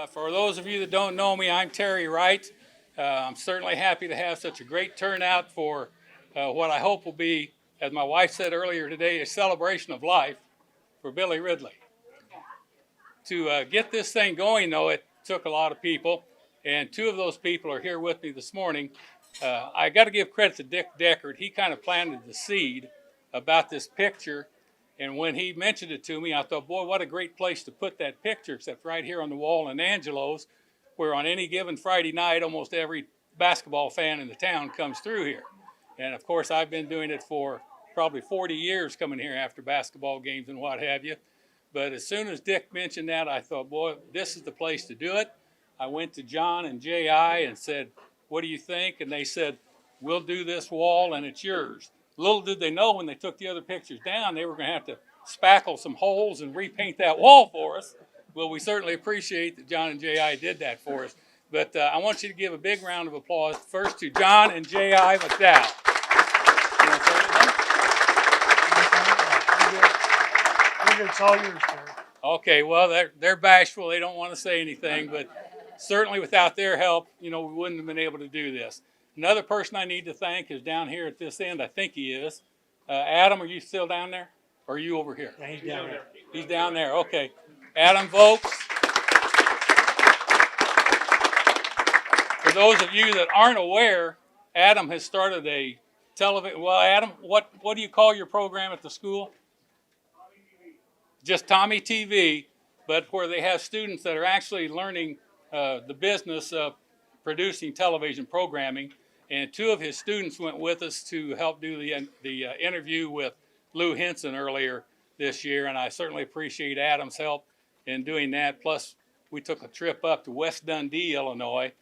For those of you that don't know me, I'm Terry Wright. I'm certainly happy to have such a great turnout for what I hope will be, as my wife said earlier today, a celebration of life for Billy Ridley. To get this thing going, though, it took a lot of people, and two of those people are here with me this morning. I got to give credit to Dick Deckard. He kind of planted the seed about this picture, and when he mentioned it to me, I thought, boy, what a great place to put that picture, except right here on the wall in Angelo's, where on any given Friday night, almost every basketball fan in the town comes through here. And of course, I've been doing it for probably 40 years, coming here after basketball games and what have you. But as soon as Dick mentioned that, I thought, boy, this is the place to do it. I went to John and J.I. and said, what do you think? And they said, we'll do this wall and it's yours. Little did they know when they took the other pictures down, they were going to have to spackle some holes and repaint that wall for us. Well, we certainly appreciate that John and J.I. did that for us. But I want you to give a big round of applause first to John and J.I. McDowell. You want to say anything? It's all yours, Terry. Okay, well, they're bashful. They don't want to say anything, but certainly without their help, we wouldn't have been able to do this. Another person I need to thank is down here at this end. I think he is. Adam, are you still down there? Or are you over here? Yeah, he's down there. He's down there, okay. Adam Vokes. For those of you that aren't aware, Adam has started a television. Well, Adam, what do you call your program at the school? Just Tommy TV, but where they have students that are actually learning the business of producing television programming. And two of his students went with us to help do the interview with Lou Henson earlier this year, and I certainly appreciate Adam's help in doing that. Plus, we took a trip up to West Dundee, Illinois.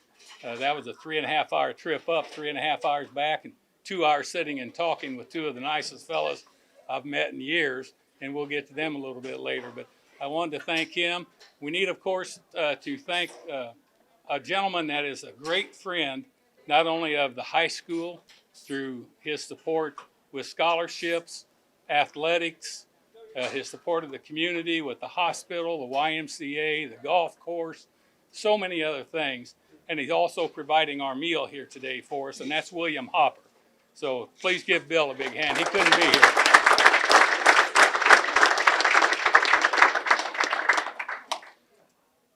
That was a 3.5-hour trip up, 3.5 hours back, and 2 hours sitting and talking with two of the nicest fellows I've met in years, and we'll get to them a little bit later. But I wanted to thank him. We need, of course, to thank a gentleman that is a great friend, not only of the high school through his support with scholarships, athletics, his support of the community with the hospital, the YMCA, the golf course, so many other things. And he's also providing our meal here today for us, and that's William Hopper. So please give Bill a big hand. He couldn't be here.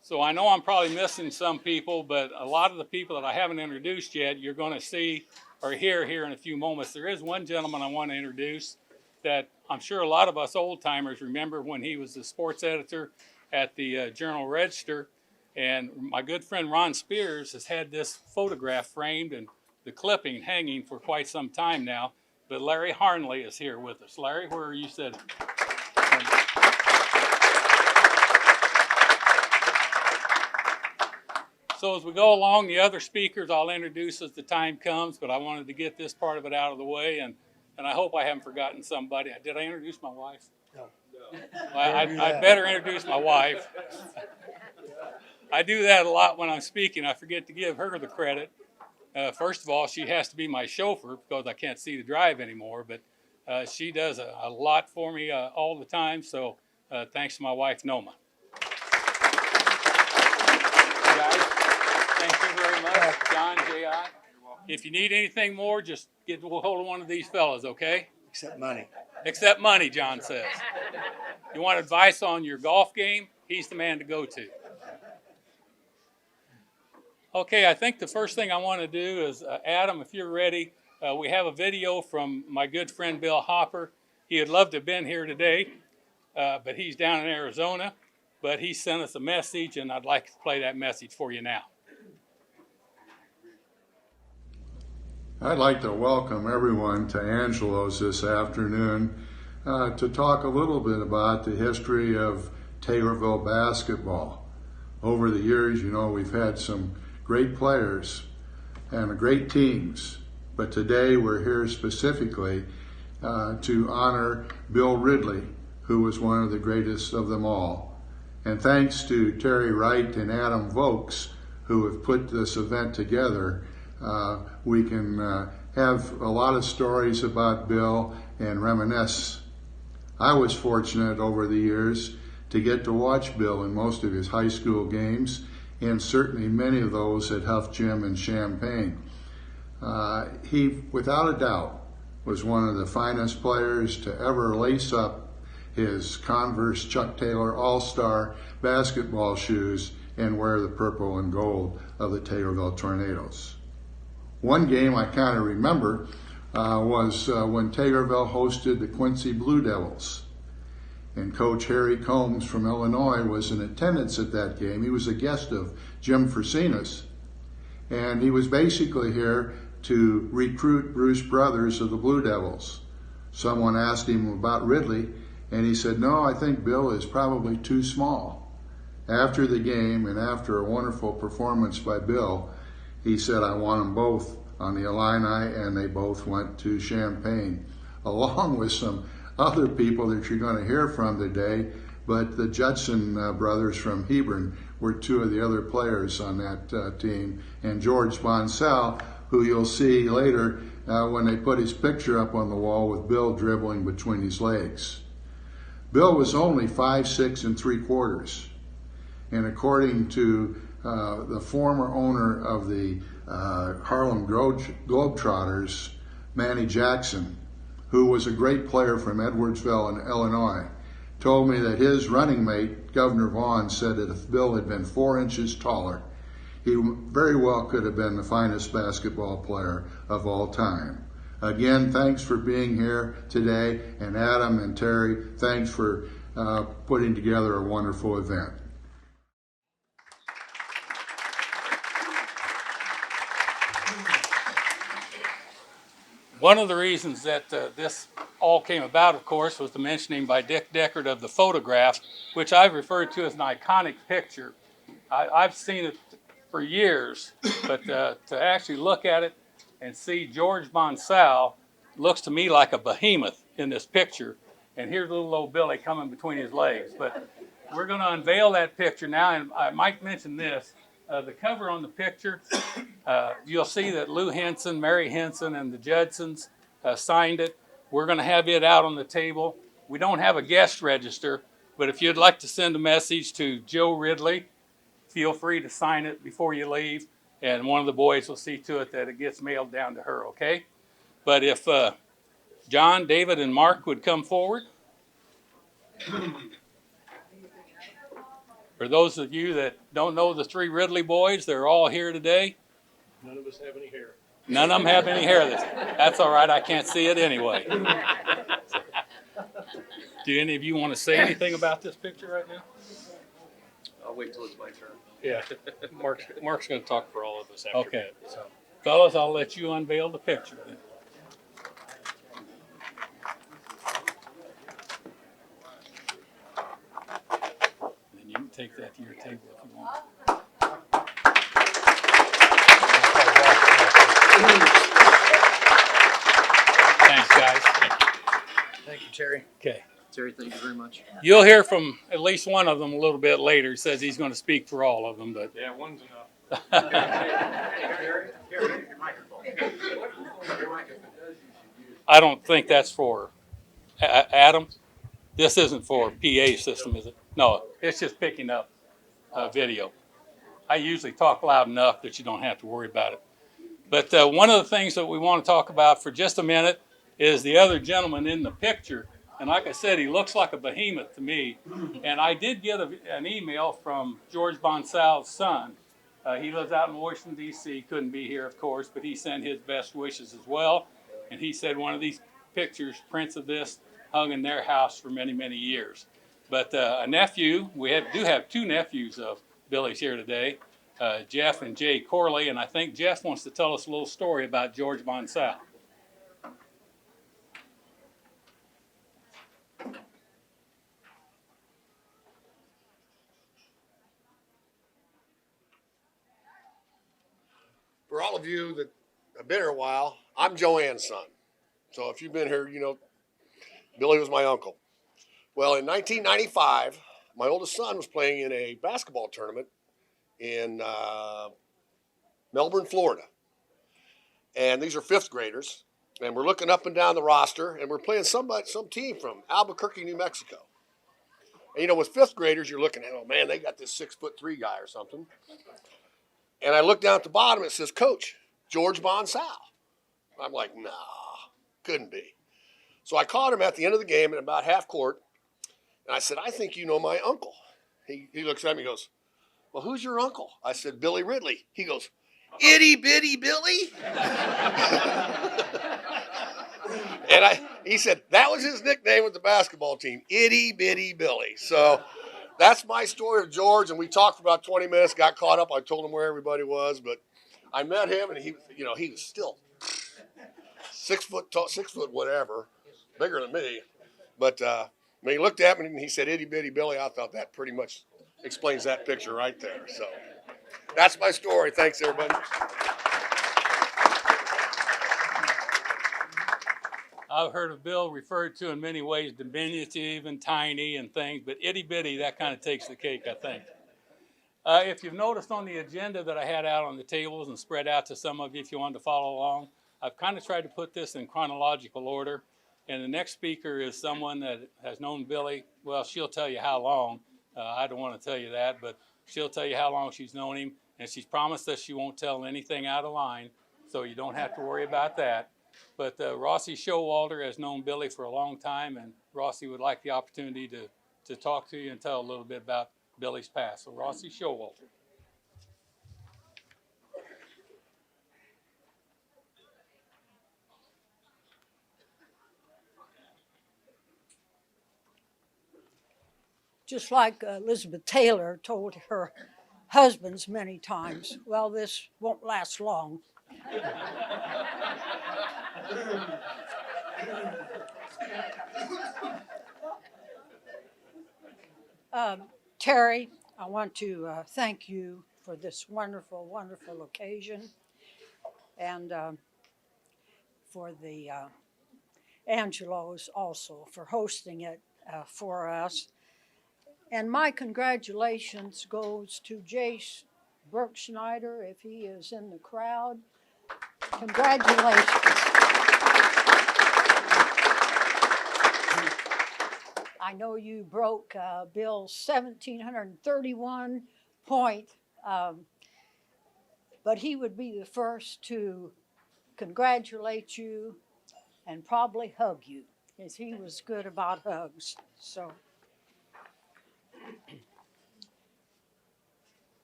So I know I'm probably missing some people, but a lot of the people that I haven't introduced yet, you're going to see or hear here in a few moments. There is one gentleman I want to introduce that I'm sure a lot of us old-timers remember when he was the sports editor at the Journal-Register. And my good friend Ron Spears has had this photograph framed and the clipping hanging for quite some time now. But Larry Harnley is here with us. Larry, where are you sitting? So as we go along, the other speakers I'll introduce as the time comes, but I wanted to get this part of it out of the way, and I hope I haven't forgotten somebody. Did I introduce my wife? No. Well, I'd better introduce my wife. I do that a lot when I'm speaking. I forget to give her the credit. First of all, she has to be my chauffeur because I can't see to drive anymore, but she does a lot for me all the time, so thanks to my wife, Noma. Guys, thank you very much. John, J.I. If you need anything more, just get a hold of one of these fellas, okay? Except money. Except money, John says. You want advice on your golf game? He's the man to go to. Okay, I think the first thing I want to do is, Adam, if you're ready, we have a video from my good friend Bill Hopper. He would love to have been here today, but he's down in Arizona. But he sent us a message, and I'd like to play that message for you now. I'd like to welcome everyone to Angelo's this afternoon to talk a little bit about the history of Taylorville basketball. Over the years, we've had some great players and great teams, but today we're here specifically to honor Bill Ridley, who was one of the greatest of them all. And thanks to Terry Wright and Adam Vokes, who have put this event together, we can have a lot of stories about Bill and reminisce. I was fortunate over the years to get to watch Bill in most of his high school games, and certainly many of those at Huff Gym in Champaign. He, without a doubt, was one of the finest players to ever lace up his Converse Chuck Taylor All-Star basketball shoes and wear the purple and gold of the Taylorville Tornadoes. One game I kind of remember was when Taylorville hosted the Quincy Blue Devils. And Coach Harry Combs from Illinois was in attendance at that game. He was a guest of Jim Fresinas, and he was basically here to recruit Bruce Brothers of the Blue Devils. Someone asked him about Ridley, and he said, "No, I think Bill is probably too small." After the game and after a wonderful performance by Bill, he said, "I want them both on the Illini," and they both went to Champaign, along with some other people that you're going to hear from today. But the JUDSON brothers from Hebron were two of the other players on that team, and George Bonsell, who you'll see later when they put his picture up on the wall with Bill dribbling between his legs. Bill was only 5'6"3/4, and according to the former owner of the Harlem Globetrotters, Manny Jackson, who was a great player from Edwardsville in Illinois, told me that his running mate, Governor Vaughn, said that if Bill had been 4 inches taller, he very well could have been the finest basketball player of all time. Again, thanks for being here today, and Adam and Terry, thanks for putting together a wonderful event. One of the reasons that this all came about, of course, was the mentioning by Dick Deckard of the photograph, which I've referred to as an iconic picture. I've seen it for years, but to actually look at it and see George Bonsell looks to me like a behemoth in this picture. And here's little old Billy coming between his legs. But we're going to unveil that picture now, and I might mention this. The cover on the picture, you'll see that Lou Henson, Mary Henson, and the Judsons signed it. We're going to have it out on the table. We don't have a guest register, but if you'd like to send a message to Joe Ridley, feel free to sign it before you leave, and one of the boys will see to it that it gets mailed down to her, okay? But if John, David, and Mark would come forward. For those of you that don't know the three Ridley boys, they're all here today. None of us have any hair. None of them have any hair. That's all right. I can't see it anyway. Do any of you want to say anything about this picture right now? I'll wait till it's my turn. Yeah, Mark's going to talk for all of us after Okay. that. So. Fellas, I'll let you unveil the picture then. Then you can take that to your table if you want. Thanks, guys. Thank you, Terry. Okay. Terry, thank you very much. You'll hear from at least one of them a little bit later. He says he's going to speak for all of them, but Yeah, one's enough. I don't think that's for Adam. This isn't for PA system, is it? No, it's just picking up video. I usually talk loud enough that you don't have to worry about it. But one of the things that we want to talk about for just a minute is the other gentleman in the picture. And like I said, he looks like a behemoth to me. And I did get an email from George Bonsell's son. He lives out in Washington, D.C., couldn't be here, of course, but he sent his best wishes as well. And he said one of these pictures, prints of this, hung in their house for many, many years. But a nephew, we do have two nephews of Billy's here today, Jeff and Jay CORLEY, and I think Jeff wants to tell us a little story about George Bonsell. For all of you that have been here a while, I'm Joanne's son. So if you've been here, you know, Billy was my uncle. Well, in 1995, my oldest son was playing in a basketball tournament in Melbourne, Florida. And these are fifth graders. And we're looking up and down the roster, and we're playing some team from Albuquerque, New Mexico. And you know, with fifth graders, you're looking at, oh man, they got this 6'3" guy or something. And I look down at the bottom, it says Coach George Bonsal. I'm like, nah, couldn't be. So I caught him at the end of the game at about half court, and I said, I think you know my uncle. He looks at me and goes, well, who's your uncle? I said, Billy Ridley. He goes, itty bitty Billy? And he said, that was his nickname with the basketball team, itty bitty Billy. So that's my story of George, and we talked for about 20 minutes, got caught up. I told him where everybody was, but I met him, and he was still 6 foot tall, 6 foot whatever, bigger than me. But when he looked at me and he said, itty bitty Billy, I thought that pretty much explains that picture right there. So that's my story. Thanks, everybody. I've heard of Bill referred to in many ways, diminutive and tiny and things, but itty bitty, that kind of takes the cake, I think. If you've noticed on the agenda that I had out on the tables and spread out to some of you if you wanted to follow along, I've kind of tried to put this in chronological order. And the next speaker is someone that has known Billy. Well, she'll tell you how long. I don't want to tell you that, but she'll tell you how long she's known him. And she's promised us she won't tell anything out of line, so you don't have to worry about that. But ROSSI Showalter has known Billy for a long time, and ROSSI would like the opportunity to talk to you and tell a little bit about Billy's past. So ROSSI Showalter. Just like Elizabeth Taylor told her husbands many times, well, this won't last long. Terry, I want to thank you for this wonderful, wonderful occasion, and for the Angelos also for hosting it for us. And my congratulations goes to Jace Schneider, if he is in the crowd. Congratulations. I know you broke Bill's 1,731 point, but he would be the first to congratulate you and probably hug you, because he was good about hugs. So.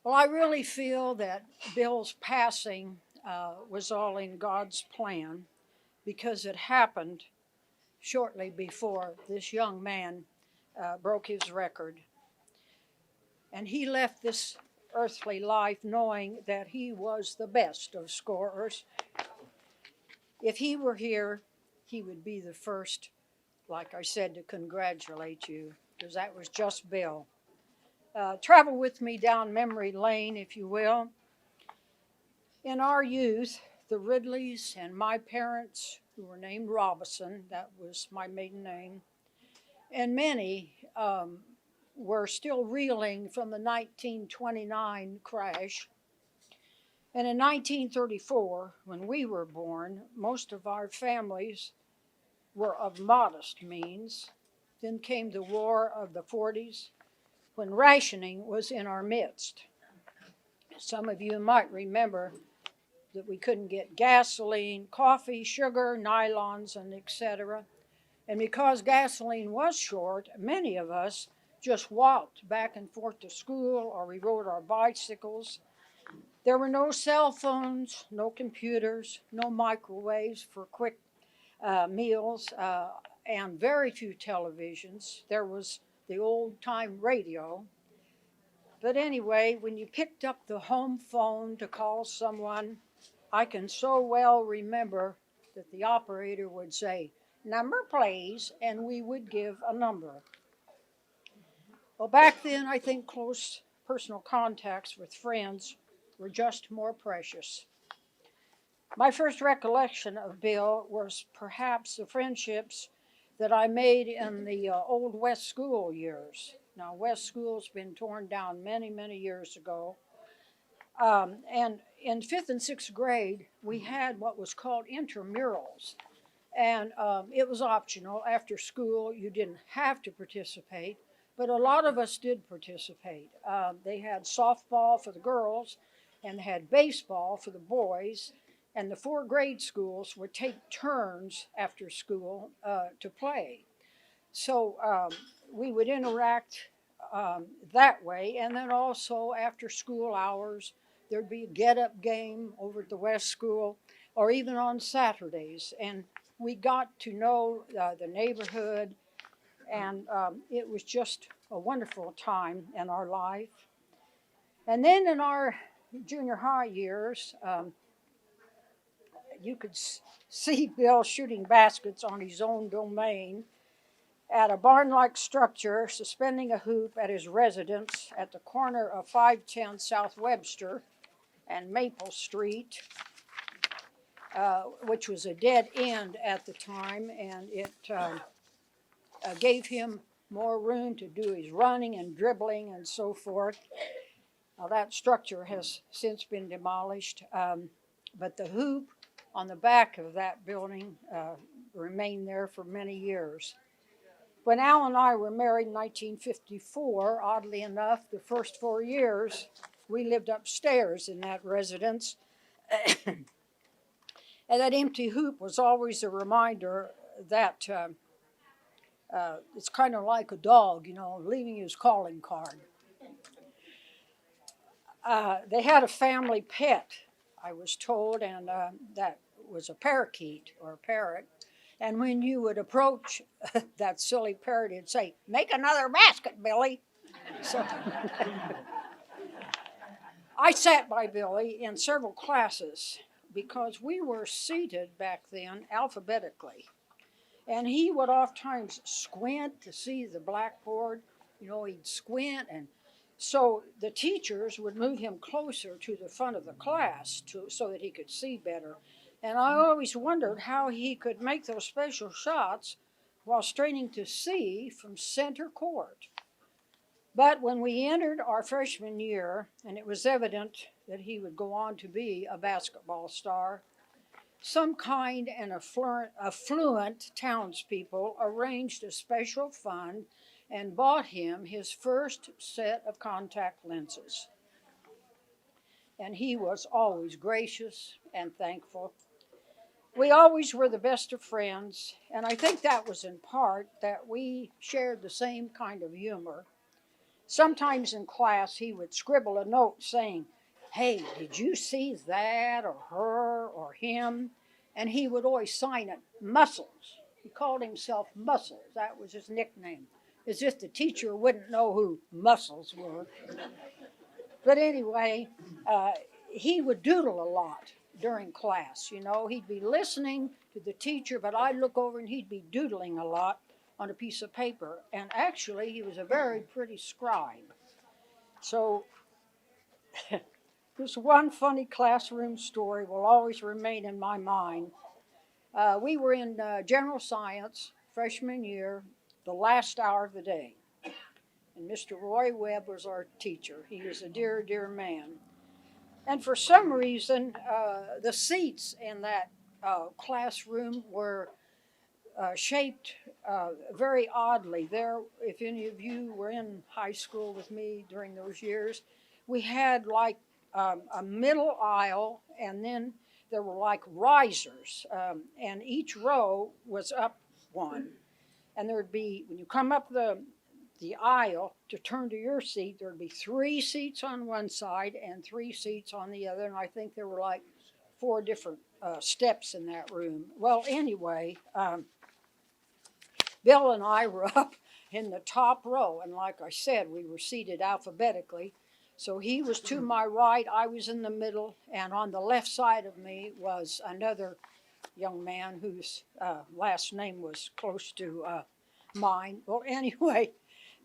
Well, I really feel that Bill's passing was all in God's plan, because it happened shortly before this young man broke his record. And he left this earthly life knowing that he was the best of scorers. If he were here, he would be the first, like I said, to congratulate you, because that was just Bill. Travel with me down memory lane, if you will. In our youth, the Ridleys and my parents, who were named Robinson, that was my maiden name, and many were still reeling from the 1929 crash. And in 1934, when we were born, most of our families were of modest means. Then came the war of the 40s, when rationing was in our midst. Some of you might remember that we couldn't get gasoline, coffee, sugar, nylons, and etc. And because gasoline was short, many of us just walked back and forth to school, or we rode our bicycles. There were no cell phones, no computers, no microwaves for quick meals, and very few televisions. There was the old-time radio. But anyway, when you picked up the home phone to call someone, I can so well remember that the operator would say, "Number, please," and we would give a number. Well, back then, I think close personal contacts with friends were just more precious. My first recollection of Bill was perhaps the friendships that I made in the old West School years. Now, West School's been torn down many, many years ago. And in 5th and 6th grade, we had what was called intramurals. And it was optional. After school, you didn't have to participate, but a lot of us did participate. They had softball for the girls and they had baseball for the boys, and the 4 grade schools would take turns after school to play. So we would interact that way, and then also after school hours, there'd be a get-up game over at the West School, or even on Saturdays, and we got to know the neighborhood, and it was just a wonderful time in our life. And then in our junior high years, you could see Bill shooting baskets on his own domain at a barn-like structure, suspending a hoop at his residence at the corner of 510 South Webster and Maple Street, which was a dead end at the time, and it gave him more room to do his running and dribbling and so forth. Now that structure has since been demolished, but the hoop on the back of that building remained there for many years. When Al and I were married in 1954, oddly enough, the first 4 years, we lived upstairs in that residence. And that empty hoop was always a reminder that it's kind of like a dog, you know, leaving his calling card. They had a family pet, I was told, and that was a parakeet or a parrot. And when you would approach that silly parrot, it'd say, "Make another basket, Billy." So I sat by Billy in several classes because we were seated back then alphabetically. And he would oftentimes squint to see the blackboard. You know, he'd squint, and so the teachers would move him closer to the front of the class so that he could see better. And I always wondered how he could make those special shots while straining to see from center court. But when we entered our freshman year, and it was evident that he would go on to be a basketball star, some kind and affluent townspeople arranged a special fund and bought him his first set of contact lenses. And he was always gracious and thankful. We always were the best of friends, and I think that was in part that we shared the same kind of humor. Sometimes in class he would scribble a note saying, "Hey, did you see that or her or him?" And he would always sign it Muscles. He called himself Muscles. That was his nickname, as if the teacher wouldn't know who Muscles were. But anyway, he would doodle a lot during class. You know, he'd be listening to the teacher, but I'd look over and he'd be doodling a lot on a piece of paper. And actually, he was a very pretty scribe. So this one funny classroom story will always remain in my mind. We were in general science, freshman year, the last hour of the day. And Mr. Roy Webb was our teacher. He was a dear, dear man. And for some reason, the seats in that classroom were shaped very oddly. There, if any of you were in high school with me during those years, we had like a middle aisle, and then there were like risers, and each row was up one. And there'd be, when you come up the aisle to turn to your seat, there'd be 3 seats on one side and 3 seats on the other, and I think there were like 4 different steps in that room. Well, anyway, Bill and I were up in the top row, and like I said, we were seated alphabetically. So he was to my right, I was in the middle, and on the left side of me was another young man whose last name was close to mine. Well, anyway,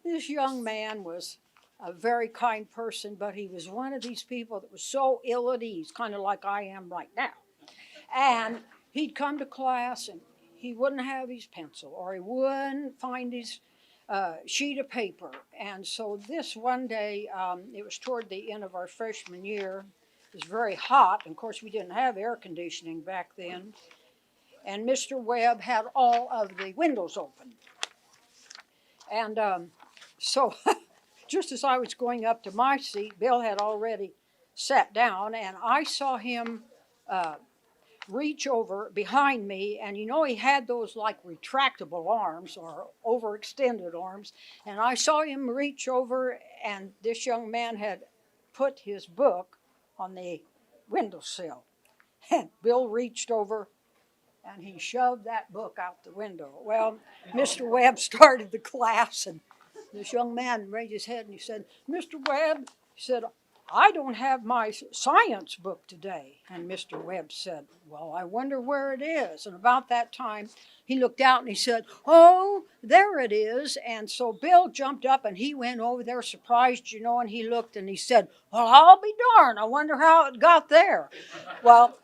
this young man was a very kind person, but he was one of these people that was so ill at ease, kind of like I am right now. And he'd come to class and he wouldn't have his pencil, or he wouldn't find his sheet of paper. And so this one day, it was toward the end of our freshman year. It was very hot. And of course, we didn't have air conditioning back then. And Mr. Webb had all of the windows open. And So just as I was going up to my seat, Bill had already sat down, and I saw him reach over behind me, and you know he had those like retractable arms or overextended arms, and I saw him reach over, and this young man had put his book on the windowsill, and Bill reached over and he shoved that book out the window. Well, Mr. Webb started the class, and this young man raised his head and he said, "Mr. Webb," he said, "I don't have my science book today." And Mr. Webb said, "Well, I wonder where it is." And about that time, he looked out and he said, "Oh, there it is." And so Bill jumped up and he went over there surprised, you know, and he looked and he said, "Well, I'll be darned. I wonder how it got there." Well,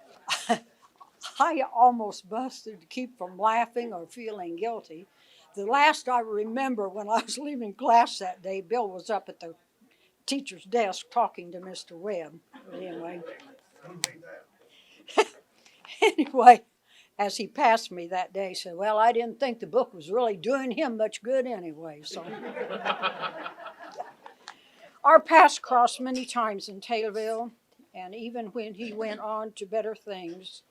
I almost busted to keep from laughing or feeling guilty. The last I remember when I was leaving class that day, Bill was up at the teacher's desk talking to Mr. Webb. But anyway, as he passed me that day, he said, "Well, I didn't think the book was really doing him much good anyway." So our paths crossed many times in Taylorville, and even when he went on to better things.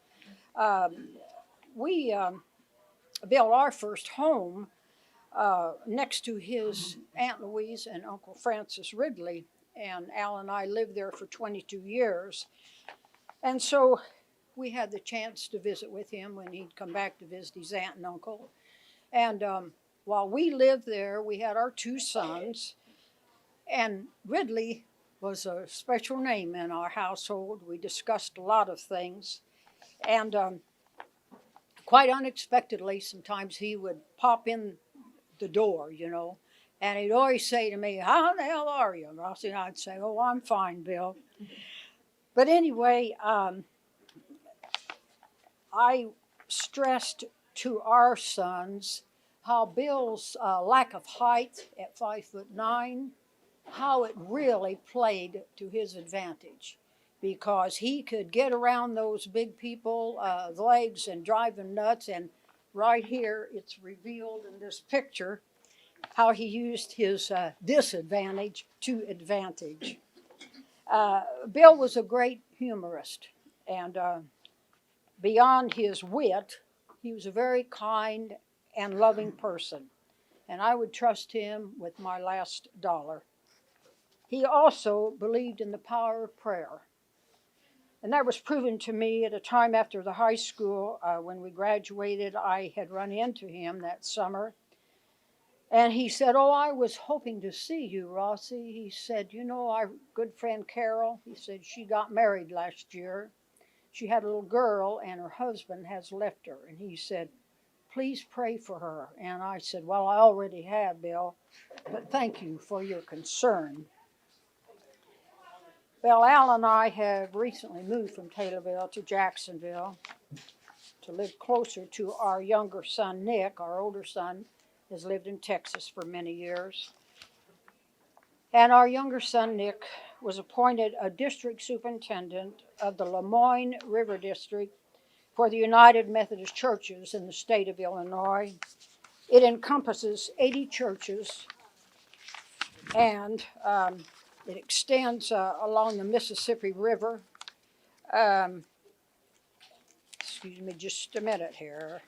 We built our first home next to his Aunt Louise and Uncle Francis Ridley, and Al and I lived there for 22 years. And so we had the chance to visit with him when he'd come back to visit his aunt and uncle. And while we lived there, we had our two sons, and Ridley was a special name in our household. We discussed a lot of things. And quite unexpectedly, sometimes he would pop in the door, you know, and he'd always say to me, "How the hell are you, Rossi?" And I'd say, "Oh, I'm fine, Bill." But anyway, I stressed to our sons how Bill's lack of height at 5'9", how it really played to his advantage, because he could get around those big people, legs, and drive them nuts. And right here, it's revealed in this picture how he used his disadvantage to advantage. Bill was a great humorist, and beyond his wit, he was a very kind and loving person, and I would trust him with my last dollar. He also believed in the power of prayer. And that was proven to me at a time after the high school. When we graduated, I had run into him that summer. And he said, "Oh, I was hoping to see you, Rossi." He said, "You know, our good friend Carol," he said, "she got married last year. She had a little girl and her husband has left her." And he said, "Please pray for her." And I said, "Well, I already have, Bill, but thank you for your concern." Well, Al and I have recently moved from Taylorville to Jacksonville to live closer to our younger son, Nick. Our older son has lived in Texas for many years. And our younger son, Nick, was appointed a district superintendent of the Lemoyne River District for the United Methodist Churches in the state of Illinois. It encompasses 80 churches, and it extends along the Mississippi River. Excuse me just a minute here.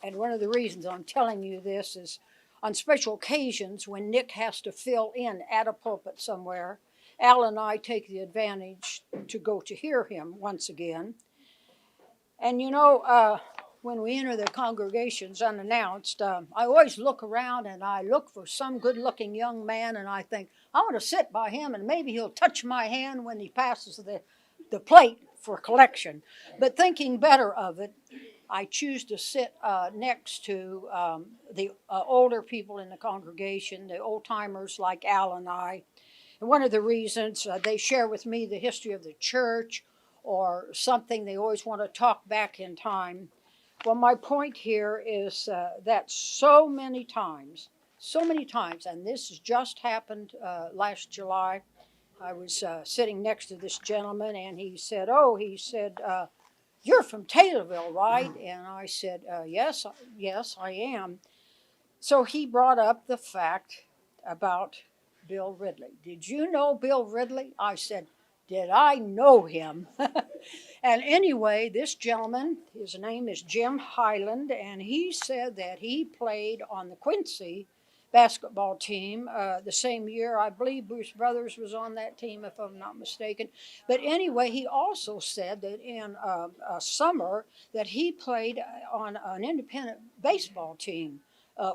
And one of the reasons I'm telling you this is on special occasions when Nick has to fill in at a pulpit somewhere, Al and I take the advantage to go to hear him once again. And you know, when we enter the congregations unannounced, I always look around and I look for some good-looking young man, and I think, I want to sit by him and maybe he'll touch my hand when he passes the plate for collection. But thinking better of it, I choose to sit next to the older people in the congregation, the old-timers like Al and I. And one of the reasons they share with me the history of the church or something they always want to talk back in time. Well, my point here is that so many times, and this has just happened last July. I was sitting next to this gentleman, and he said, "You're from Taylorville, right?" And I said, "Yes, yes, I am." So he brought up the fact about Bill Ridley. "Did you know Bill Ridley?" I said, "Did I know him?" And anyway, this gentleman, his name is Jim Highland, and he said that he played on the Quincy basketball team the same year. I believe Bruce Brothers was on that team, if I'm not mistaken. But anyway, he also said that in a summer that he played on an independent baseball team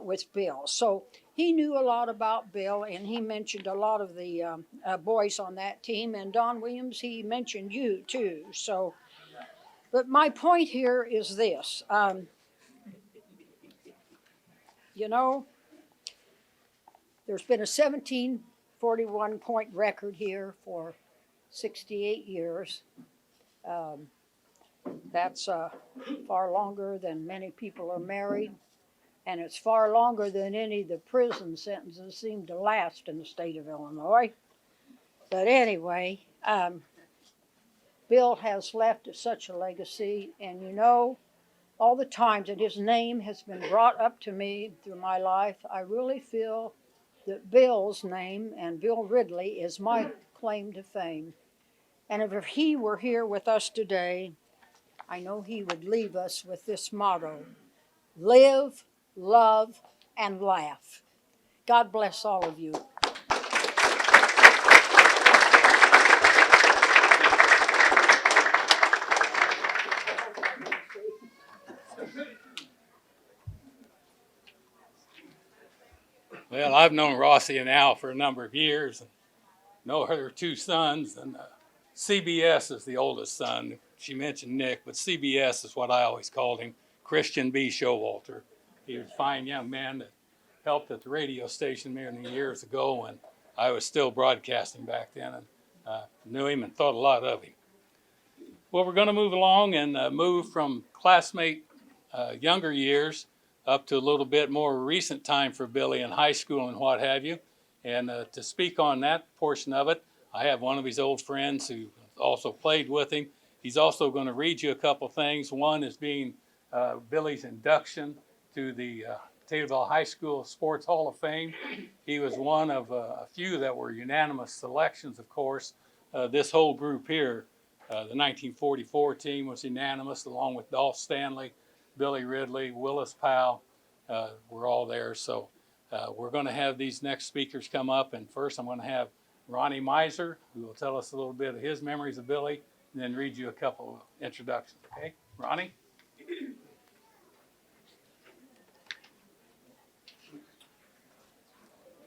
with Bill. So he knew a lot about Bill, and he mentioned a lot of the boys on that team. And Don Williams, he mentioned you too. So, but my point here is this: you know, there's been a 1741 point record here for 68 years. That's far longer than many people are married. And it's far longer than any of the prison sentences seem to last in the state of Illinois. But anyway, Bill has left such a legacy, and you know, all the times that his name has been brought up to me through my life, I really feel that Bill's name and Bill Ridley is my claim to fame. And if he were here with us today, I know he would leave us with this motto: live, love, and laugh. God bless all of you. Well, I've known Rossi and Al for a number of years, and know her two sons, and CBS is the oldest son. She mentioned Nick, but CBS is what I always called him, Christian B. Showalter. He was a fine young man that helped at the radio station many years ago, and I was still broadcasting back then, and knew him and thought a lot of him. Well, we're going to move along and move from Classmate younger years up to a little bit more recent time for Billy in high school and what have you. And to speak on that portion of it, I have one of his old friends who also played with him. He's also going to read you a couple things. One is being Billy's induction to the Taylorville High School Sports Hall of Fame. He was one of a few that were unanimous selections, of course. This whole group here, the 1944 team was unanimous, along with Dolph Stanley, Billy Ridley, Willis Powell, were all there. So we're going to have these next speakers come up, and first I'm going to have Ronnie MIZER, who will tell us a little bit of his memories of Billy, and then read you a couple of introductions. Okay, Ronnie?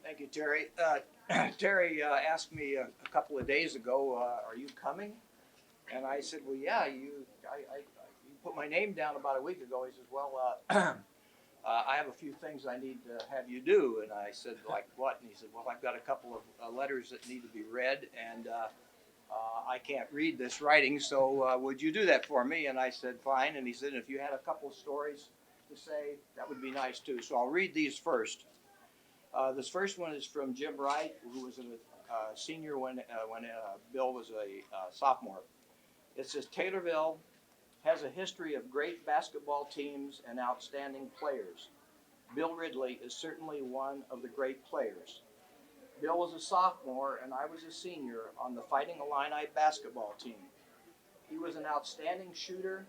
Thank you, Terry. Terry asked me a couple of days ago, "Are you coming?" And I said, "Well, yeah. You put my name down about a week ago." He says, "Well, I have a few things I need to have you do." And I said, "Like what?" And he said, "Well, I've got a couple of letters that need to be read, and I can't read this writing, so would you do that for me?" And I said, "Fine." And he said, "If you had a couple of stories to say, that would be nice too." So I'll read these first. This first one is from Jim Wright, who was a senior when Bill was a sophomore. It says, "Taylorville has a history of great basketball teams and outstanding players. Bill Ridley is certainly one of the great players. Bill was a sophomore and I was a senior on the Fighting Illini basketball team. He was an outstanding shooter,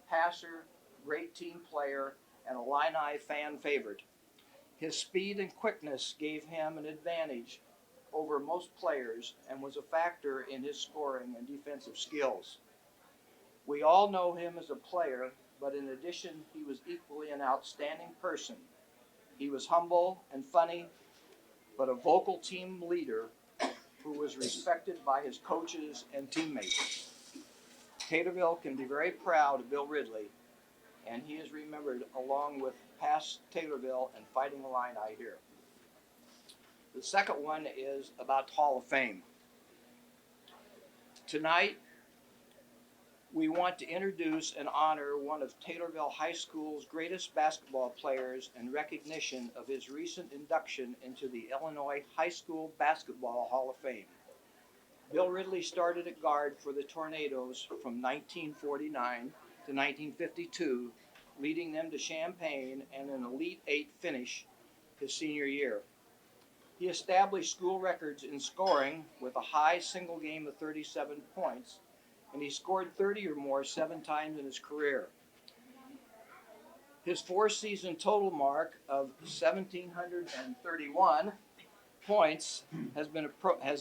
passer, great team player, and Illini fan favorite. His speed and quickness gave him an advantage over most players and was a factor in his scoring and defensive skills. We all know him as a player, but in addition, he was equally an outstanding person. He was humble and funny, but a vocal team leader who was respected by his coaches and teammates. Taylorville can be very proud of Bill Ridley, and he is remembered along with past Taylorville and Fighting Illini here." The second one is about Hall of Fame. Tonight, we want to introduce and honor one of Taylorville High School's greatest basketball players in recognition of his recent induction into the Illinois High School Basketball Hall of Fame. Bill Ridley started at guard for the Tornadoes from 1949 to 1952, leading them to Champaign and an Elite Eight finish his senior year. He established school records in scoring with a high single game of 37 points, and he scored 30 or more 7 times in his career. His 4-season total mark of 1,731 points has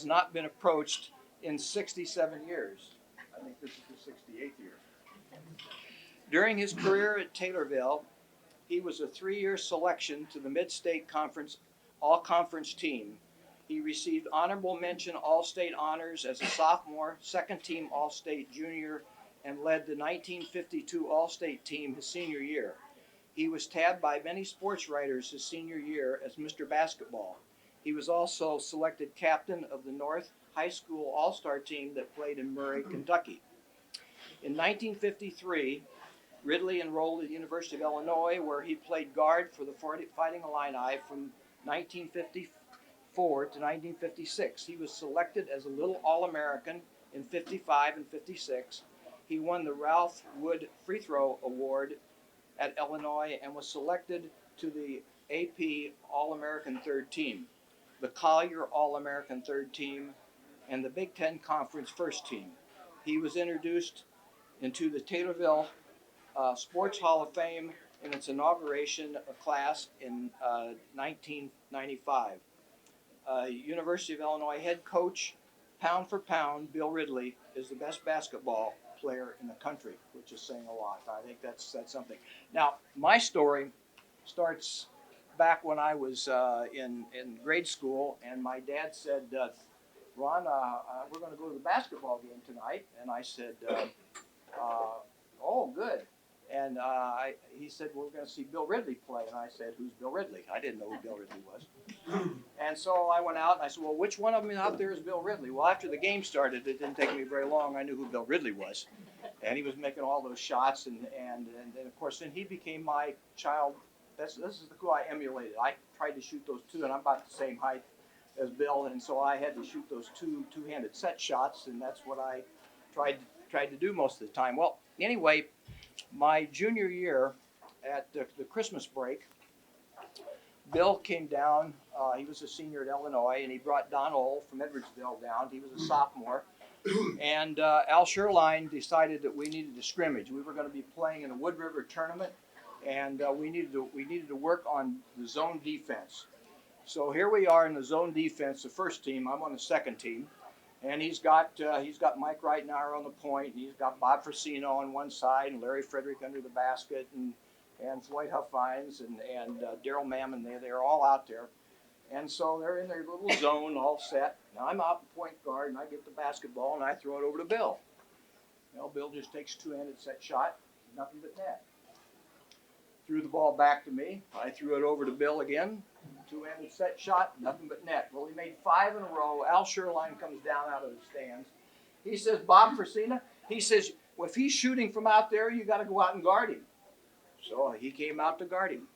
not been approached in 67 years. I think this is the 68th year. During his career at Taylorville, he was a 3-year selection to the Mid-State Conference All-Conference team. He received honorable mention All-State honors as a sophomore, second-team All-State junior, and led the 1952 All-State team his senior year. He was tabbed by many sports writers his senior year as Mr. Basketball. He was also selected captain of the North High School All-Star team that played in Murray, Kentucky. In 1953, Ridley enrolled at the University of Illinois, where he played guard for the Fighting Illini from 1954 to 1956. He was selected as a Little All-American in 55 and 56. He won the Ralph Wood Free Throw Award at Illinois and was selected to the AP All-American Third Team, the Collier All-American Third Team, and the Big Ten Conference First Team. He was introduced into the Taylorville Sports Hall of Fame in its inauguration class in 1995. University of Illinois head coach, pound for pound, Bill Ridley is the best basketball player in the country, which is saying a lot. I think that's something. Now, my story starts back when I was in grade school, and my dad said, Ron, we're going to go to the basketball game tonight. And I said, oh, good. And he said, well, we're going to see Bill Ridley play. And I said, who's Bill Ridley? I didn't know who Bill Ridley was. And so I went out and I said, well, which one of them out there is Bill Ridley? Well, after the game started, it didn't take me very long. I knew who Bill Ridley was. And he was making all those shots. And then, of course, then he became my child. This is the who I emulated. I tried to shoot those two, and I'm about the same height as Bill. And so I had to shoot those two-handed set shots, and that's what I tried to do most of the time. Well, anyway, my junior year at the Christmas break, Bill came down. He was a senior at Illinois, and he brought Don Ohl from Edwardsville down. He was a sophomore. And Al Sherline decided that we needed to scrimmage. We were going to be playing in a Wood River tournament, and we needed to work on the zone defense. So here we are in the zone defense, the first team. I'm on the second team. And he's got Mike Reitnauer on the point, and he's got Bob Frasino on one side, and Larry Frederick under the basket, and Floyd Huffines and Daryl Mammon. They're all out there. And so they're in their little zone all set. Now I'm out in point guard, and I get the basketball, and I throw it over to Bill. Well, Bill just takes a two-handed set shot, nothing but net. Threw the ball back to me. I threw it over to Bill again. Two-handed set shot, nothing but net. Well, he made 5 in a row. Al Sherline comes down out of the stands. He says, Bob Frasina, he says, well, if he's shooting from out there, you got to go out and guard him. So he came out to guard him.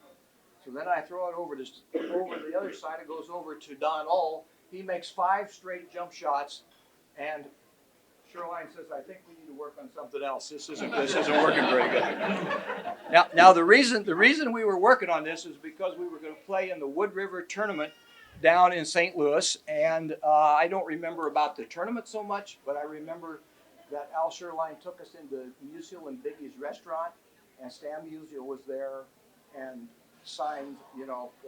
So then I throw it over the other side. It goes over to Don Ohl. He makes 5 straight jump shots, and Sherline says, I think we need to work on something else. This isn't working very good. Now the reason we were working on this is because we were going to play in the Wood River tournament down in St. Louis, and I don't remember about the tournament so much, but I remember that Al Sherline took us into Musial and Biggie's restaurant, and Stan Musial was there and signed,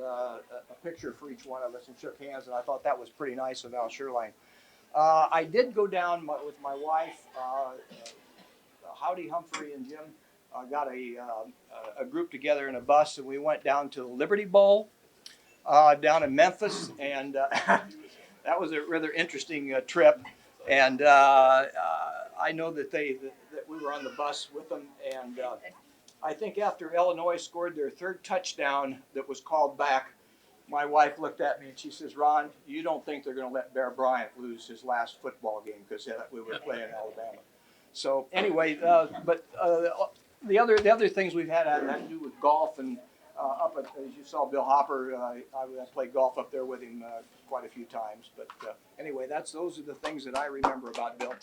a picture for each one of us and shook hands, and I thought that was pretty nice of Al Sherline. I did go down with my wife, Howdy Humphrey and Jim got a group together in a bus, and we went down to the Liberty Bowl down in Memphis, and that was a rather interesting trip. And I know that we were on the bus with them, and I think after Illinois scored their 3rd touchdown that was called back, my wife looked at me and she says, Ron, you don't think they're going to let Bear Bryant lose his last football game because we were playing Alabama. So anyway, but the other things we've had to do with golf, and as you saw, Bill Hopper, I played golf up there with him quite a few times. But anyway, those are the things that I remember about Bill.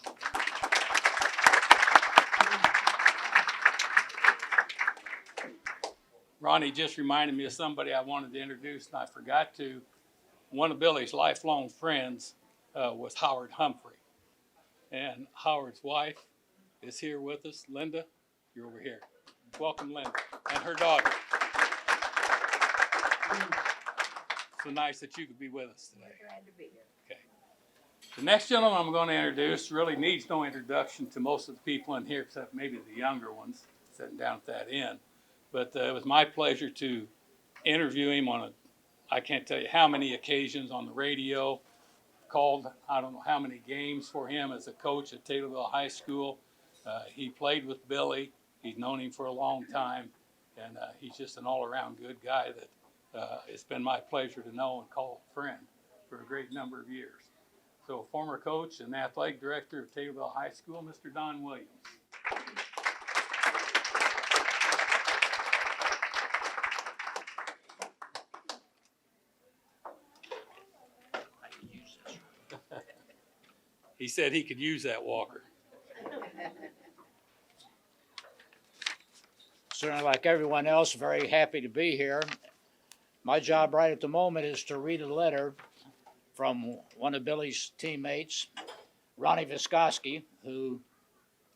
Ronnie just reminded me of somebody I wanted to introduce, and I forgot to. One of Billy's lifelong friends was Howard Humphrey. And Howard's wife is here with us. Linda, you're over here. Welcome, Linda, and her daughter. So nice that you could be with us today. Glad to be here. Okay. The next gentleman I'm going to introduce really needs no introduction to most of the people in here, except maybe the younger ones sitting down at that end. But it was my pleasure to interview him on I can't tell you how many occasions on the radio, called I don't know how many games for him as a coach at Taylorville High School. He played with Billy. He's known him for a long time, and he's just an all-around good guy that it's been my pleasure to know and call a friend for a great number of years. So, former coach and athletic director of Taylorville High School, Mr. Don Williams. He said he could use that walker. Certainly, like everyone else, very happy to be here. My job right at the moment is to read a letter from one of Billy's teammates, Ron Viskoski, who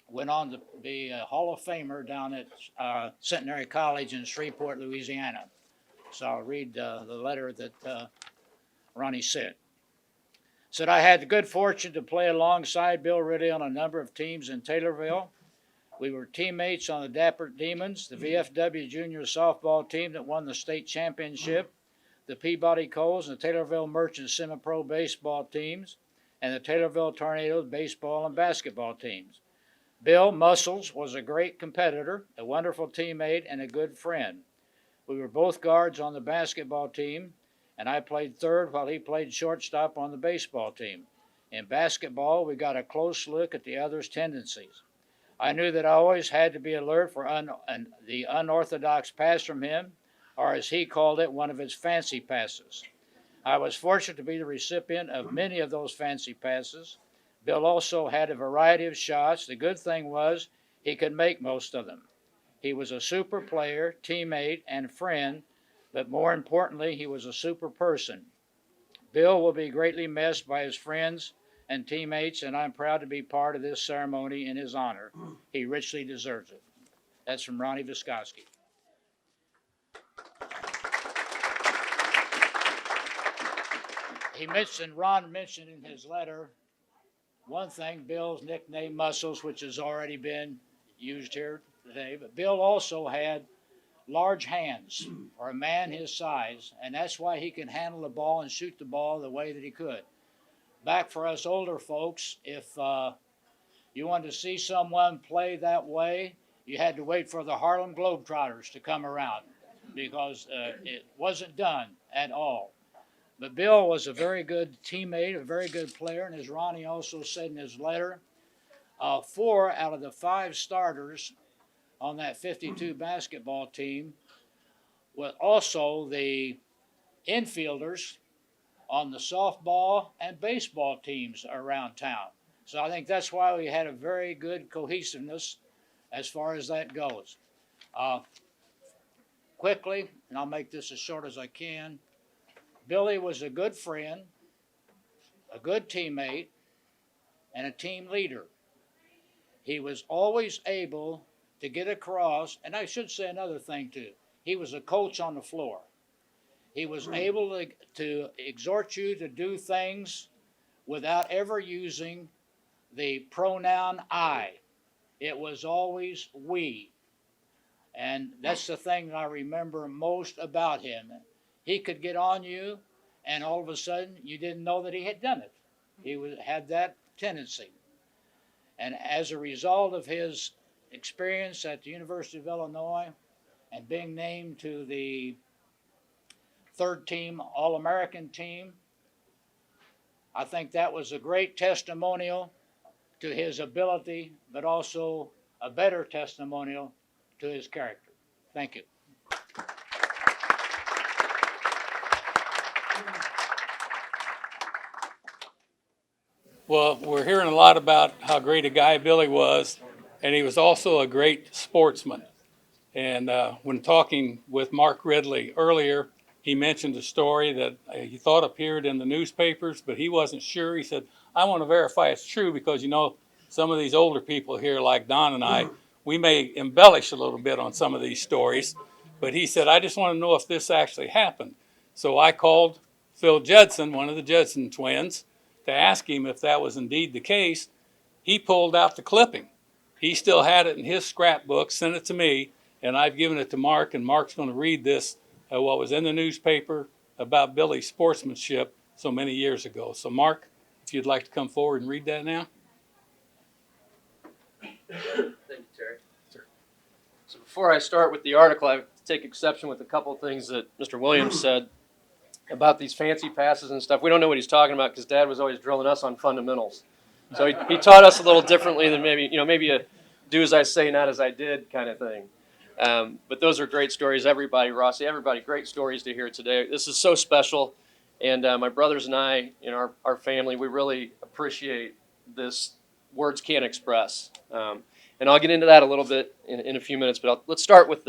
went on to be a Hall of Famer down at Centenary College in Shreveport, Louisiana. So I'll read the letter that Ronnie sent. Said, I had the good fortune to play alongside Bill Ridley on a number of teams in Taylorville. We were teammates on the Dapper Demons, the VFW junior softball team that won the state championship, the Peabody Coles and the Taylorville Merchants semi-pro baseball teams, and the Taylorville Tornadoes baseball and basketball teams. Bill Muscles was a great competitor, a wonderful teammate, and a good friend. We were both guards on the basketball team, and I played third while he played shortstop on the baseball team. In basketball, we got a close look at the other's tendencies. I knew that I always had to be alert for the unorthodox pass from him, or as he called it, one of his fancy passes. I was fortunate to be the recipient of many of those fancy passes. Bill also had a variety of shots. The good thing was he could make most of them. He was a super player, teammate, and friend, but more importantly, he was a super person. Bill will be greatly missed by his friends and teammates, and I'm proud to be part of this ceremony in his honor. He richly deserves it. That's from Ronnie Viskoski. Ron mentioned in his letter, one thing, Bill's nickname Muscles, which has already been used here today, but Bill also had large hands for a man his size, and that's why he can handle the ball and shoot the ball the way that he could. Back for us older folks, if you wanted to see someone play that way, you had to wait for the Harlem Globetrotters to come around because it wasn't done at all. But Bill was a very good teammate, a very good player, and as Ronnie also said in his letter, 4 out of the 5 starters on that 52 basketball team were also the infielders on the softball and baseball teams around town. So I think that's why we had a very good cohesiveness as far as that goes. Quickly, and I'll make this as short as I can, Billy was a good friend, a good teammate, and a team leader. He was always able to get across, and I should say another thing too, he was a coach on the floor. He was able to exhort you to do things without ever using the pronoun I. It was always we. And that's the thing that I remember most about him. He could get on you, and all of a sudden, you didn't know that he had done it. He had that tendency. And as a result of his experience at the University of Illinois and being named to the third team All-American team, I think that was a great testimonial to his ability, but also a better testimonial to his character. Thank you. Well, we're hearing a lot about how great a guy Billy was, and he was also a great sportsman. And when talking with Mark Ridley earlier, he mentioned a story that he thought appeared in the newspapers, but he wasn't sure. He said, I want to verify it's true because, you know, some of these older people here, like Don and I, we may embellish a little bit on some of these stories. But he said, I just want to know if this actually happened. So I called Phil Judson, one of the Judson twins, to ask him if that was indeed the case. He pulled out the clipping. He still had it in his scrapbook, sent it to me, and I've given it to Mark, and Mark's going to read this, what was in the newspaper about Billy's sportsmanship so many years ago. So Mark, if you'd like to come forward and read that now. Thank you, Terry. Sure. So before I start with the article, I have to take exception with a couple of things that Mr. Williams said about these fancy passes and stuff. We don't know what he's talking about because Dad was always drilling us on fundamentals. So he taught us a little differently than maybe a do as I say, not as I did kind of thing. But those are great stories. Everybody, Rossi, everybody, great stories to hear today. This is so special. And my brothers and I, our family, we really appreciate this. Words can't express. And I'll get into that a little bit in a few minutes. But let's start with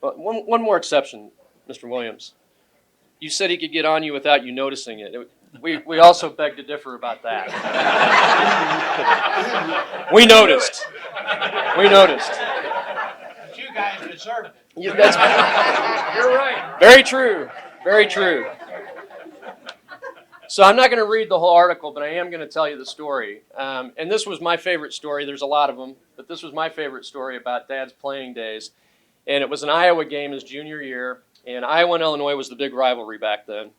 one more exception, Mr. Williams. You said he could get on you without you noticing it. We also beg to differ about that. We noticed. But you guys deserved it. You're right. Very true. Very true. So I'm not going to read the whole article, but I am going to tell you the story. And this was my favorite story. There's a lot of them, but this was my favorite story about Dad's playing days. And it was an Iowa game his junior year, and Iowa and Illinois was the big rivalry back then.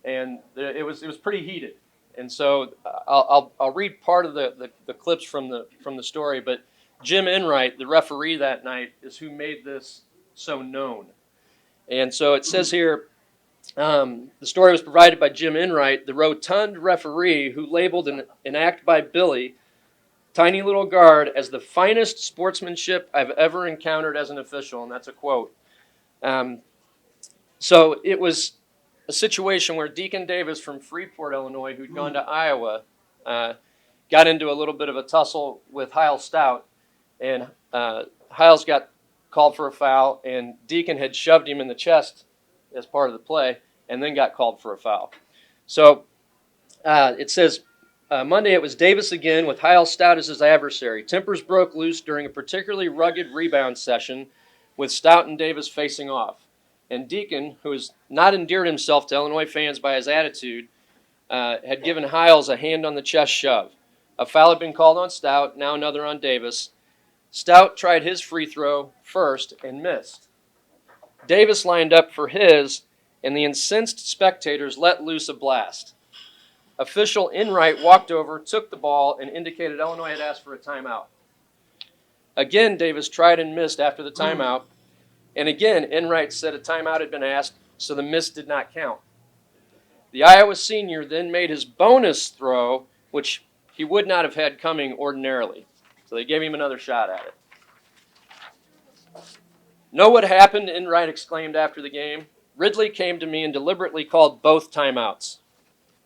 And it was pretty heated. And so I'll read part of the clips from the story. But Jim Wright, the referee that night, is who made this so known. And so it says here, the story was provided by Jim Wright, the rotund referee who labeled an act by Billy, tiny little guard, as the finest sportsmanship I've ever encountered as an official. And that's a quote. So it was a situation where Deacon Davis from Freeport, Illinois, who'd gone to Iowa, got into a little bit of a tussle with Hyle Stout, and Hyles got called for a foul, and Deacon had shoved him in the chest as part of the play, and then got called for a foul. So it says, Monday it was Davis again with Hyle Stout as his adversary. Tempers broke loose during a particularly rugged rebound session with Stout and Davis facing off. And Deacon, who has not endeared himself to Illinois fans by his attitude, had given Hyles a hand on the chest shove. A foul had been called on Stout, now another on Davis. Stout tried his free throw first and missed. Davis lined up for his, and the incensed spectators let loose a blast. Official Enright walked over, took the ball, and indicated Illinois had asked for a timeout. Again, Davis tried and missed after the timeout. And again, Enright said a timeout had been asked, so the miss did not count. The Iowa senior then made his bonus throw, which he would not have had coming ordinarily. So they gave him another shot at it. Know what happened? Enright exclaimed after the game. Ridley came to me and deliberately called both timeouts.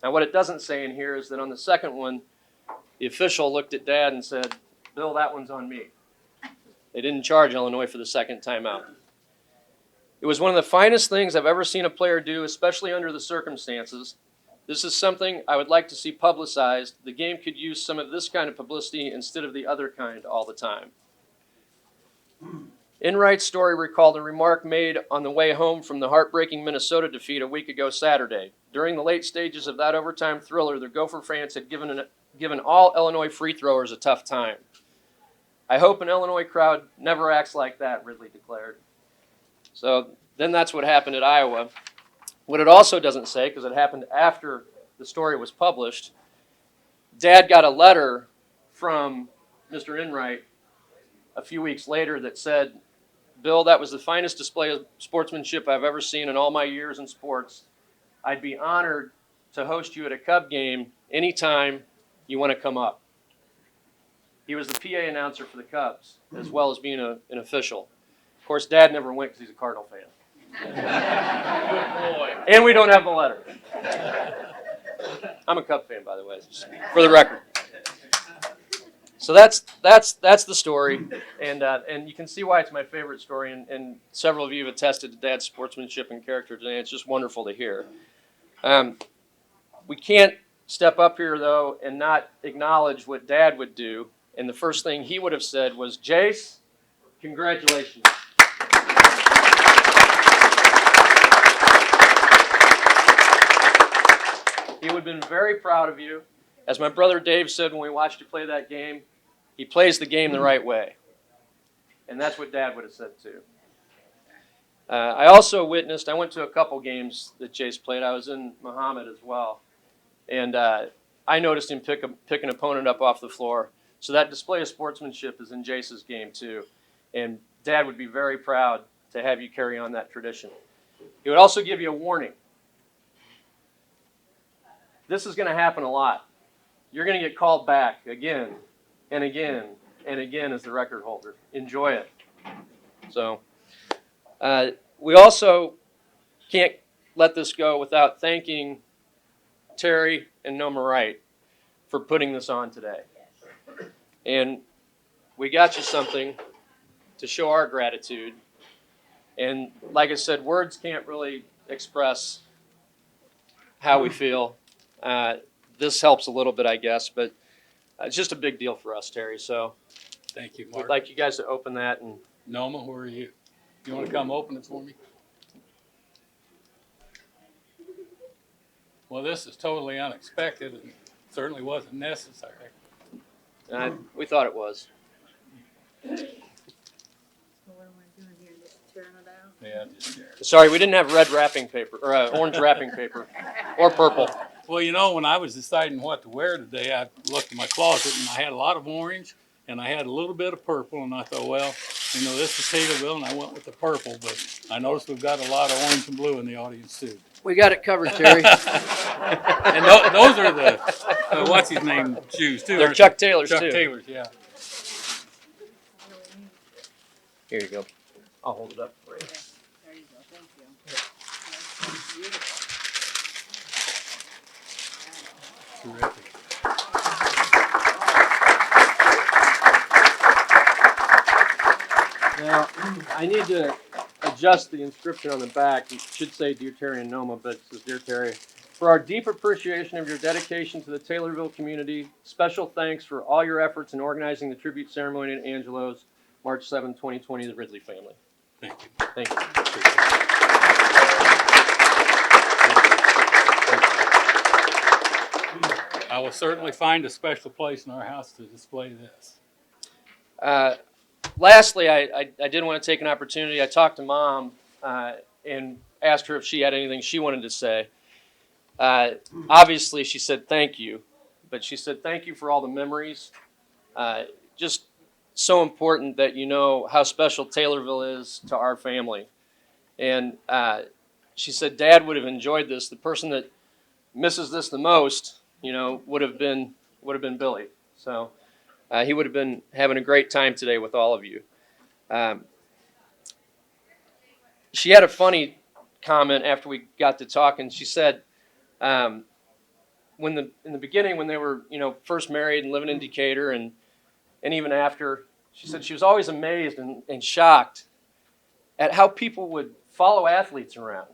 Now what it doesn't say in here is that on the second one, the official looked at Dad and said, Bill, that one's on me. They didn't charge Illinois for the second timeout. It was one of the finest things I've ever seen a player do, especially under the circumstances. This is something I would like to see publicized. The game could use some of this kind of publicity instead of the other kind all the time. Enright's story recalled a remark made on the way home from the heartbreaking Minnesota defeat a week ago Saturday. During the late stages of that overtime thriller, the Gopher fans had given all Illinois free throwers a tough time. I hope an Illinois crowd never acts like that, Ridley declared. So then that's what happened at Iowa. What it also doesn't say, because it happened after the story was published, Dad got a letter from Mr. Enright a few weeks later that said, Bill, that was the finest display of sportsmanship I've ever seen in all my years in sports. I'd be honored to host you at a Cub game anytime you want to come up. He was the PA announcer for the Cubs, as well as being an official. Of course, Dad never went because he's a Cardinal fan. Good boy. And we don't have the letter. I'm a Cub fan, by the way, just for the record. So that's the story, and you can see why it's my favorite story. And several of you have attested to Dad's sportsmanship and character today. It's just wonderful to hear. We can't step up here though and not acknowledge what Dad would do. And the first thing he would have said was, "Jace, congratulations." He would have been very proud of you. As my brother Dave said when we watched you play that game, he plays the game the right way. And that's what Dad would have said too. I also witnessed, I went to a couple games that Jace played. I was in Muhammad as well. And I noticed him pick an opponent up off the floor. So that display of sportsmanship is in Jace's game too. And Dad would be very proud to have you carry on that tradition. He would also give you a warning. This is going to happen a lot. You're going to get called back again and again and again as the record holder. Enjoy it. So we also can't let this go without thanking Terry and Noma Wright for putting this on today. And we got you something to show our gratitude. And like I said, words can't really express how we feel. This helps a little bit, I guess, but it's just a big deal for us, Terry. So Thank you, Mark. we'd like you guys to open that. And Noma, where are you? You want to come open it for me? Well, this is totally unexpected and certainly wasn't necessary. we thought it was. What am I doing here, just tearing it out? Yeah, just there. Sorry, we didn't have red wrapping paper, or orange wrapping paper, or purple. Well, you know, when I was deciding what to wear today, I looked in my closet and I had a lot of orange and I had a little bit of purple, and I thought, well, you know, this is Taylorville, and I went with the purple, but I noticed we've got a lot of orange and blue in the audience too. We got it covered, Terry. And those are the what's his name shoes too. They're aren't Chuck they? Taylor's Chuck too. Taylor's, yeah. Here you go. I'll hold it up for you. There you go, thank you. Terrific. Now, I need to adjust the inscription on the back. It should say Dear Terry and Noma, but it says Dear Terry. For our deep appreciation of your dedication to the Taylorville community, special thanks for all your efforts in organizing the tribute ceremony at Angelo's, March 7, 2020, the Ridley family. Thank you. Thank you. I will certainly find a special place in our house to display this. Lastly, I did want to take an opportunity. I talked to Mom and asked her if she had anything she wanted to say. Obviously, she said thank you, but she said thank you for all the memories. Just so important that you know how special Taylorville is to our family. And she said Dad would have enjoyed this. The person that misses this the most, you know, would have been Billy. So he would have been having a great time today with all of you. She had a funny comment after we got to talking. She said, in the beginning when they were, you know, first married and living in Decatur, and even after, she said she was always amazed and shocked at how people would follow athletes around.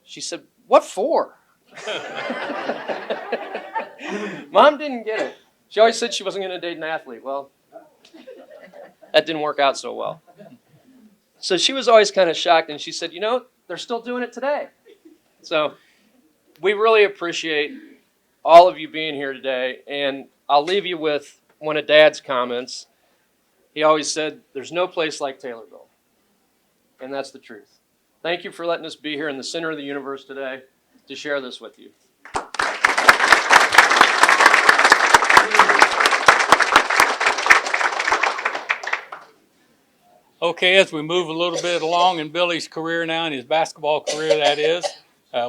She said, "What for?" Mom didn't get it. She always said she wasn't going to date an athlete. Well, that didn't work out so well. So she was always kind of shocked, and she said, you know, they're still doing it today. So we really appreciate all of you being here today, and I'll leave you with one of Dad's comments. He always said, there's no place like Taylorville, and that's the truth. Thank you for letting us be here in the center of the universe today to share this with you. Okay, as we move a little bit along in Billy's career now, in his basketball career that is,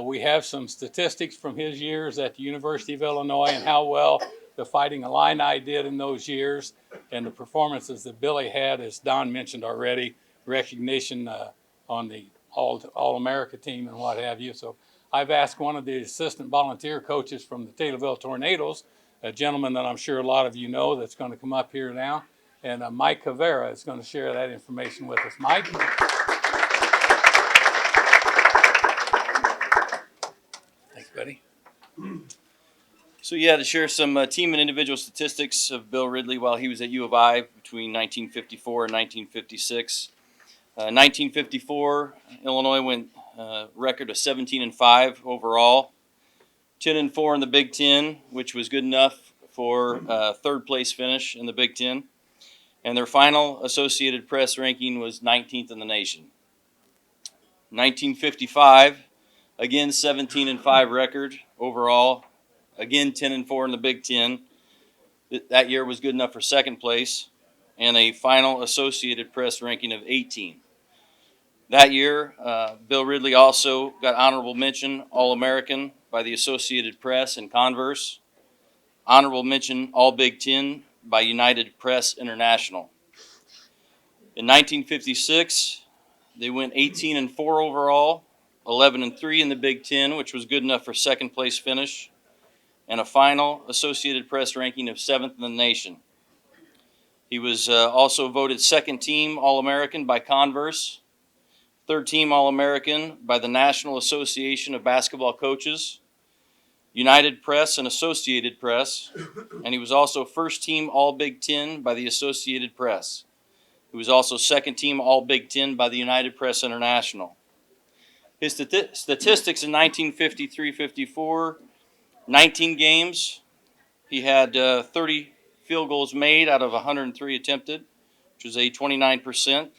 we have some statistics from his years at the University of Illinois and how well the Fighting Illini did in those years, and the performances that Billy had, as Don mentioned already, recognition on the All-America team and what have you. So I've asked one of the assistant volunteer coaches from the Taylorville Tornadoes a gentleman that I'm sure a lot of you know that's going to come up here now. And Mike HAVERA is going to share that information with us. Mike? Thanks, buddy. So yeah, to share some team and individual statistics of Bill Ridley while he was at U of I between 1954 and 1956. 1954, Illinois went record of 17-5 overall, 10-4 in the Big Ten, which was good enough for third place finish in the Big Ten. And their final Associated Press ranking was 19th in the nation. 1955, again 17-5 record overall. Again, 10-4 in the Big Ten. That year was good enough for second place, and a final Associated Press ranking of 18. That year, Bill Ridley also got honorable mention All-American by the Associated Press and Converse, honorable mention All-Big Ten by United Press International. In 1956, they went 18-4 overall, 11-3 in the Big Ten, which was good enough for second place finish, and a final Associated Press ranking of 7th in the nation. He was also voted second team All-American by Converse, third team All-American by the National Association of Basketball Coaches, United Press and Associated Press, and he was also first team All-Big Ten by the Associated Press. He was also second team All-Big Ten by the United Press International. His statistics in 1953-54, 19 games, he had 30 field goals made out of 103 attempted, which was a 29%.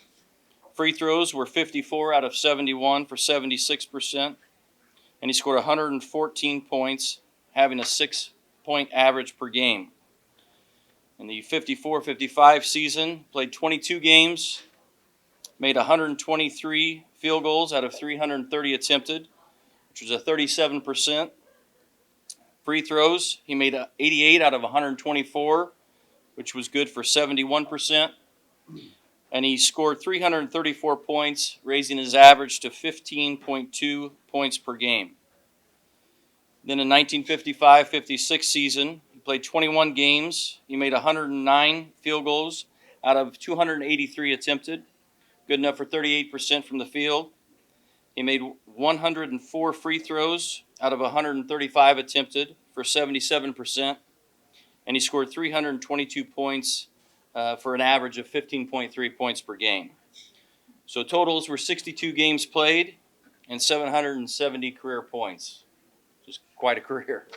Free throws were 54 out of 71 for 76%. And he scored 114 points, having a 6-point average per game. In the 54-55 season, played 22 games, made 123 field goals out of 330 attempted, which was a 37%. Free throws, he made 88 out of 124, which was good for 71%. And he scored 334 points, raising his average to 15.2 points per game. Then in 1955-56 season, he played 21 games. He made 109 field goals out of 283 attempted, good enough for 38% from the field. He made 104 free throws out of 135 attempted for 77%, and he scored 322 points for an average of 15.3 points per game. So totals were 62 games played and 770 career points. Just quite a career.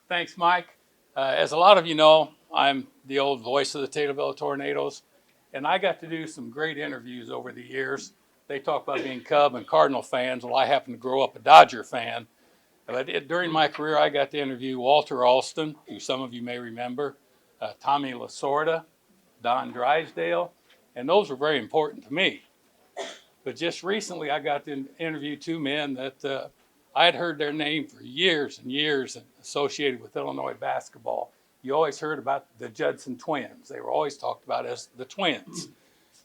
Thanks, Mike. As a lot of you know, I'm the old voice of the Taylorville Tornadoes, and I got to do some great interviews over the years. They talk about being Cub and Cardinal fans. Well, I happen to grow up a Dodger fan. But during my career, I got to interview Walter Alston, who some of you may remember, Tommy Lasorda, Don Drysdale, and those were very important to me. But just recently, I got to interview two men that I had heard their name for years and years associated with Illinois basketball. You always heard about the JUDSON twins. They were always talked about as the twins.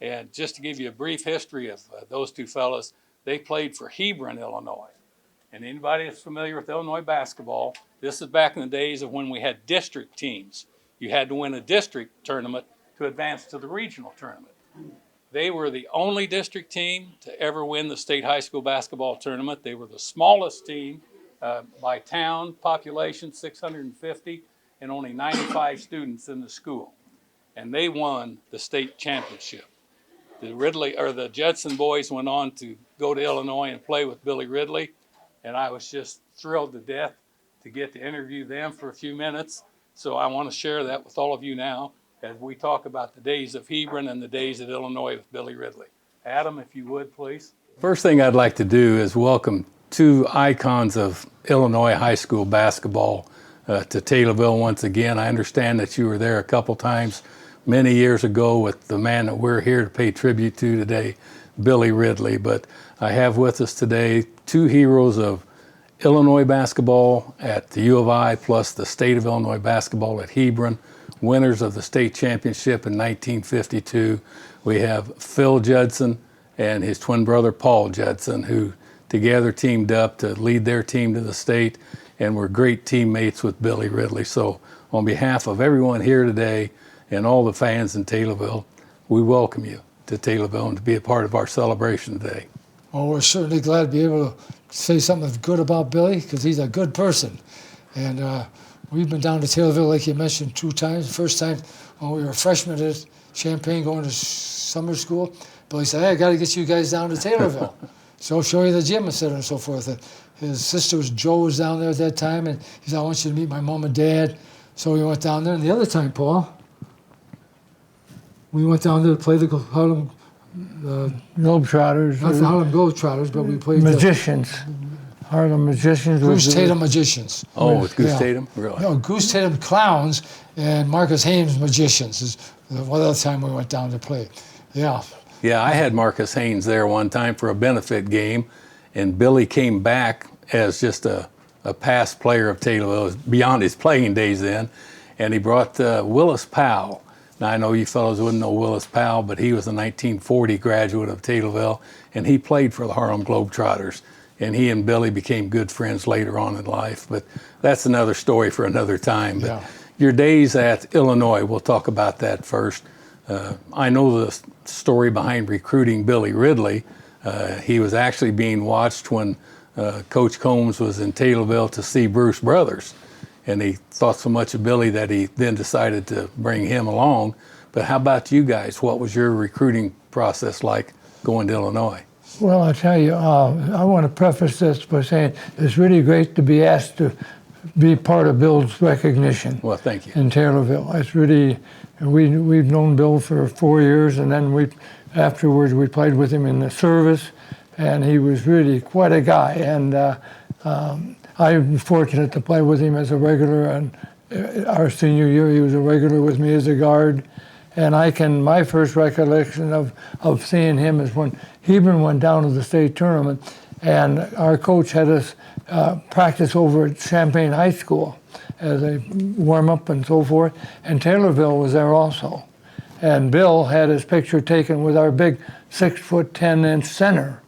And just to give you a brief history of those two fellas, they played for Hebron, Illinois. And anybody that's familiar with Illinois basketball, this is back in the days of when we had district teams. You had to win a district tournament to advance to the regional tournament. They were the only district team to ever win the state high school basketball tournament. They were the smallest team by town population, 650, and only 95 students in the school. And they won the state championship. The JUDSON boys went on to go to Illinois and play with Billy Ridley. And I was just thrilled to death to get to interview them for a few minutes. So I want to share that with all of you now as we talk about the days of Hebron and the days at Illinois with Billy Ridley. Adam, if you would, please. First thing I'd like to do is welcome two icons of Illinois high school basketball to Taylorville once again. I understand that you were there a couple times many years ago with the man that we're here to pay tribute to today, Billy Ridley. But I have with us today two heroes of Illinois basketball at the U of I, plus the state of Illinois basketball at Hebron, winners of the state championship in 1952. We have Phil Judson and his twin brother Paul Judson, who together teamed up to lead their team to the state, and were great teammates with Billy Ridley. So on behalf of everyone here today and all the fans in Taylorville, we welcome you to Taylorville and to be a part of our celebration today. Well, we're certainly glad to be able to say something good about Billy, because he's a good person. And we've been down to Taylorville, like you mentioned, 2 times. The first time when we were freshmen at Champaign going to summer school, Billy said, hey, I got to get you guys down to Taylorville. So I'll show you the gym, and so on and so forth. And his sister Joe was down there at that time, and he said, I want you to meet my mom and dad. So we went down there. And the other time, Paul, we went down there to play the Harlem Globetrotters. not the Harlem Globetrotters, but we played Magicians. Harlem Magicians. the Goose Tatum Magicians. Oh, with Goose Yeah. Tatum? Really? No, Goose Tatum Clowns and Marcus Haynes Magicians is one other time we went down to play. Yeah. Yeah, I had Marcus Haynes there one time for a benefit game, and Billy came back as just a past player of Taylorville, beyond his playing days then, and he brought Willis Powell. Now, I know you fellows wouldn't know Willis Powell, but he was a 1940 graduate of Taylorville, and he played for the Harlem Globetrotters, and he and Billy became good friends later on in life, but that's another story for another time. But Yeah. your days at Illinois, we'll talk about that first. I know the story behind recruiting Billy Ridley. He was actually being watched when Coach Combs was in Taylorville to see Bruce Brothers, and he thought so much of Billy that he then decided to bring him along. But how about you guys? What was your recruiting process like going to Illinois? Well, I'll tell you, I want to preface this by saying it's really great to be asked to be part of Bill's recognition Well, thank you. in Taylorville. It's really, we've known Bill for 4 years, and then afterwards we played with him in the service, and he was really quite a guy. And I was fortunate to play with him as a regular, and our senior year he was a regular with me as a guard. And my first recollection of seeing him is when Hebron went down to the state tournament, and our coach had us practice over at Champaign High School as a warm-up and so forth, and Taylorville was there also. And Bill had his picture taken with our big 6'10" center.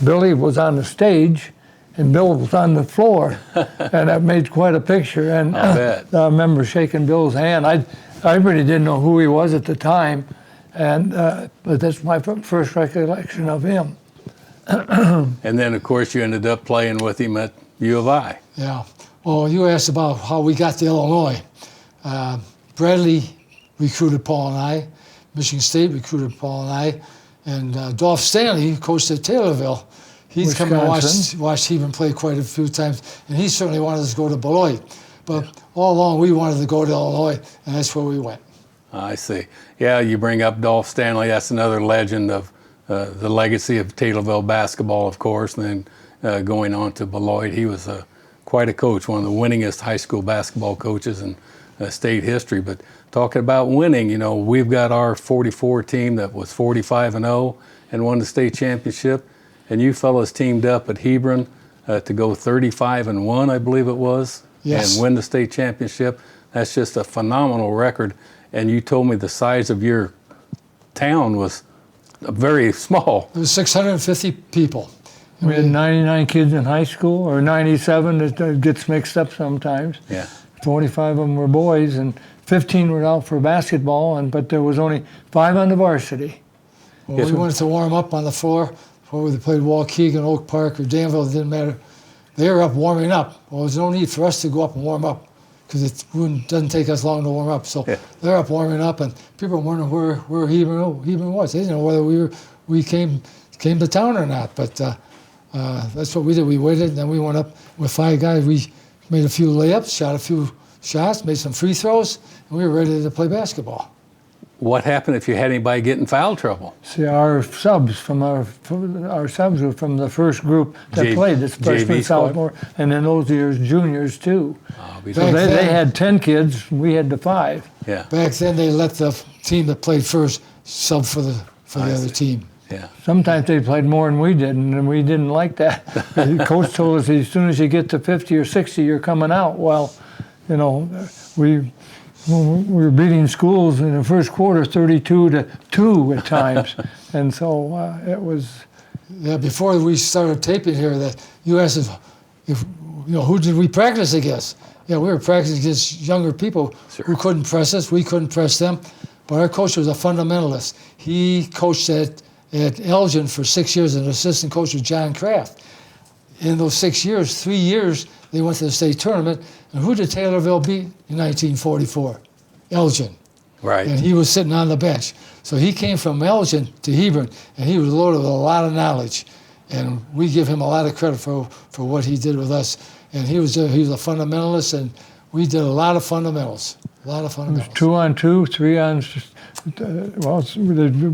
Billy was on the stage, and Bill was on the floor, and that made quite a picture. And I'll bet. I remember shaking Bill's hand. I really didn't know who he was at the time, but that's my first recollection of him. And then, of course, you ended up playing with him at U of I. Yeah. Well, you asked about how we got to Illinois. Bradley recruited Paul and I. Michigan State recruited Paul and I. And Dolph Stanley, who coached at Taylorville, he's come and watched Hebron play quite a few times, and he certainly wanted us to go to Beloit. But all along, we wanted to go to Illinois, and that's where we went. I see. Yeah, you bring up Dolph Stanley. That's another legend of the legacy of Taylorville basketball, of course, and then going on to Beloit. He was quite a coach, one of the winningest high school basketball coaches in state history. But talking about winning, we've got our 44 team that was 45-0 and won the state championship. And you fellas teamed up at Hebron to go 35-1, I believe it was, Yes. and win the state championship. That's just a phenomenal record. And you told me the size of your town was very small. There was 650 people. We had 99 kids in high school, or 97, it gets mixed up sometimes. Yeah. 25 of them were boys, and 15 were out for basketball, but there was only 5 on the varsity. Well, we wanted to warm up on the floor before they played Waukegan, Oak Park, or Danville. It didn't matter. They were up warming up. Well, there's no need for us to go up and warm up because it doesn't take us long to warm up. So they're up warming up, and people were wondering where Hebron was. They didn't know whether we came to town or not. But that's what we did. We waited, and then we went up with 5 guys. We made a few layups, shot a few shots, made some free throws, and we were ready to play basketball. What happened if you had anybody get in foul trouble? See, our subs were from the first group that played, this freshman, sophomore, and in those years, juniors too. So they had 10 kids, we had the 5. Yeah. Back then, they let the team that played first sub for the other team. Yeah. Sometimes they played more than we did, and we didn't like that. The coach told us, as soon as you get to 50 or 60, you're coming out. Well, we were beating schools in the first quarter 32-2 at times, and so Yeah, before we started taping here, that you asked us if who did we practice against? Yeah, we were practicing against younger people who couldn't press us. We couldn't press them. But our coach was a fundamentalist. He coached at Elgin for 6 years, and assistant coach was John Kraft. In those 6 years, 3 years, they went to the state tournament. And who did Taylorville beat in 1944? Elgin. Right. And he was sitting on the bench. So he came from Elgin to Hebron, and he was loaded with a lot of knowledge. And we give him a lot of credit for what he did with us. And he was a fundamentalist, and we did a lot of fundamentals. A lot of fundamentals. 2-on-2, 3-on.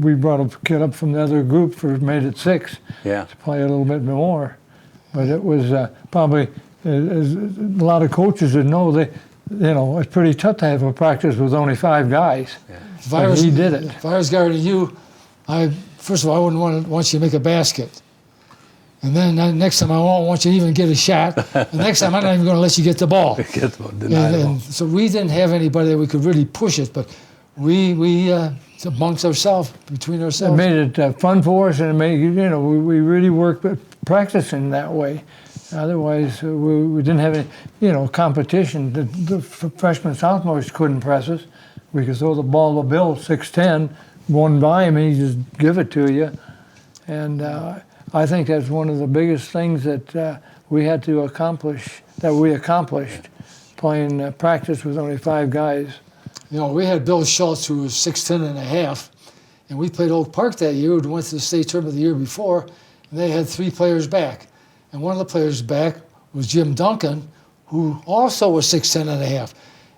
We brought a kid up from the other group made it 6 Yeah. to play a little bit more. But it was probably, as a lot of coaches would know, it's pretty tough to have a practice with only 5 guys. Yeah. But he did it. If I was guarding you, first of all, I wouldn't want you to make a basket. And then next time I won't want you to even get a shot. The next time I'm not even going to let you get the ball. And so we didn't have anybody that we could really push it, but we amongst ourselves, between ourselves. It made it fun for us, and it made, we really worked practicing that way. Otherwise, we didn't have any, competition. The freshmen, sophomores couldn't press us. We could throw the ball to Bill, 6'10", one by him, and he'd just give it to you. And I think that's one of the biggest things that we had to accomplish, playing practice with only 5 guys. We had Bill Schultz, who was 6'10" and a half, and we played Oak Park that year. We went to the state tournament the year before, and they had 3 players back. And one of the players back was Jim Duncan, who also was 6'10" and a half.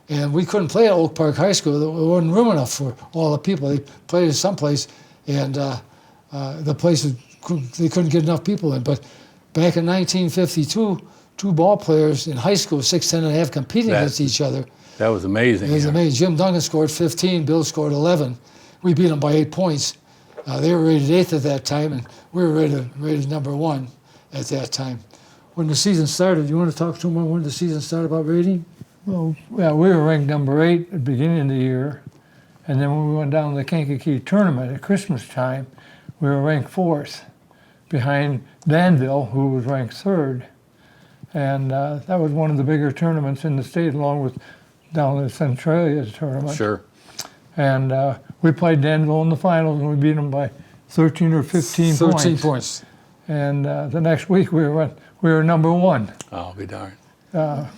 And we couldn't play at Oak Park High School. There wasn't room enough for all the people. They played at someplace, and the place, they couldn't get enough people in. But back in 1952, 2 ball players in high school, 6'10" and a half, competing against each other. That was amazing. It was amazing. Jim Duncan scored 15, Bill scored 11. We beat them by 8 points. They were rated 8th at that time, and we were rated number 1 at that time. When the season started, you want to talk to them when the season started about rating? Well, yeah, we were ranked number 8 at the beginning of the year, and then when we went down to the Kankakee tournament at Christmas time, we were ranked 4th, behind Danville, who was ranked 3rd. And that was one of the bigger tournaments in the state, along with down the Centralia tournament. Sure. And we played Danville in the finals, and we beat them by 13 or 15 points. 13 points. And the next week we were number 1. I'll be darned. Yeah.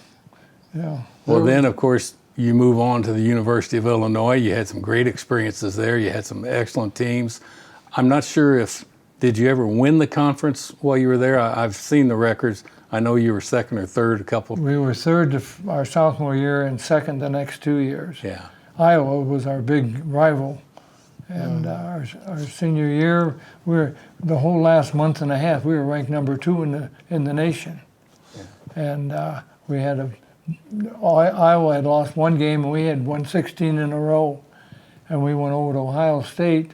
Well, then, of course, you move on to the University of Illinois. You had some great experiences there. You had some excellent teams. I'm not sure did you ever win the conference while you were there? I've seen the records. I know you were 2nd or 3rd a couple. We were 3rd our sophomore year and 2nd the next 2 years. Yeah. Iowa was our big rival. And our senior year, the whole last month and a half, we were ranked number 2 in the nation. Yeah. And we had Iowa had lost 1 game, and we had won 16 in a row. And we went over to Ohio State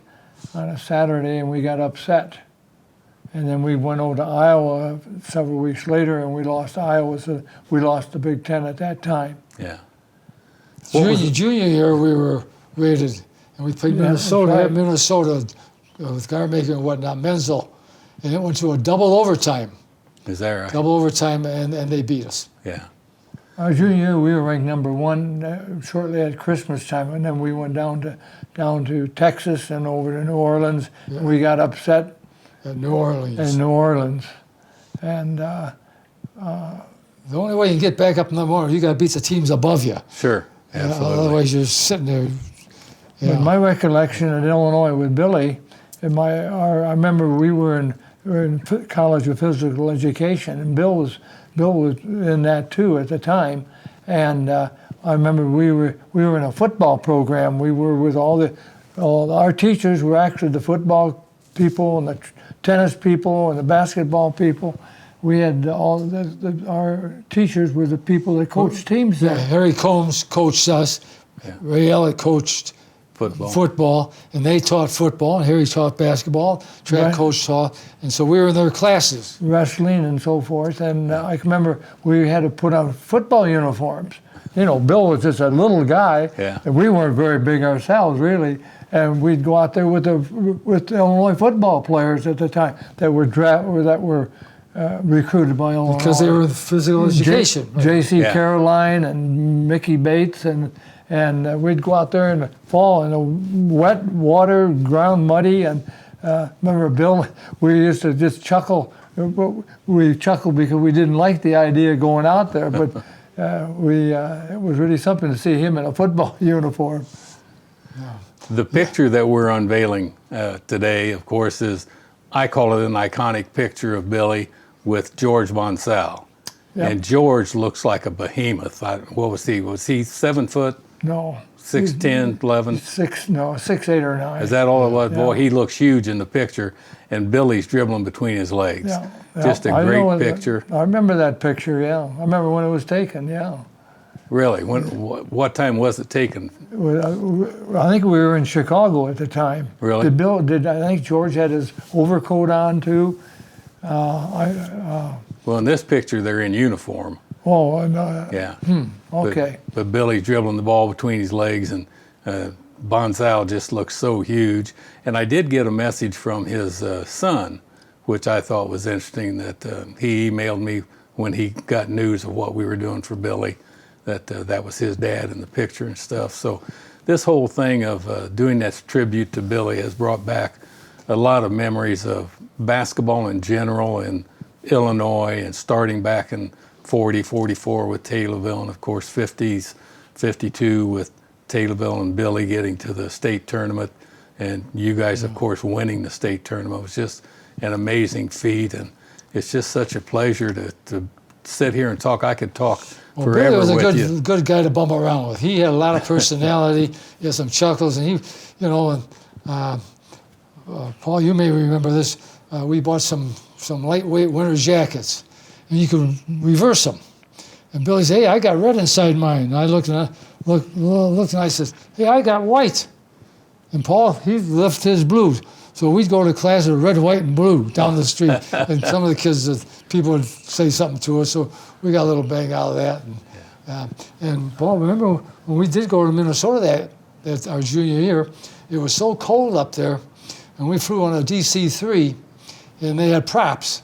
on a Saturday, and we got upset. And then we went over to Iowa several weeks later, and we lost Iowa, so we lost the Big Ten at that time. Yeah. Junior year, we were rated, and we played Minnesota. Right. Minnesota with Garmaker and whatnot, Menzel, and it went to a double overtime. Is that right? Double overtime, and they beat us. Yeah. Our junior year, we were ranked number 1 shortly at Christmas time, and then we went down to Texas and over to New Orleans. Yeah. We got upset in New Orleans. And the only way you can get back up in the morning, you got to beat the teams above you. Sure, absolutely. Otherwise, you're sitting there. But my recollection at Illinois with Billy, I remember we were in College of Physical Education, and Bill was in that too at the time. And I remember we were in a football program. We were with all our teachers were actually the football people and the tennis people and the basketball people. We had our teachers were the people that coached teams there. Yeah, Harry Combs coached us. Yeah. Ray Elliott coached football, and they taught football, and Harry taught basketball, track coach taught, and so we were in their classes. Wrestling and so forth, and I can remember we had to put on football uniforms. Bill was just a little guy, and we weren't very big ourselves, really, and we'd go out there with the Illinois football players at the time that were recruited by Illinois. Because they were physical education. J.C. Yeah. Caroline and Mickey Bates, and we'd go out there in the fall in the wet water, ground muddy, and remember Bill, we used to just chuckle. We chuckled because we didn't like the idea of going out there, but it was really something to see him in a football uniform. The picture that we're unveiling today, of course, is, I call it an iconic picture of Billy with George Bonsall. Yep. And George looks like a behemoth. What was he? Was he 7 foot? No. 6'10", 11? 6'8" or 9. Is that all it was? Yeah. Boy, he looks huge in the picture, and Billy's dribbling between his legs. Yeah. Just a I great know picture. I remember that picture, yeah. I remember when it was taken, yeah. Really? What time was it taken? I think we were in Chicago at the time. Really? I think George had his overcoat on too. Well, in this picture, they're in uniform. Oh, Yeah. okay. But Billy's dribbling the ball between his legs, and Bonsall just looks so huge. And I did get a message from his son, which I thought was interesting, that he emailed me when he got news of what we were doing for Billy, that was his dad in the picture and stuff. So this whole thing of doing that tribute to Billy has brought back a lot of memories of basketball in general in Illinois, and starting back in 40, 44 with Taylorville, and of course 50s, 52 with Taylorville and Billy getting to the state tournament, and you guys, of course, winning the state tournament. It was just an amazing feat, and it's just such a pleasure to sit here and talk. I could talk forever Billy was a with you. good guy to bum around with. He had a lot of personality. He had some chuckles, and Paul, you may remember this. We bought some lightweight winter jackets, and you could reverse them. And Billy said, "Hey, I got red inside mine." And I looked and I said, "Hey, I got white." And Paul, he left his blue. So we'd go to class with red, white, and blue down the street. And some of the kids, people would say something to us, so we got a little bang out of that. And Paul, remember when we did go to Minnesota that our junior year, it was so cold up there, and we flew on a DC-3, and they had props.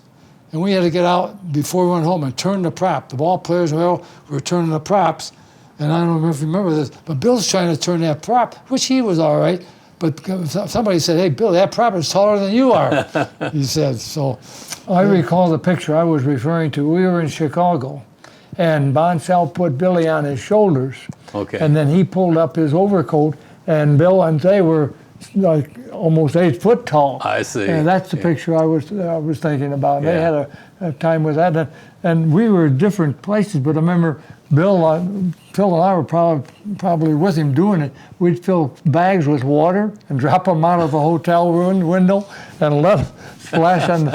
And we had to get out before we went home and turn the prop. The ball players were turning the props. And I don't know if you remember this, but Bill's trying to turn that prop, which he was all right. But somebody said, "Hey, Bill, that prop is taller than you are," he said. So I recall the picture I was referring to. We were in Chicago, and Bonsall put Billy on his shoulders. Okay. And then he pulled up his overcoat, and Bill and they were like almost 8 foot tall. I see. And that's the picture I was thinking about. They Yeah. had a time with that, and we were different places. But I remember Phil and I were probably with him doing it. We'd fill bags with water and drop them out of a hotel room window and let them splash on.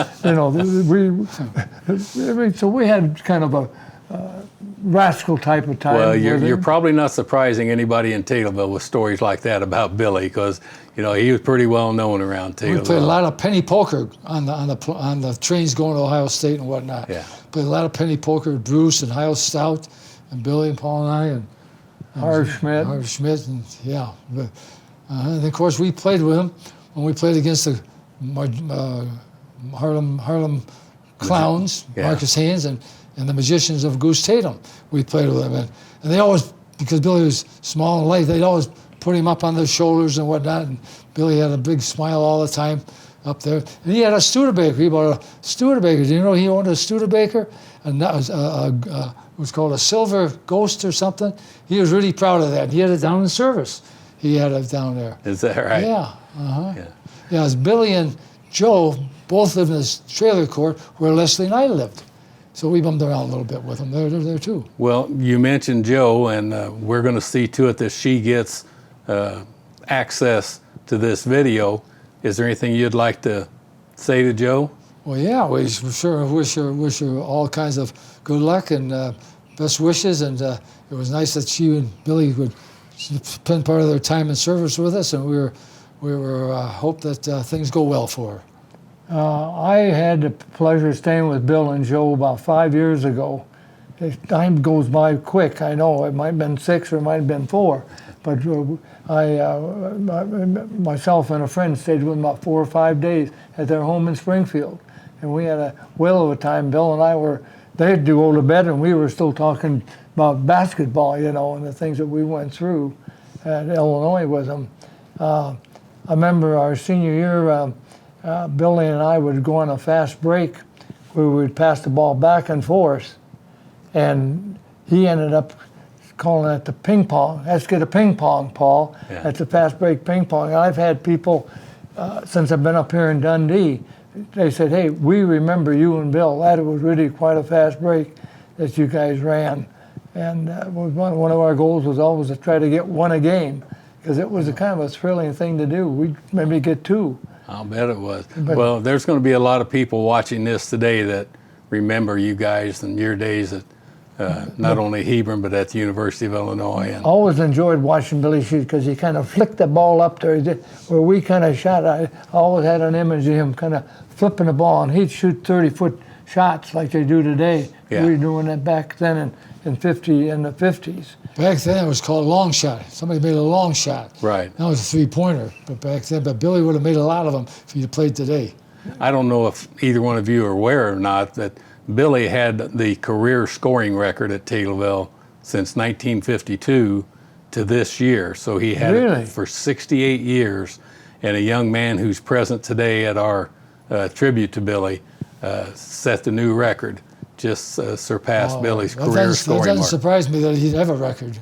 So we had kind of a rascal type of time. Well, with you're him. probably not surprising anybody in Taylorville with stories like that about Billy, because he was pretty well known around Taylorville. we played a lot of penny poker on the trains going to Ohio State and whatnot. Yeah. Played a lot of penny poker with Bruce and Hyle Stout and Billy and Paul and I and Harv Schmidt. Harv Schmidt, and yeah. And of course, we played with him when we played against the Harlem Clowns, Yeah. Marcus Haynes, and the Magicians of Goose Tatum. We played with them, and they always, because Billy was small and light, they'd always put him up on their shoulders and whatnot. And Billy had a big smile all the time up there. And he had a Studebaker. He bought a Studebaker. Do you know he owned a Studebaker? And that was it was called a Silver Ghost or something. He was really proud of that. He had it down in Service. He had it down there. Is that right? Yeah. Yeah, it was Billy and Joe both lived in this trailer court where Leslie and I lived. So we bummed around a little bit with them. They're there too. Well, you mentioned Joe, and we're going to see to it that she gets access to this video. Is there anything you'd like to say to Joe? Well, yeah, we sure wish her all kinds of good luck and best wishes. And it was nice that she and Billy would spend part of their time in service with us, and we were hope that things go well for her. I had the pleasure of staying with Bill and Joe about 5 years ago. Time goes by quick, I know. It might have been 6 or it might have been 4. But myself and a friend stayed with them about 4 or 5 days at their home in Springfield. And we had a whale of a time. Bill and I they'd go to bed and we were still talking about basketball, you know, and the things that we went through at Illinois with them. I remember our senior year, Billy and I would go on a fast break where we'd pass the ball back and forth. And he ended up calling it the ping pong. Let's get a ping pong, Paul. Yeah. That's a fast break ping pong. And I've had people, since I've been up here in Dundee, they said, hey, we remember you and Bill. That was really quite a fast break that you guys ran. And one of our goals was always to try to get one a game, because it was a kind of a thrilling thing to do. We'd maybe get two. I'll bet it was. Well, there's going to be a lot of people watching this today that remember you guys and your days at not only Hebron, but at the University of Illinois. And Always enjoyed watching Billy shoot because he kind of flicked the ball up there where we kind of shot. I always had an image of him kind of flipping the ball, and he'd shoot 30-foot shots like they do today. Yeah. We were doing that back then in the 50s. Back then it was called a long shot. Somebody made a long shot. right. That was a three-pointer. But Billy would have made a lot of them if he'd played today. I don't know if either one of you are aware or not that Billy had the career scoring record at Taylorville since 1952 to this year. So he had it for 68 years. And a young man who's present today at our tribute to Billy set the new record, just surpassed Billy's career scoring That doesn't mark. surprise me that he'd have a record.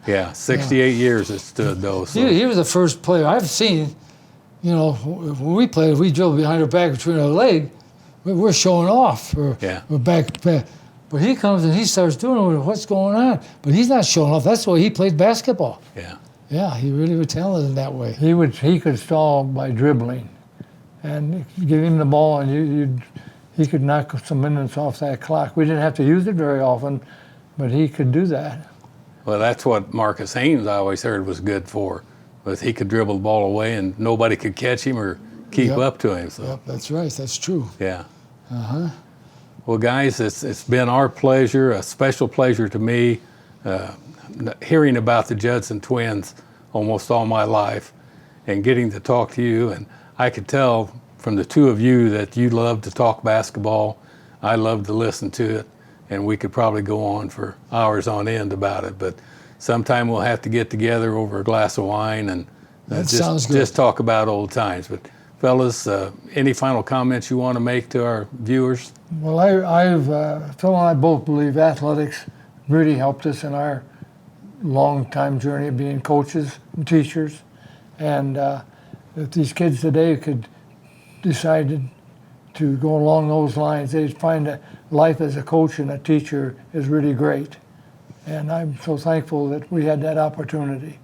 Yeah, 68 years it stood though. So. He was the first player I've seen, you know, when we played, we drilled behind our back between our leg. We're showing off. We're back. But he comes and he starts doing it. What's going on? But he's not showing off. That's the way he played basketball. Yeah. Yeah, he really was talented in that way. He could stall by dribbling, and give him the ball, and he could knock some minutes off that clock. We didn't have to use it very often, but he could do that. Well, that's what Marcus Haynes I always heard was good for, was he could dribble the ball away and nobody could catch him or keep up to him. So. Yep, that's right. That's true. Yeah. Uh-huh. Well, guys, it's been our pleasure, a special pleasure to me, hearing about the Judson twins almost all my life and getting to talk to you. And I could tell from the two of you that you love to talk basketball. I love to listen to it. And we could probably go on for hours on end about it. But sometime we'll have to get together over a glass of wine and sounds good. just talk about old times. But fellas, any final comments you want to make to our viewers? Well, Phil and I both believe athletics really helped us in our long-time journey of being coaches and teachers. And if these kids today could decide to go along those lines, they'd find that life as a coach and a teacher is really great. And I'm so thankful that we had that opportunity.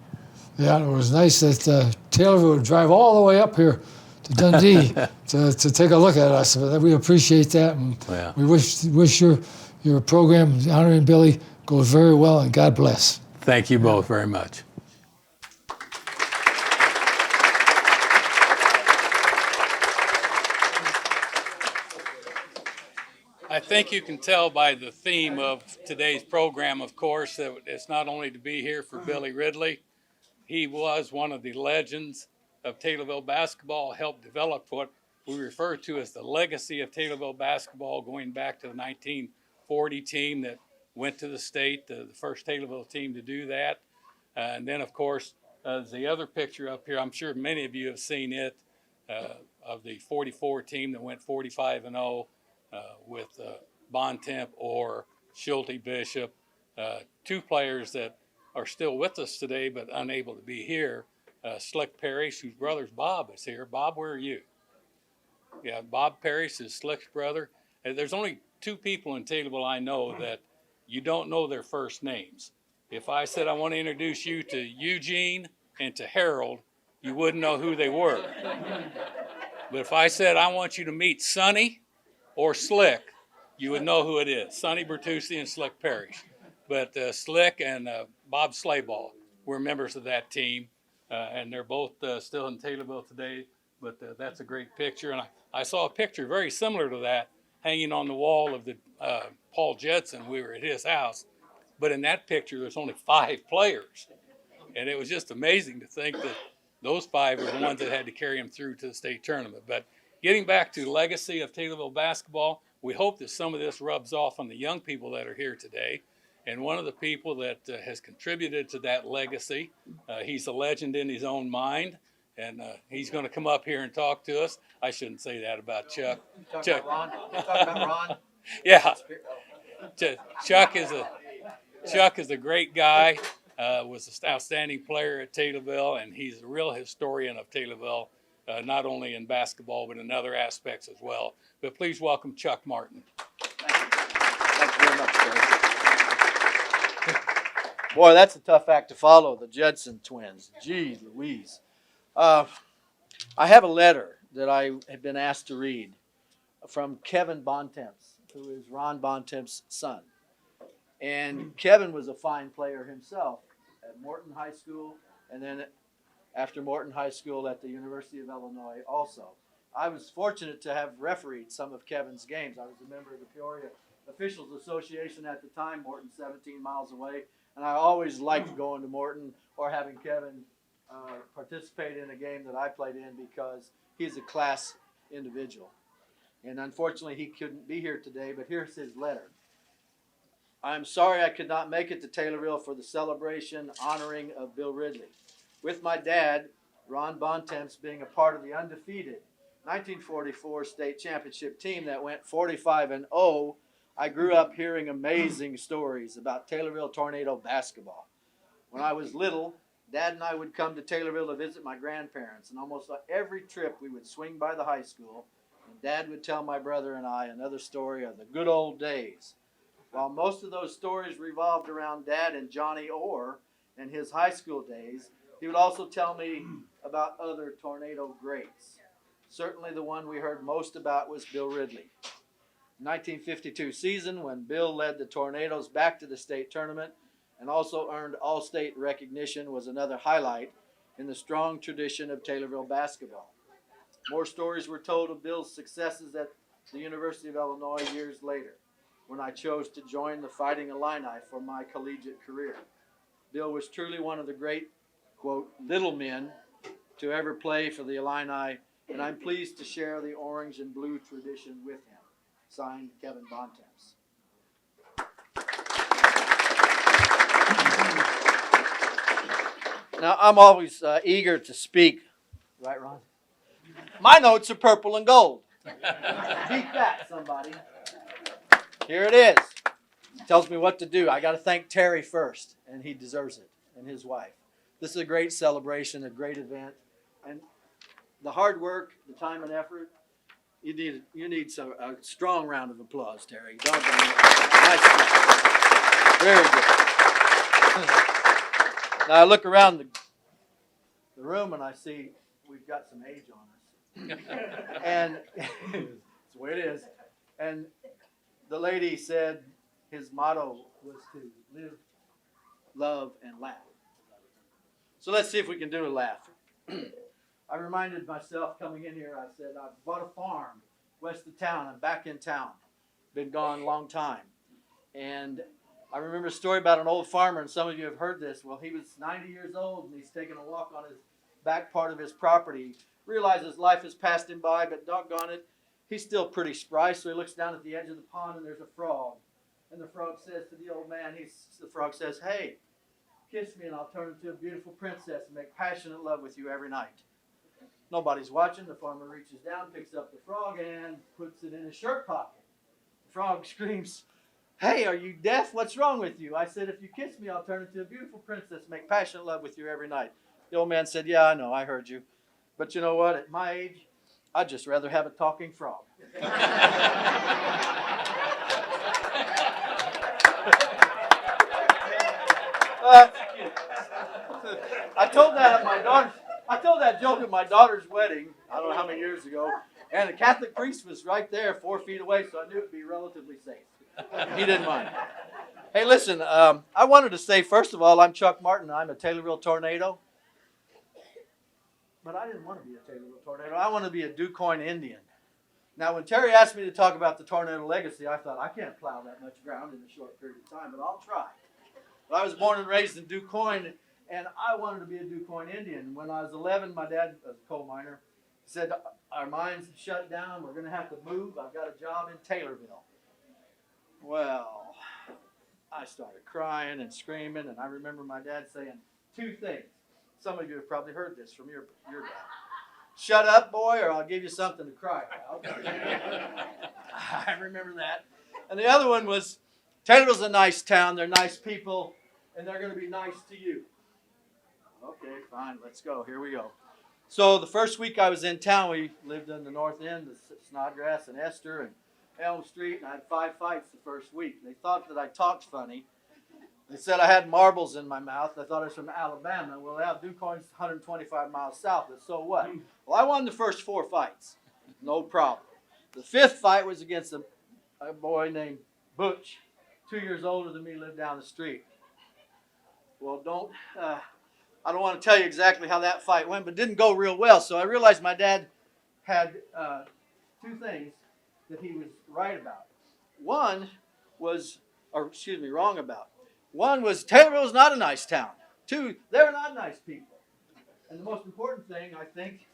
Yeah, it was nice that Taylorville would drive all the way up here to Dundee to take a look at us. We appreciate that, and we wish your program honoring Billy goes very well, and God bless. Thank you both very much. I think you can tell by the theme of today's program, of course, that it's not only to be here for Billy Ridley. He was one of the legends of Taylorville basketball, helped develop what we refer to as the legacy of Taylorville basketball, going back to the 1940 team that went to the state, the first Taylorville team to do that. And then, of course, the other picture up here, I'm sure many of you have seen it, of the 44 team that went 45-0 with Bontemp or Schulte Bishop, two players that are still with us today but unable to be here. Slick Parrish, whose brother's Bob, is here. Bob, where are you? Yeah, Bob Parrish is Slick's brother. There's only two people in Taylorville I know that you don't know their first names. If I said I want to introduce you to Eugene and to Harold, you wouldn't know who they were. But if I said I want you to meet Sonny or Slick, you would know who it is. Sonny Bertucci and Slick Parrish. But Slick and Bob Slayball were members of that team. And they're both still in Taylorville today, but that's a great picture. And I saw a picture very similar to that hanging on the wall of the Paul Judson. We were at his house, but in that picture, there's only 5 players. And it was just amazing to think that those 5 were the ones that had to carry him through to the state tournament. But getting back to the legacy of Taylorville basketball, we hope that some of this rubs off on the young people that are here today. And one of the people that has contributed to that legacy, he's a legend in his own mind, and he's going to come up here and talk to us. I shouldn't say that about Chuck. Talking about Ron? You talking about Ron? Yeah, Chuck is a great guy. Was an outstanding player at Taylorville, and he's a real historian of Taylorville, not only in basketball but in other aspects as well. But please welcome Chuck Martin. Thank you. Thank you very much, Terry. Boy, that's a tough act to follow, the Judson twins. Gee Louise. I have a letter that I have been asked to read from Kevin Bontemps, who is Ron Bontemps' son. And Kevin was a fine player himself at Morton High School, and then after Morton High School at the University of Illinois also. I was fortunate to have refereed some of Kevin's games. I was a member of the Peoria Officials Association at the time, Morton 17 miles away, and I always liked going to Morton or having Kevin participate in a game that I played in because he's a class individual. And unfortunately, he couldn't be here today, but here's his letter. I'm sorry I could not make it to Taylorville for the celebration honoring of Bill Ridley. With my dad, Ron Bontemps, being a part of the undefeated 1944 state championship team that went 45-0, I grew up hearing amazing stories about Taylorville Tornado basketball. When I was little, Dad and I would come to Taylorville to visit my grandparents, and almost every trip we would swing by the high school, and Dad would tell my brother and I another story of the good old days. While most of those stories revolved around Dad and Johnny Orr and his high school days, he would also tell me about other tornado greats. Certainly the one we heard most about was Bill Ridley. 1952 season, when Bill led the Tornadoes back to the state tournament and also earned all-state recognition, was another highlight in the strong tradition of Taylorville basketball. More stories were told of Bill's successes at the University of Illinois years later, when I chose to join the Fighting Illini for my collegiate career. Bill was truly one of the great, quote, little men to ever play for the Illini, and I'm pleased to share the orange and blue tradition with him. Signed, Kevin Bontemps. Now, I'm always eager to speak. Right, Ron? My notes are purple and gold. Beat that, somebody. Here it is. It tells me what to do. I got to thank Terry first, and he deserves it, and his wife. This is a great celebration, a great event, and the hard work, the time and effort, you need a strong round of applause, Terry. Nice job. Very good. Now I look around the room and I see we've got some age on us. And that's the way it is. And the lady said his motto was to live, love, and laugh. So let's see if we can do a laugh. I reminded myself coming in here, I said, I bought a farm west of town. I'm back in town. Been gone a long time. And I remember a story about an old farmer, and some of you have heard this. Well, he was 90 years old, and he's taking a walk on his back part of his property. Realizes life has passed him by, but doggone it, he's still pretty spry. So he looks down at the edge of the pond, and there's a frog. And the frog says to the old man, the frog says, hey, kiss me, and I'll turn into a beautiful princess and make passionate love with you every night. Nobody's watching. The farmer reaches down, picks up the frog, and puts it in his shirt pocket. The frog screams, hey, are you deaf? What's wrong with you? I said, if you kiss me, I'll turn into a beautiful princess, make passionate love with you every night. The old man said, yeah, I know, I heard you. But you know what? At my age, I'd just rather have a talking frog. I told that joke at my daughter's wedding, I don't know how many years ago, and the Catholic priest was right there 4 feet away, so I knew it'd be relatively safe. He didn't mind. Hey, listen, I wanted to say, first of all, I'm Chuck Martin. I'm a Taylorville Tornado. But I didn't want to be a Taylorville Tornado. I wanted to be a DuQuoin Indian. Now, when Terry asked me to talk about the Tornado legacy, I thought, I can't plow that much ground in a short period of time, but I'll try. But I was born and raised in DuQuoin, and I wanted to be a DuQuoin Indian. When I was 11, my dad was a coal miner. He said, our mines shut down. We're going to have to move. I've got a job in Taylorville. Well, I started crying and screaming, and I remember my dad saying two things. Some of you have probably heard this from your dad. Shut up, boy, or I'll give you something to cry about. I remember that. And the other one was, Taylorville's a nice town. They're nice people, and they're going to be nice to you. Okay, fine, let's go. Here we go. So the first week I was in town, we lived in the north end of Snodgrass and Esther and Elm Street, and I had 5 fights the first week. They thought that I talked funny. They said I had marbles in my mouth. I thought I was from Alabama. Well, DuQuoin's 125 miles south, but so what? Well, I won the first 4 fights. No problem. The 5th fight was against a boy named Butch, 2 years older than me, lived down the street. Well, I don't want to tell you exactly how that fight went, but it didn't go real well. So I realized my dad had 2 things that he was right about. Wrong about. One was Taylorville's not a nice town. 2, they're not nice people. And the most important thing, I think,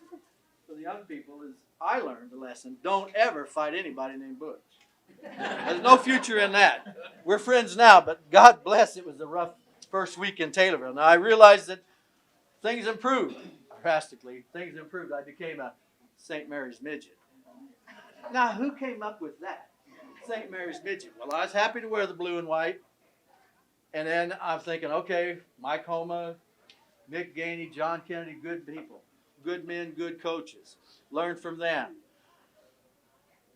for the young people is I learned the lesson. Don't ever fight anybody named Butch. There's no future in that. We're friends now, but God bless, it was a rough first week in Taylorville. Now I realized that things improved drastically. Things improved. I became a St. Mary's midget. Now, who came up with that? St. Mary's midget. Well, I was happy to wear the blue and white. And then I'm thinking, okay, Mike Homa, Mick Gainey, John Kennedy, good people. Good men, good coaches. Learn from them.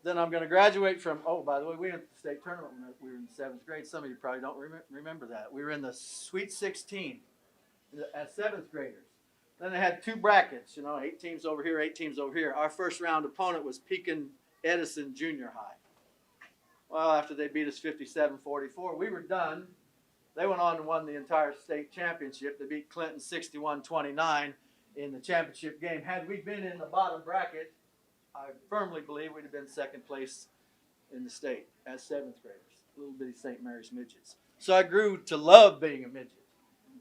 Then I'm going to graduate from, oh, by the way, we went to the state tournament when we were in the 7th grade. Some of you probably don't remember that. We were in the Sweet 16 as 7th graders. Then they had 2 brackets, 8 teams over here, 8 teams over here. Our first round opponent was Pekin Edison Junior High. Well, after they beat us 57-44, we were done. They went on and won the entire state championship. They beat Clinton 61-29 in the championship game. Had we been in the bottom bracket, I firmly believe we'd have been 2nd place in the state as 7th graders, little bitty St. Mary's midgets. So I grew to love being a midget.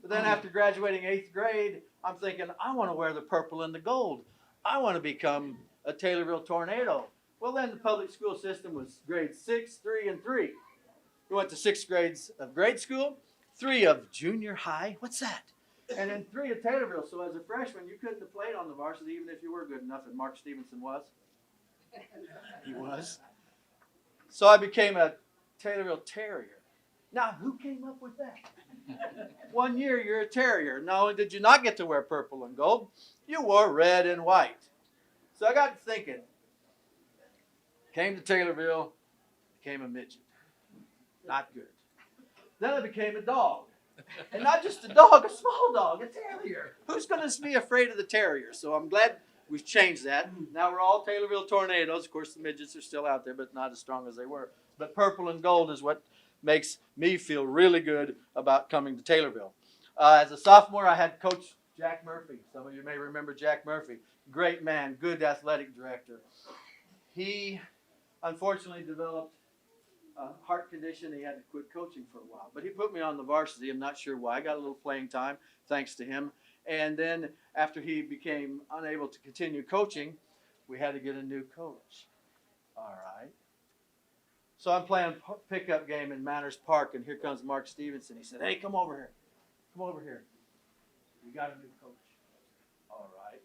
But then after graduating 8th grade, I'm thinking, I want to wear the purple and the gold. I want to become a Taylorville Tornado. Well, then the public school system was grades 6, 3, and 3. We went to 6 grades of grade school, 3 of junior high. What's that? And then 3 of Taylorville. So as a freshman, you couldn't have played on the varsity even if you were good enough, and Mark Stevenson was. He was. So I became a Taylorville Terrier. Now, who came up with that? 1 year, you're a Terrier. Not only did you not get to wear purple and gold, you wore red and white. So I got thinking. Came to Taylorville, became a midget. Not good. Then I became a dog. And not just a dog, a small dog, a terrier. Who's going to be afraid of the terrier? So I'm glad we've changed that. Now we're all Taylorville Tornadoes. Of course, the midgets are still out there, but not as strong as they were. But purple and gold is what makes me feel really good about coming to Taylorville. As a sophomore, I had Coach Jack Murphy. Some of you may remember Jack Murphy. Great man, good athletic director. He unfortunately developed a heart condition. He had to quit coaching for a while. But he put me on the varsity. I'm not sure why. I got a little playing time thanks to him. And then after he became unable to continue coaching, we had to get a new coach. All right. So I'm playing pickup game in Manners Park, and here comes Mark Stevenson. He said, hey, come over here. Come over here. We got a new coach. All right.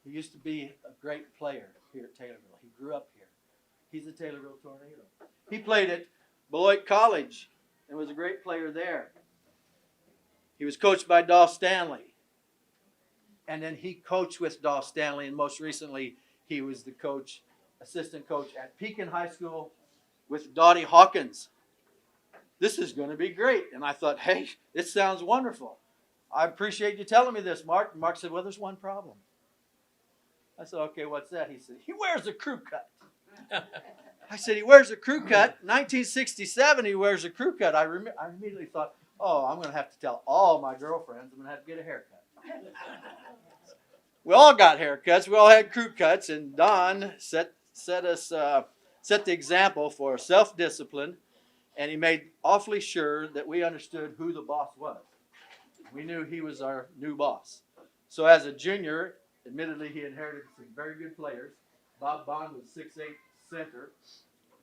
He used to be a great player here at Taylorville. He grew up here. He's a Taylorville Tornado. He played at Beloit College and was a great player there. He was coached by Dolph Stanley. And then he coached with Dolph Stanley, and most recently he was the coach, assistant coach at Pekin High School with Dottie Hawkins. This is going to be great. And I thought, hey, this sounds wonderful. I appreciate you telling me this, Mark. And Mark said, well, there's one problem. I said, okay, what's that? He said, he wears a crew cut. I said, he wears a crew cut. 1967, he wears a crew cut. I immediately thought, oh, I'm going to have to tell all my girlfriends I'm going to have to get a haircut. We all got haircuts. We all had crew cuts, and Don set the example for self-discipline, and he made awfully sure that we understood who the boss was. We knew he was our new boss. So as a junior, admittedly, he inherited some very good players. Bob Bond was 6'8" center.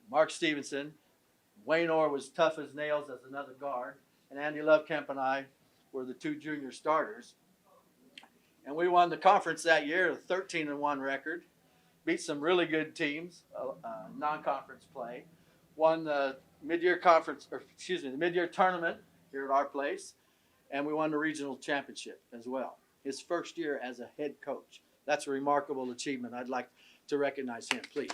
Mark Stevenson. Wayne Orr was tough as nails as another guard. And Andy Lovekemp and I were the two junior starters. And we won the conference that year, a 13-1 record. Beat some really good teams, non-conference play. Won the mid-year conference, or excuse me, the mid-year tournament here at our place. And we won the regional championship as well. His first year as a head coach. That's a remarkable achievement. I'd like to recognize him, please.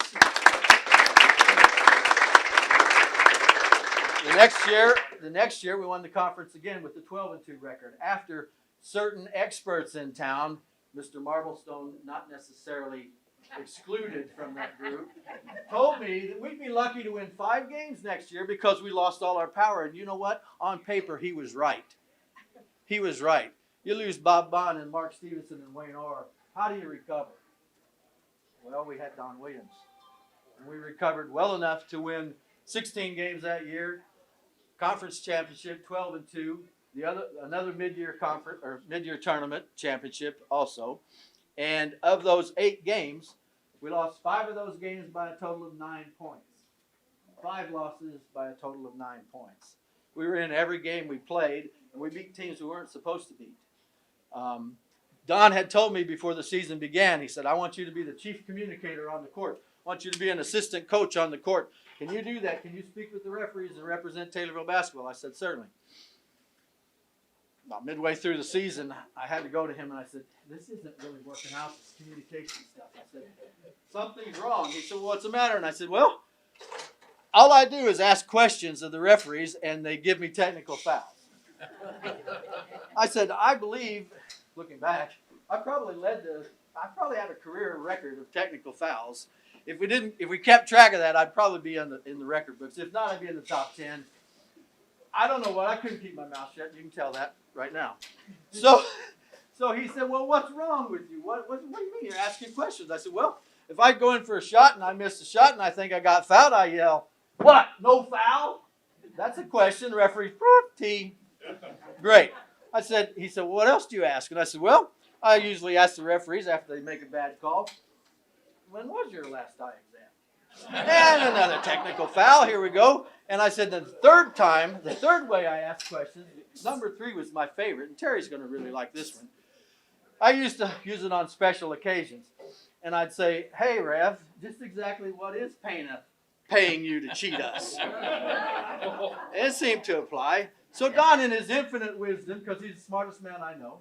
The next year we won the conference again with the 12-2 record. After certain experts in town, Mr. Marblestone, not necessarily excluded from that group, told me that we'd be lucky to win 5 games next year because we lost all our power. And you know what? On paper, he was right. He was right. You lose Bob Bond and Mark Stevenson and Wayne Orr. How do you recover? Well, we had Don Williams. And we recovered well enough to win 16 games that year, conference championship, 12-2, another mid-year conference or mid-year tournament championship also. And of those 8 games, we lost 5 of those games by a total of 9 points. 5 losses by a total of 9 points. We were in every game we played, and we beat teams we weren't supposed to beat. Don had told me before the season began, he said, I want you to be the chief communicator on the court. I want you to be an assistant coach on the court. Can you do that? Can you speak with the referees and represent Taylorville basketball? I said, certainly. About midway through the season, I had to go to him and I said, this isn't really working out, this communication stuff. I said, something's wrong. He said, well, what's the matter? And I said, well, all I do is ask questions of the referees and they give me technical fouls. I said, I believe, looking back, I probably had a career record of technical fouls. If we kept track of that, I'd probably be in the record books. If not, I'd be in the top 10. I don't know what. I couldn't keep my mouth shut. You can tell that right now. So he said, well, what's wrong with you? What do you mean you're asking questions? I said, well, if I go in for a shot and I miss a shot and I think I got fouled, I yell, what? No foul? That's a question. The referee, T. Great. He said, well, what else do you ask? And I said, well, I usually ask the referees after they make a bad call, when was your last eye exam? And another technical foul. Here we go. And I said, the third way I asked questions, number 3 was my favorite, and Terry's going to really like this one. I used to use it on special occasions. And I'd say, hey, Rev, just exactly what is paying you to cheat us? It seemed to apply. So Don, in his infinite wisdom, because he's the smartest man I know,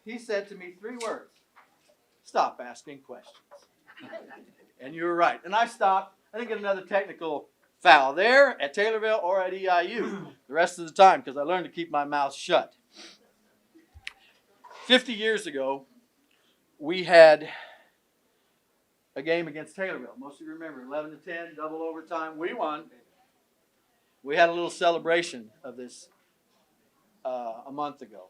he said to me 3 words. Stop asking questions. And you were right. And I stopped. I didn't get another technical foul there at Taylorville or at EIU the rest of the time because I learned to keep my mouth shut. 50 years ago, we had a game against Taylorville. Most of you remember, 11-10, double overtime. We won. We had a little celebration of this a month ago.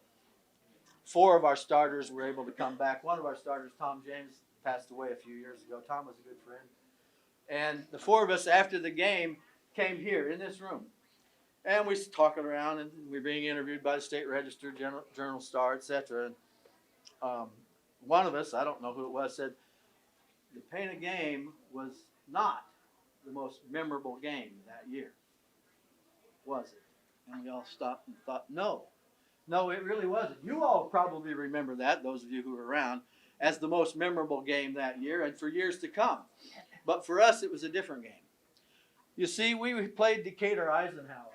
4 of our starters were able to come back. One of our starters, Tom James, passed away a few years ago. Tom was a good friend. And the 4 of us, after the game, came here in this room. And we was talking around, and we were being interviewed by the State Register, Journal Star, etc. And one of us, I don't know who it was, said, the Painted game was not the most memorable game that year. Was it? And we all stopped and thought, no, it really wasn't. You all probably remember that, those of you who were around, as the most memorable game that year and for years to come. But for us, it was a different game. You see, we played Decatur Eisenhower,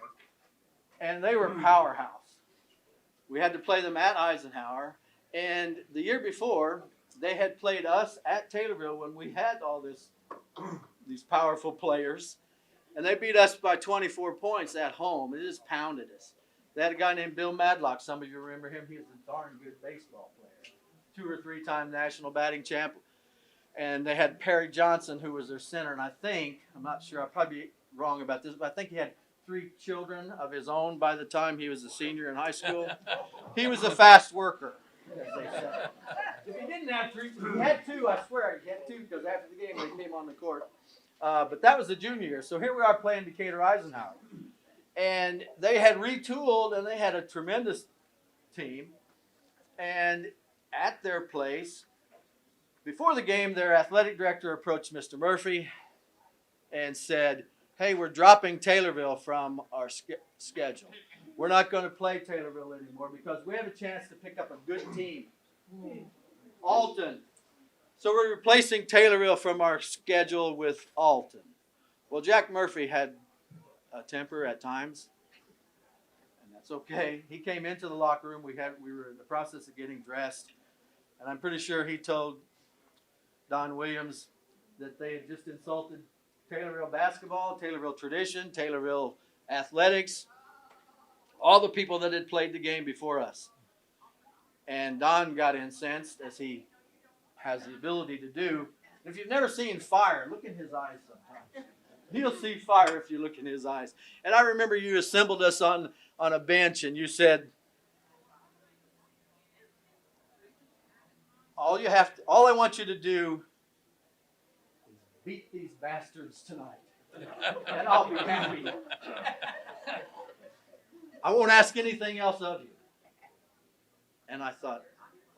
and they were a powerhouse. We had to play them at Eisenhower, and the year before, they had played us at Taylorville when we had all these powerful players, and they beat us by 24 points at home. It just pounded us. They had a guy named Bill Madlock. Some of you remember him. He was a darn good baseball player. 2 or 3-time national batting champ. And they had Perry Johnson, who was their center. And I think, I'm not sure, I'll probably be wrong about this, but I think he had 3 children of his own by the time he was a senior in high school. He was a fast worker, as they said. If he didn't have 3, he had 2, I swear. He had 2 because after the game they came on the court. But that was the junior year. So here we are playing Decatur Eisenhower. And they had retooled, and they had a tremendous team. And at their place, before the game, their athletic director approached Mr. Murphy and said, hey, we're dropping Taylorville from our schedule. We're not going to play Taylorville anymore because we have a chance to pick up a good team. Alton. So we're replacing Taylorville from our schedule with Alton. Well, Jack Murphy had a temper at times, and that's okay. He came into the locker room. We were in the process of getting dressed, and I'm pretty sure he told Don Williams that they had just insulted Taylorville basketball, Taylorville tradition, Taylorville athletics, all the people that had played the game before us. And Don got incensed, as he has the ability to do. If you've never seen fire, look in his eyes sometimes. You'll see fire if you look in his eyes. And I remember you assembled us on a bench and you said, all I want you to do is beat these bastards tonight. And I'll be happy. I won't ask anything else of you. And I thought,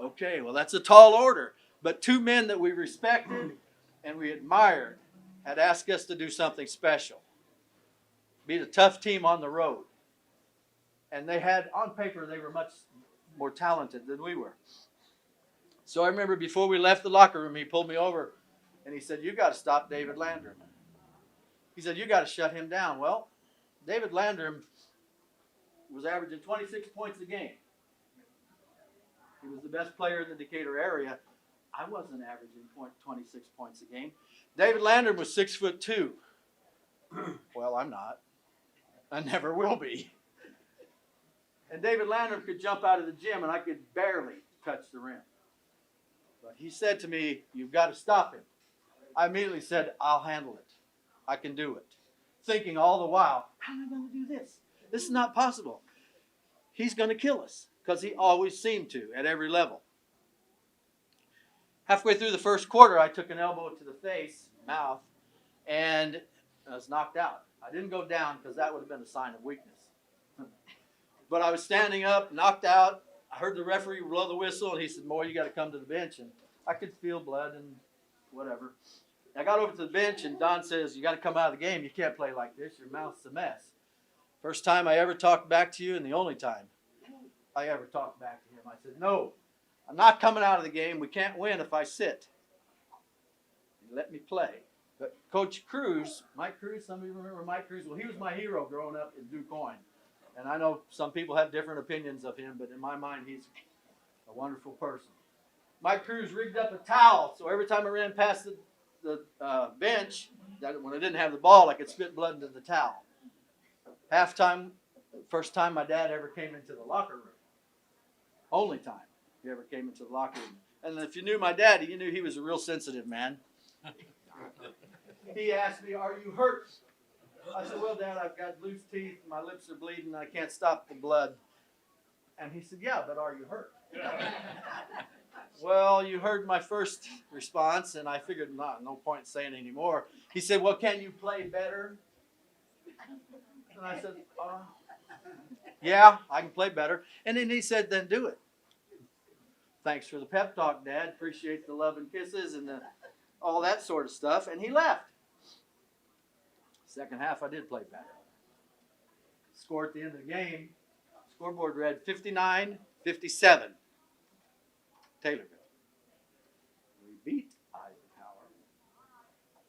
okay, well, that's a tall order. But two men that we respected and we admired had asked us to do something special. Beat a tough team on the road. And they had, on paper, they were much more talented than we were. So I remember before we left the locker room, he pulled me over and he said, you got to stop David Landrum. He said, you got to shut him down. Well, David Landrum was averaging 26 points a game. He was the best player in the Decatur area. I wasn't averaging 26 points a game. David Landrum was 6'2". Well, I'm not. I never will be. And David Landrum could jump out of the gym and I could barely touch the rim. But he said to me, you've got to stop him. I immediately said, I'll handle it. I can do it. Thinking all the while, how am I going to do this? This is not possible. He's going to kill us because he always seemed to at every level. Halfway through the first quarter, I took an elbow to the face, mouth, and I was knocked out. I didn't go down because that would have been a sign of weakness. But I was standing up, knocked out. I heard the referee blow the whistle, and he said, boy, you got to come to the bench. And I could feel blood and whatever. I got over to the bench, and Don says, you got to come out of the game. You can't play like this. Your mouth's a mess. First time I ever talked back to you, and the only time I ever talked back to him. I said, no, I'm not coming out of the game. We can't win if I sit. Let me play. But Coach Cruz, Mike Cruz, some of you remember Mike Cruz? Well, he was my hero growing up in DuQuoin. And I know some people have different opinions of him, but in my mind, he's a wonderful person. Mike Cruz rigged up a towel, so every time I ran past the bench, when I didn't have the ball, I could spit blood into the towel. Halftime, first time my dad ever came into the locker room. Only time he ever came into the locker room. And if you knew my dad, you knew he was a real sensitive man. He asked me, are you hurt? I said, well, Dad, I've got loose teeth, my lips are bleeding, I can't stop the blood. And he said, yeah, but are you hurt? Well, you heard my first response, and I figured no point saying any more. He said, well, can you play better? And I said, yeah, I can play better. And then he said, then do it. Thanks for the pep talk, Dad. Appreciate the love and kisses and all that sort of stuff. And he left. Second half, I did play better. Score at the end of the game, scoreboard read 59-57. Taylorville. We beat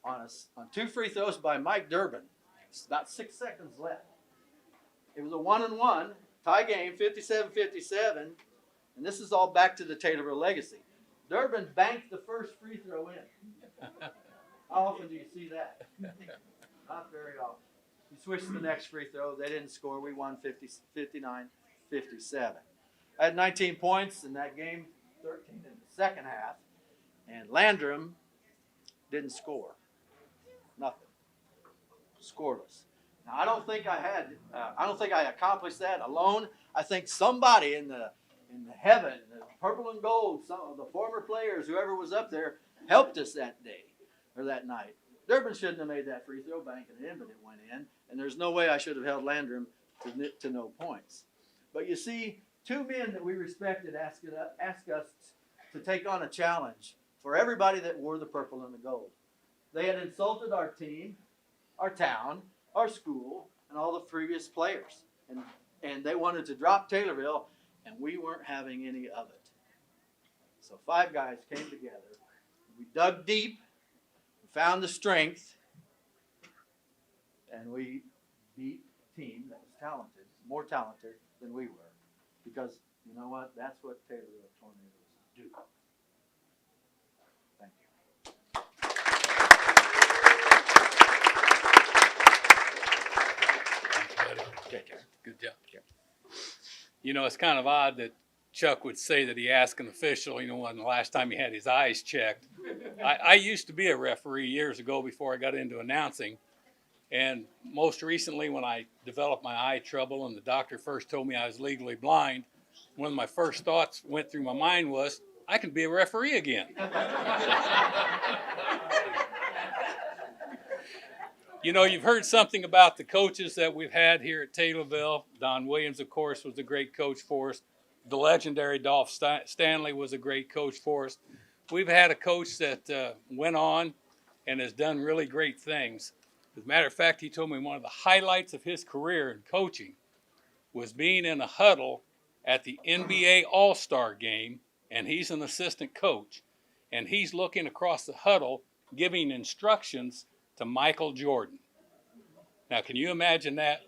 Eisenhower on 2 free throws by Mike Durbin. It's about 6 seconds left. It was a 1-1 tie game, 57-57, and this is all back to the Taylorville legacy. Durbin banked the first free throw in. How often do you see that? Not very often. He switched to the next free throw. They didn't score. We won 59-57. I had 19 points in that game, 13 in the second half, and Landrum didn't score. Nothing. Scoreless. Now, I don't think I accomplished that alone. I think somebody in the heaven, the purple and gold, some of the former players, whoever was up there, helped us that day or that night. Durbin shouldn't have made that free throw, banking it in, but it went in. And there's no way I should have held Landrum to no points. But you see, two men that we respected asked us to take on a challenge for everybody that wore the purple and the gold. They had insulted our team, our town, our school, and all the previous players. And they wanted to drop Taylorville, and we weren't having any of it. So 5 guys came together. We dug deep, we found the strength, and we beat a team that was talented, more talented than we were. Because you know what? That's what Taylorville Tornadoes do. Thank you. Good job. You know, it's kind of odd that Chuck would say that he asked an official, you know, when the last time he had his eyes checked. I used to be a referee years ago before I got into announcing. And most recently, when I developed my eye trouble and the doctor first told me I was legally blind, one of my first thoughts went through my mind was, I can be a referee again. You know, you've heard something about the coaches that we've had here at Taylorville. Don Williams, of course, was a great coach for us. The legendary Dolph Stanley was a great coach for us. We've had a coach that went on and has done really great things. As a matter of fact, he told me one of the highlights of his career in coaching was being in a huddle at the NBA All-Star game, and he's an assistant coach, and he's looking across the huddle giving instructions to Michael Jordan. Now, can you imagine that?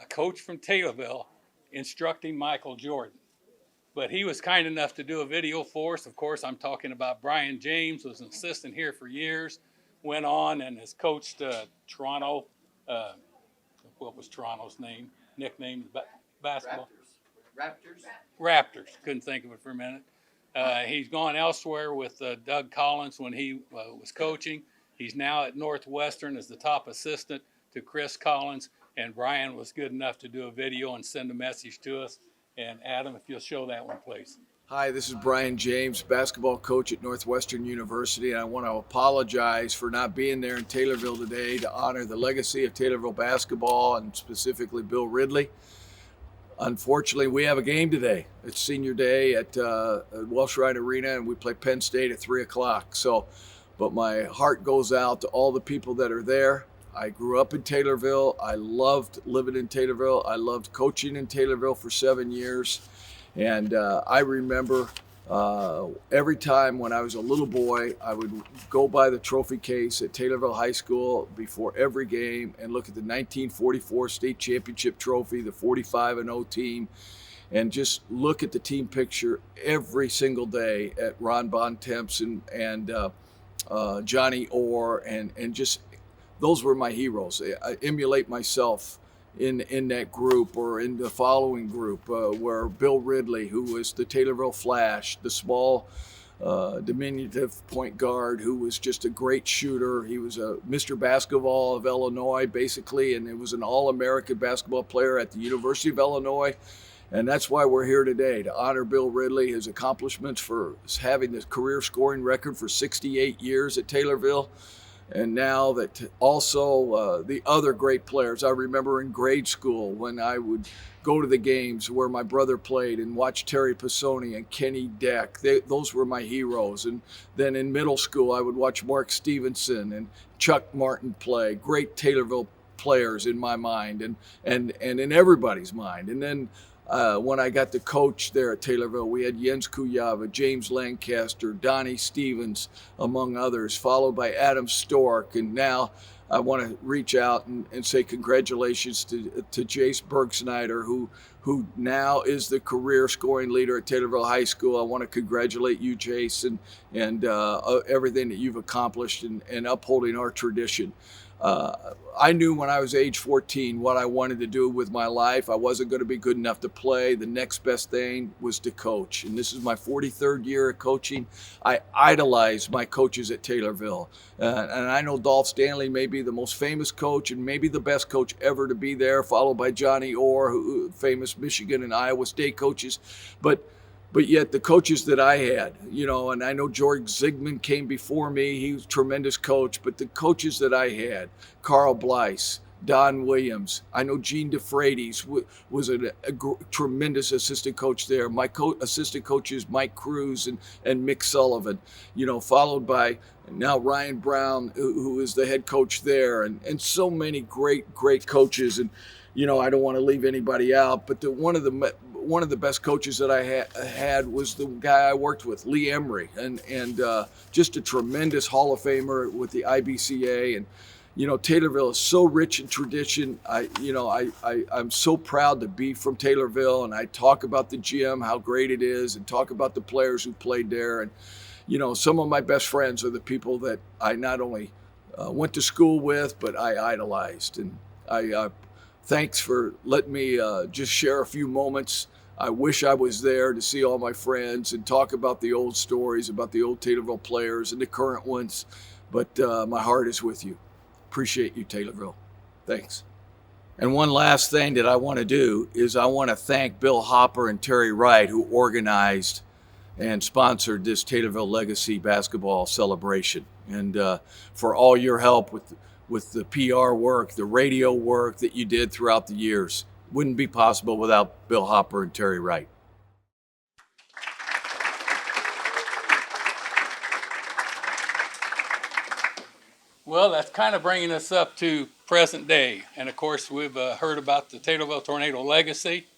A coach from Taylorville instructing Michael Jordan. But he was kind enough to do a video for us. Of course, I'm talking about Brian James, was an assistant here for years, went on and has coached Toronto. What was Toronto's nickname, basketball? Raptors. Couldn't think of it for a minute. He's gone elsewhere with Doug Collins when he was coaching. He's now at Northwestern as the top assistant to Chris Collins. And Brian was good enough to do a video and send a message to us. And Adam, if you'll show that one, please. Hi, this is Brian James, basketball coach at Northwestern University. And I want to apologize for not being there in Taylorville today to honor the legacy of Taylorville basketball and specifically Bill Ridley. Unfortunately, we have a game today. It's senior day at Welsh Ride Arena, and we play Penn State at 3 o'clock. But my heart goes out to all the people that are there. I grew up in Taylorville. I loved living in Taylorville. I loved coaching in Taylorville for 7 years. And I remember every time when I was a little boy, I would go by the trophy case at Taylorville High School before every game and look at the 1944 state championship trophy, the 45-0 team, and just look at the team picture every single day at Ron Bontemps and Johnny Orr, and just those were my heroes. I emulate myself in that group or in the following group where Bill Ridley, who was the Taylorville Flash, the small diminutive point guard who was just a great shooter. He was a Mr. Basketball of Illinois, basically, and it was an all-American basketball player at the University of Illinois. And that's why we're here today, to honor Bill Ridley, his accomplishments for having the career scoring record for 68 years at Taylorville. And now that also the other great players. I remember in grade school when I would go to the games where my brother played and watch Terry Pisoni and Kenny Deck. Those were my heroes. And then in middle school, I would watch Mark Stevenson and Chuck Martin play. Great Taylorville players in my mind and in everybody's mind. And then when I got to coach there at Taylorville, we had Jens Kujava, James Lancaster, Donnie Stevens, among others, followed by Adam Stork. And now I want to reach out and say congratulations to Jace Bergsnyder, who now is the career scoring leader at Taylorville High School. I want to congratulate you, Jace, and everything that you've accomplished and upholding our tradition. I knew when I was age 14 what I wanted to do with my life. I wasn't going to be good enough to play. The next best thing was to coach. And this is my 43rd year of coaching. I idolize my coaches at Taylorville. And I know Dolph Stanley may be the most famous coach and maybe the best coach ever to be there, followed by Johnny Orr, famous Michigan and Iowa State coaches. But yet the coaches that I had, and I know George Zigman came before me. He was a tremendous coach. But the coaches that I had, Carl Bleiss, Don Williams. I know Gene DeFreitas was a tremendous assistant coach there. My assistant coaches, Mike Cruz and Mick Sullivan, followed by now Ryan Brown, who is the head coach there, and so many great coaches. And, I don't want to leave anybody out, but one of the best coaches that I had was the guy I worked with, Lee Emery, and just a tremendous Hall of Famer with the IBCA. And Taylorville is so rich in tradition. I'm so proud to be from Taylorville, and I talk about the gym, how great it is, and talk about the players who played there. And some of my best friends are the people that I not only went to school with, but I idolized. And thanks for letting me just share a few moments. I wish I was there to see all my friends and talk about the old stories, about the old Taylorville players and the current ones. But my heart is with you. Appreciate you, Taylorville. Thanks. And one last thing that I want to do is I want to thank Bill Hopper and Terry Wright, who organized and sponsored this Taylorville Legacy basketball celebration, and for all your help with the PR work, the radio work that you did throughout the years. Wouldn't be possible without Bill Hopper and Terry Wright. Well, that's kind of bringing us up to present day. And of course, we've heard about the Taylorville Tornado legacy.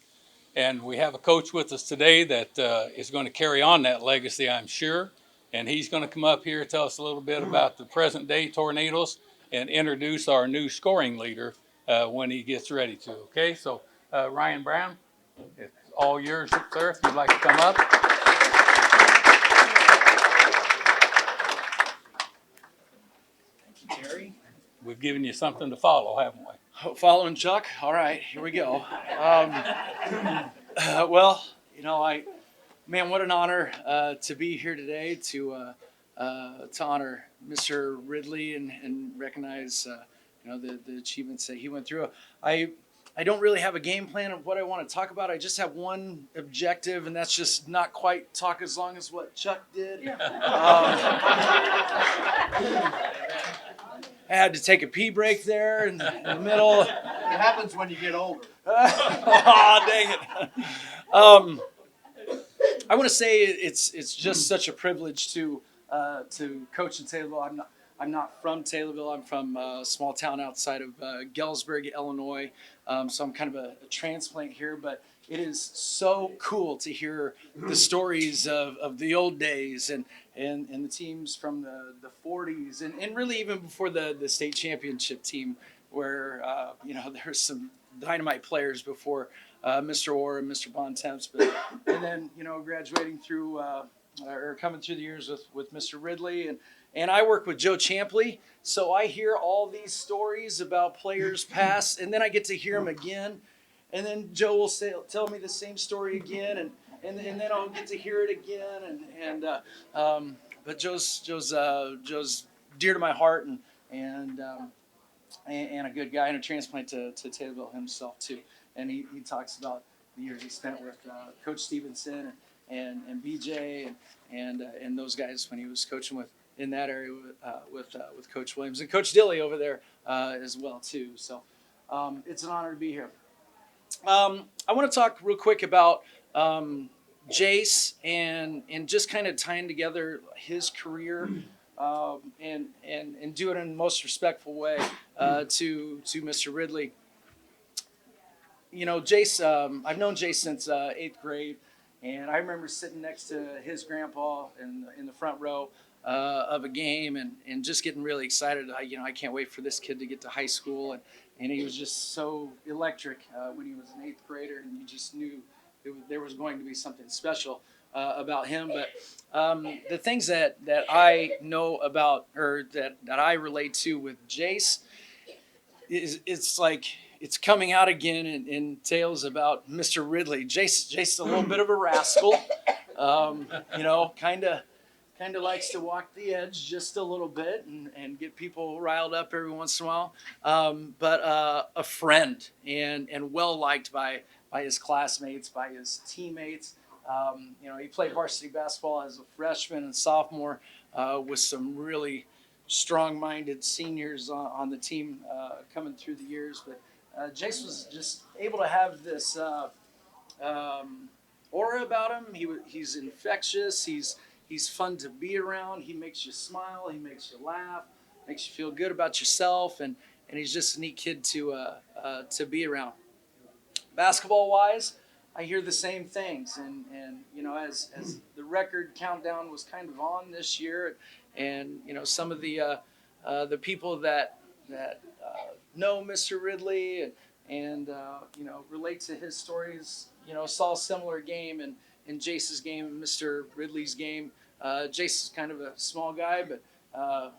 And we have a coach with us today that is going to carry on that legacy, I'm sure. And he's going to come up here and tell us a little bit about the present day Tornadoes and introduce our new scoring leader when he gets ready to. Okay, so Ryan Brown, it's all yours, sir, if you'd like to come up. Terry. We've given you something to follow, haven't we? Following Chuck? All right, here we go. Well, what an honor to be here today to honor Mr. Ridley and recognize, the achievements that he went through. I don't really have a game plan of what I want to talk about. I just have one objective, and that's just not quite talk as long as what Chuck did. I had to take a pee break there in the middle. It happens when you get older. Oh, dang it. I want to say it's just such a privilege to coach in Taylorville. I'm not from Taylorville. I'm from a small town outside of Galesburg, Illinois. So I'm kind of a transplant here, but it is so cool to hear the stories of the old days and the teams from the 40s and really even before the state championship team where, there's some dynamite players before Mr. Orr and Mr. Bontemps, and then, graduating through or coming through the years with Mr. Ridley. And I work with Joe Champley, so I hear all these stories about players past, and then I get to hear them again. And then Joe will tell me the same story again, and then I'll get to hear it again. But Joe's dear to my heart, and a good guy and a transplant to Taylorville himself too. And he talks about the years he spent with Coach Stevenson and BJ and those guys when he was coaching in that area with Coach Williams and Coach Dilly over there as well too. So it's an honor to be here. I want to talk real quick about Jace and just kind of tying together his career and do it in the most respectful way to Mr. Ridley. Jace, I've known Jace since 8th grade, and I remember sitting next to his grandpa in the front row of a game and just getting really excited. I can't wait for this kid to get to high school, and he was just so electric when he was an 8th grader, and you just knew there was going to be something special about him. But the things that I know about, or that I relate to with Jace, it's like it's coming out again in tales about Mr. Ridley. Jace is a little bit of a rascal, kind of likes to walk the edge just a little bit and get people riled up every once in a while. But a friend and well liked by his classmates, by his teammates. He played varsity basketball as a freshman and sophomore with some really strong-minded seniors on the team coming through the years. But Jace was just able to have this aura about him. He's infectious. He's fun to be around. He makes you smile. He makes you laugh. Makes you feel good about yourself. And he's just a neat kid to be around. Basketball-wise, I hear the same things. And you know, as the record countdown was kind of on this year, and you know, some of the people that know Mr. Ridley and you know, relate to his stories, you know, saw a similar game in Jace's game and Mr. Ridley's game. Jace is kind of a small guy, but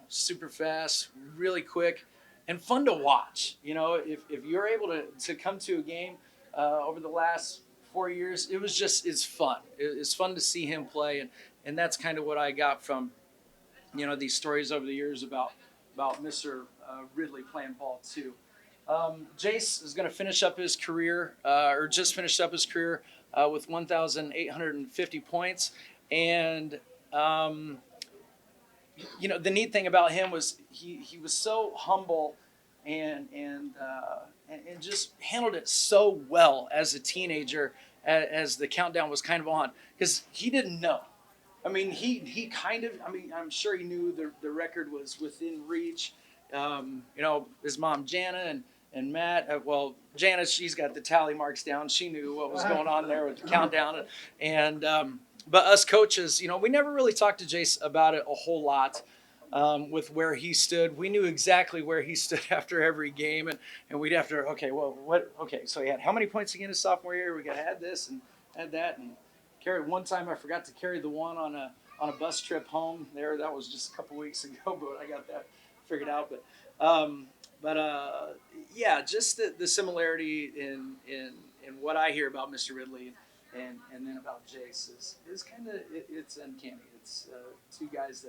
super fast, really quick, and fun to watch. You know, if you're able to come to a game over the last 4 years, it's fun. It's fun to see him play, and that's kind of what I got from, you know, these stories over the years about Mr. Ridley playing ball too. Jace is going to finish up his career, or just finished up his career with 1,850 points. And, you know, the neat thing about him was he was so humble and just handled it so well as a teenager as the countdown was kind of on, because he didn't know. I mean, he kind of, I mean, I'm sure he knew the record was within reach. You know, his mom, Jana, and Matt, well, Jana, she's got the tally marks down. She knew what was going on there with the countdown. And but us coaches, you know, we never really talked to Jace about it a whole lot with where he stood. We knew exactly where he stood after every game. And we'd have to, okay, well, so he had how many points again his sophomore year? We got to add this and add that. And one time I forgot to carry the one on a bus trip home there. That was just a couple weeks ago, but I got that figured out. But yeah, just the similarity in what I hear about Mr. Ridley and then about Jace is kind of, it's uncanny. It's two guys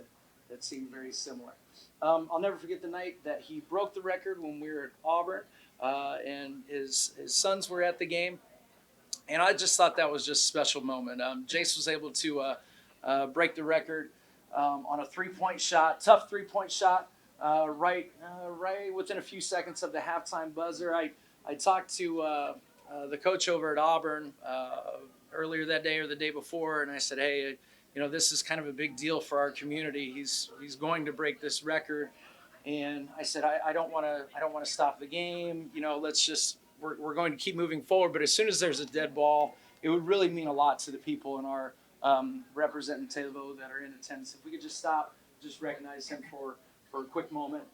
that seem very similar. I'll never forget the night that he broke the record when we were at Auburn, and his sons were at the game. And I just thought that was just a special moment. Jace was able to break the record on a three-point shot, tough three-point shot, right within a few seconds of the halftime buzzer. I talked to the coach over at Auburn earlier that day or the day before, and I said, hey, you know, this is kind of a big deal for our community. He's going to break this record, and I said, I don't want to stop the game. You know, let's just. We're going to keep moving forward, but as soon as there's a dead ball, it would really mean a lot to the people in our representing Taylorville that are in attendance. If we could just stop, just recognize him for a quick moment.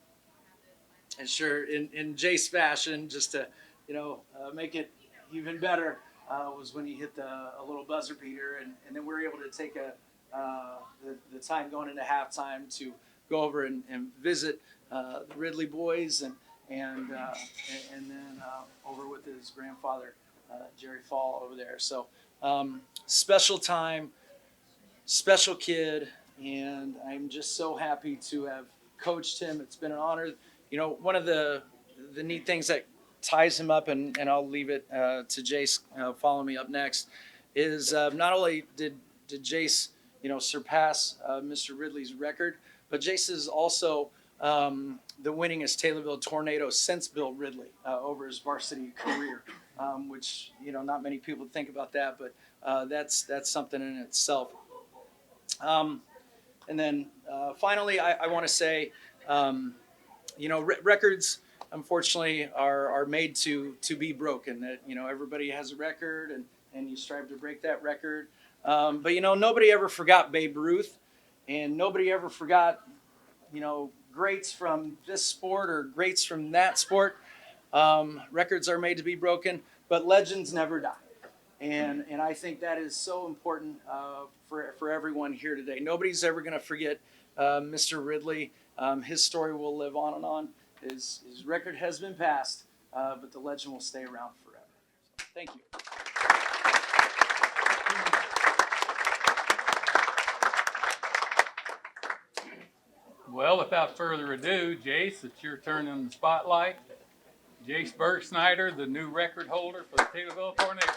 And sure, in Jace fashion, just to, you know, make it even better, was when he hit a little buzzer beater, and then we were able to take the time going into halftime to go over and visit the Ridley boys and then over with his grandfather, Jerry Fall, over there. So special time, special kid, and I'm just so happy to have coached him. It's been an honor. You know, one of the neat things that ties him up, and I'll leave it to Jace following me up next, is not only did Jace, you know, surpass Mr. Ridley's record, but Jace is also the winningest Taylorville Tornado since Bill Ridley over his varsity career, which, you know, not many people think about that, but that's something in itself. And then finally, I want to say, you know, records unfortunately are made to be broken. That, you know, everybody has a record, and you strive to break that record. But you know, nobody ever forgot Babe Ruth, and nobody ever forgot, you know, greats from this sport or greats from that sport. Records are made to be broken, but legends never die. And I think that is so important for everyone here today. Nobody's ever going to forget Mr. Ridley. His story will live on and on. His record has been passed, but the legend will stay around forever. So, thank you. Well, without further ado, Jace, it's your turn in the spotlight. Jace Bergsnyder, the new record holder for the Taylorville Tornado.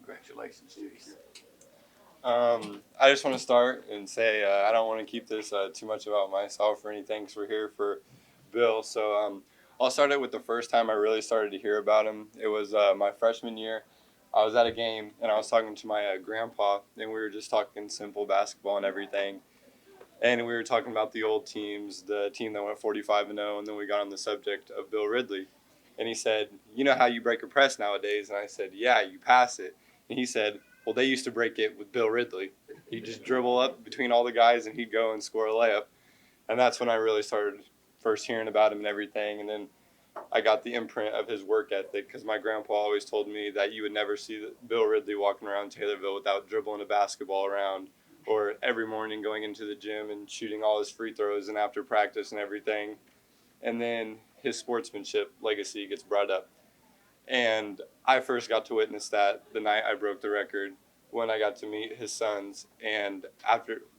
Congratulations to you. I just want to start and say I don't want to keep this too much about myself or anything because we're here for Bill. So I'll start it with the first time I really started to hear about him. It was my freshman year. I was at a game and I was talking to my grandpa, and we were just talking simple basketball and everything. And we were talking about the old teams, the team that went 45-0, and then we got on the subject of Bill Ridley. And he said, "You know how you break a press nowadays?" And I said, "Yeah, you pass it." And he said, "Well, they used to break it with Bill Ridley. He'd just dribble up between all the guys and he'd go and score a layup." And that's when I really started first hearing about him and everything. And then I got the imprint of his work ethic because my grandpa always told me that you would never see Bill Ridley walking around Taylorville without dribbling a basketball around, or every morning going into the gym and shooting all his free throws and after practice and everything. And then his sportsmanship legacy gets brought up. And I first got to witness that the night I broke the record when I got to meet his sons. And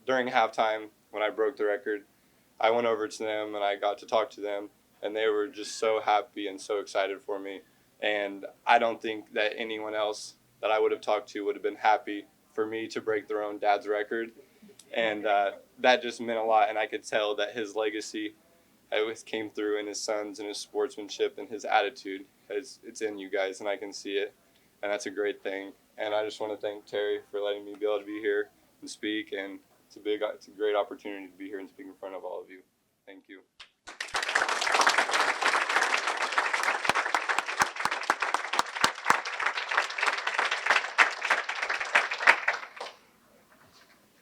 during halftime, when I broke the record, I went over to them and I got to talk to them, and they were just so happy and so excited for me. And I don't think that anyone else that I would have talked to would have been happy for me to break their own dad's record. And that just meant a lot, and I could tell that his legacy came through in his sons and his sportsmanship and his attitude. It's in you guys, and I can see it, and that's a great thing. And I just want to thank Terry for letting me be able to be here and speak, and it's a great opportunity to be here and speak in front of all of you. Thank you.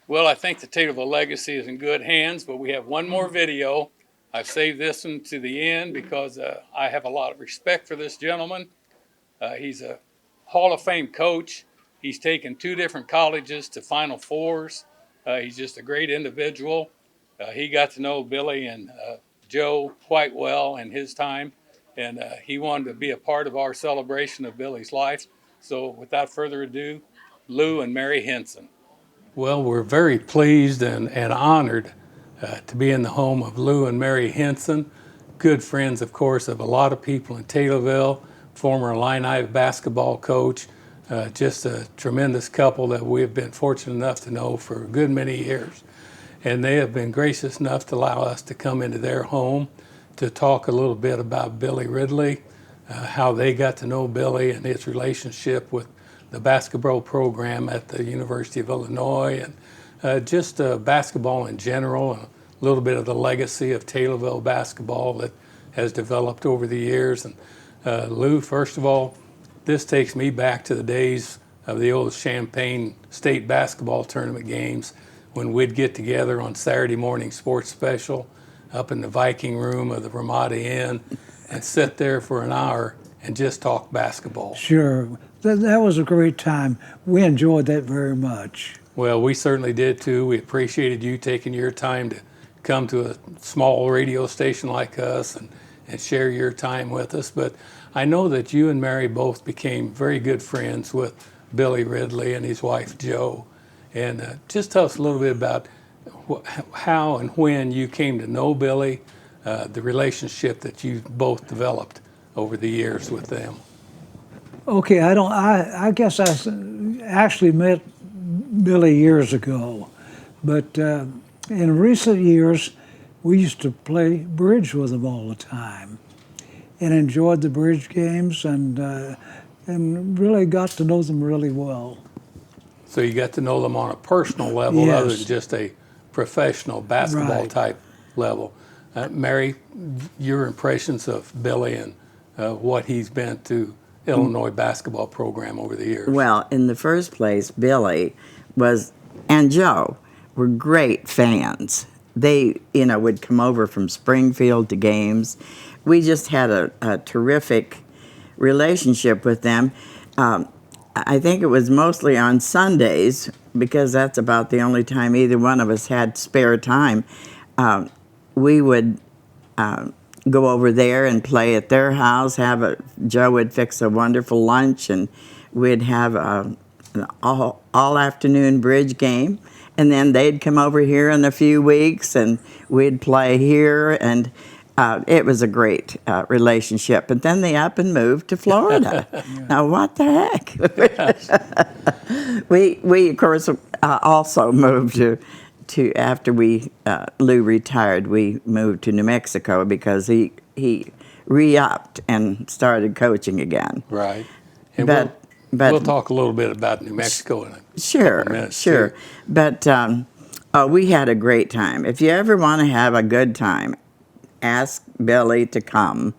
Well, I think the Taylorville legacy is in good hands, but we have one more video. I've saved this one to the end because I have a lot of respect for this gentleman. He's a Hall of Fame coach. He's taken 2 different colleges to Final Fours. He's just a great individual. He got to know Billy and Joe quite well in his time, and he wanted to be a part of our celebration of Billy's life. So without further ado, Lou and Mary Henson. Well, we're very pleased and honored to be in the home of Lou and Mary Henson, good friends, of course, of a lot of people in Taylorville, former Illini basketball coach, just a tremendous couple that we've been fortunate enough to know for a good many years. And they have been gracious enough to allow us to come into their home to talk a little bit about Billy Ridley, how they got to know Billy and his relationship with the basketball program at the University of Illinois, and just basketball in general, and a little bit of the legacy of Taylorville basketball that has developed over the years. And Lou, first of all, this takes me back to the days of the old Champaign State basketball tournament games when we'd get together on Saturday morning sports special up in the Viking room of the Ramada Inn and sit there for an hour and just talk basketball. Sure. That was a great time. We enjoyed that very much. Well, we certainly did too. We appreciated you taking your time to come to a small radio station like us and share your time with us. But I know that you and Mary both became very good friends with Billy Ridley and his wife Jo. And just tell us a little bit about how and when you came to know Billy, the relationship that you both developed over the years with them. Okay, I guess I actually met Billy years ago, but in recent years, we used to play bridge with him all the time and enjoyed the bridge games and really got to know them really well. So you got to know them on a personal level, Yes. other than just a professional basketball Right. type level. Mary, your impressions of Billy and what he's been to Illinois basketball program over the years? Well, in the first place, Billy and Joe were great fans. They, would come over from Springfield to games. We just had a terrific relationship with them. I think it was mostly on Sundays, because that's about the only time either one of us had spare time. We would go over there and play at their house. Joe would fix a wonderful lunch, and we'd have an all afternoon bridge game. And then they'd come over here in a few weeks, and we'd play here. And it was a great relationship. But then they up and moved to Florida. Now, what the heck? we of course, also moved to after Lou retired, we moved to New Mexico because he re-upped and started coaching again. Right. And But we'll talk a little bit about New Mexico in a couple minutes, sure. too. But we had a great time. If you ever want to have a good time, ask Billy to come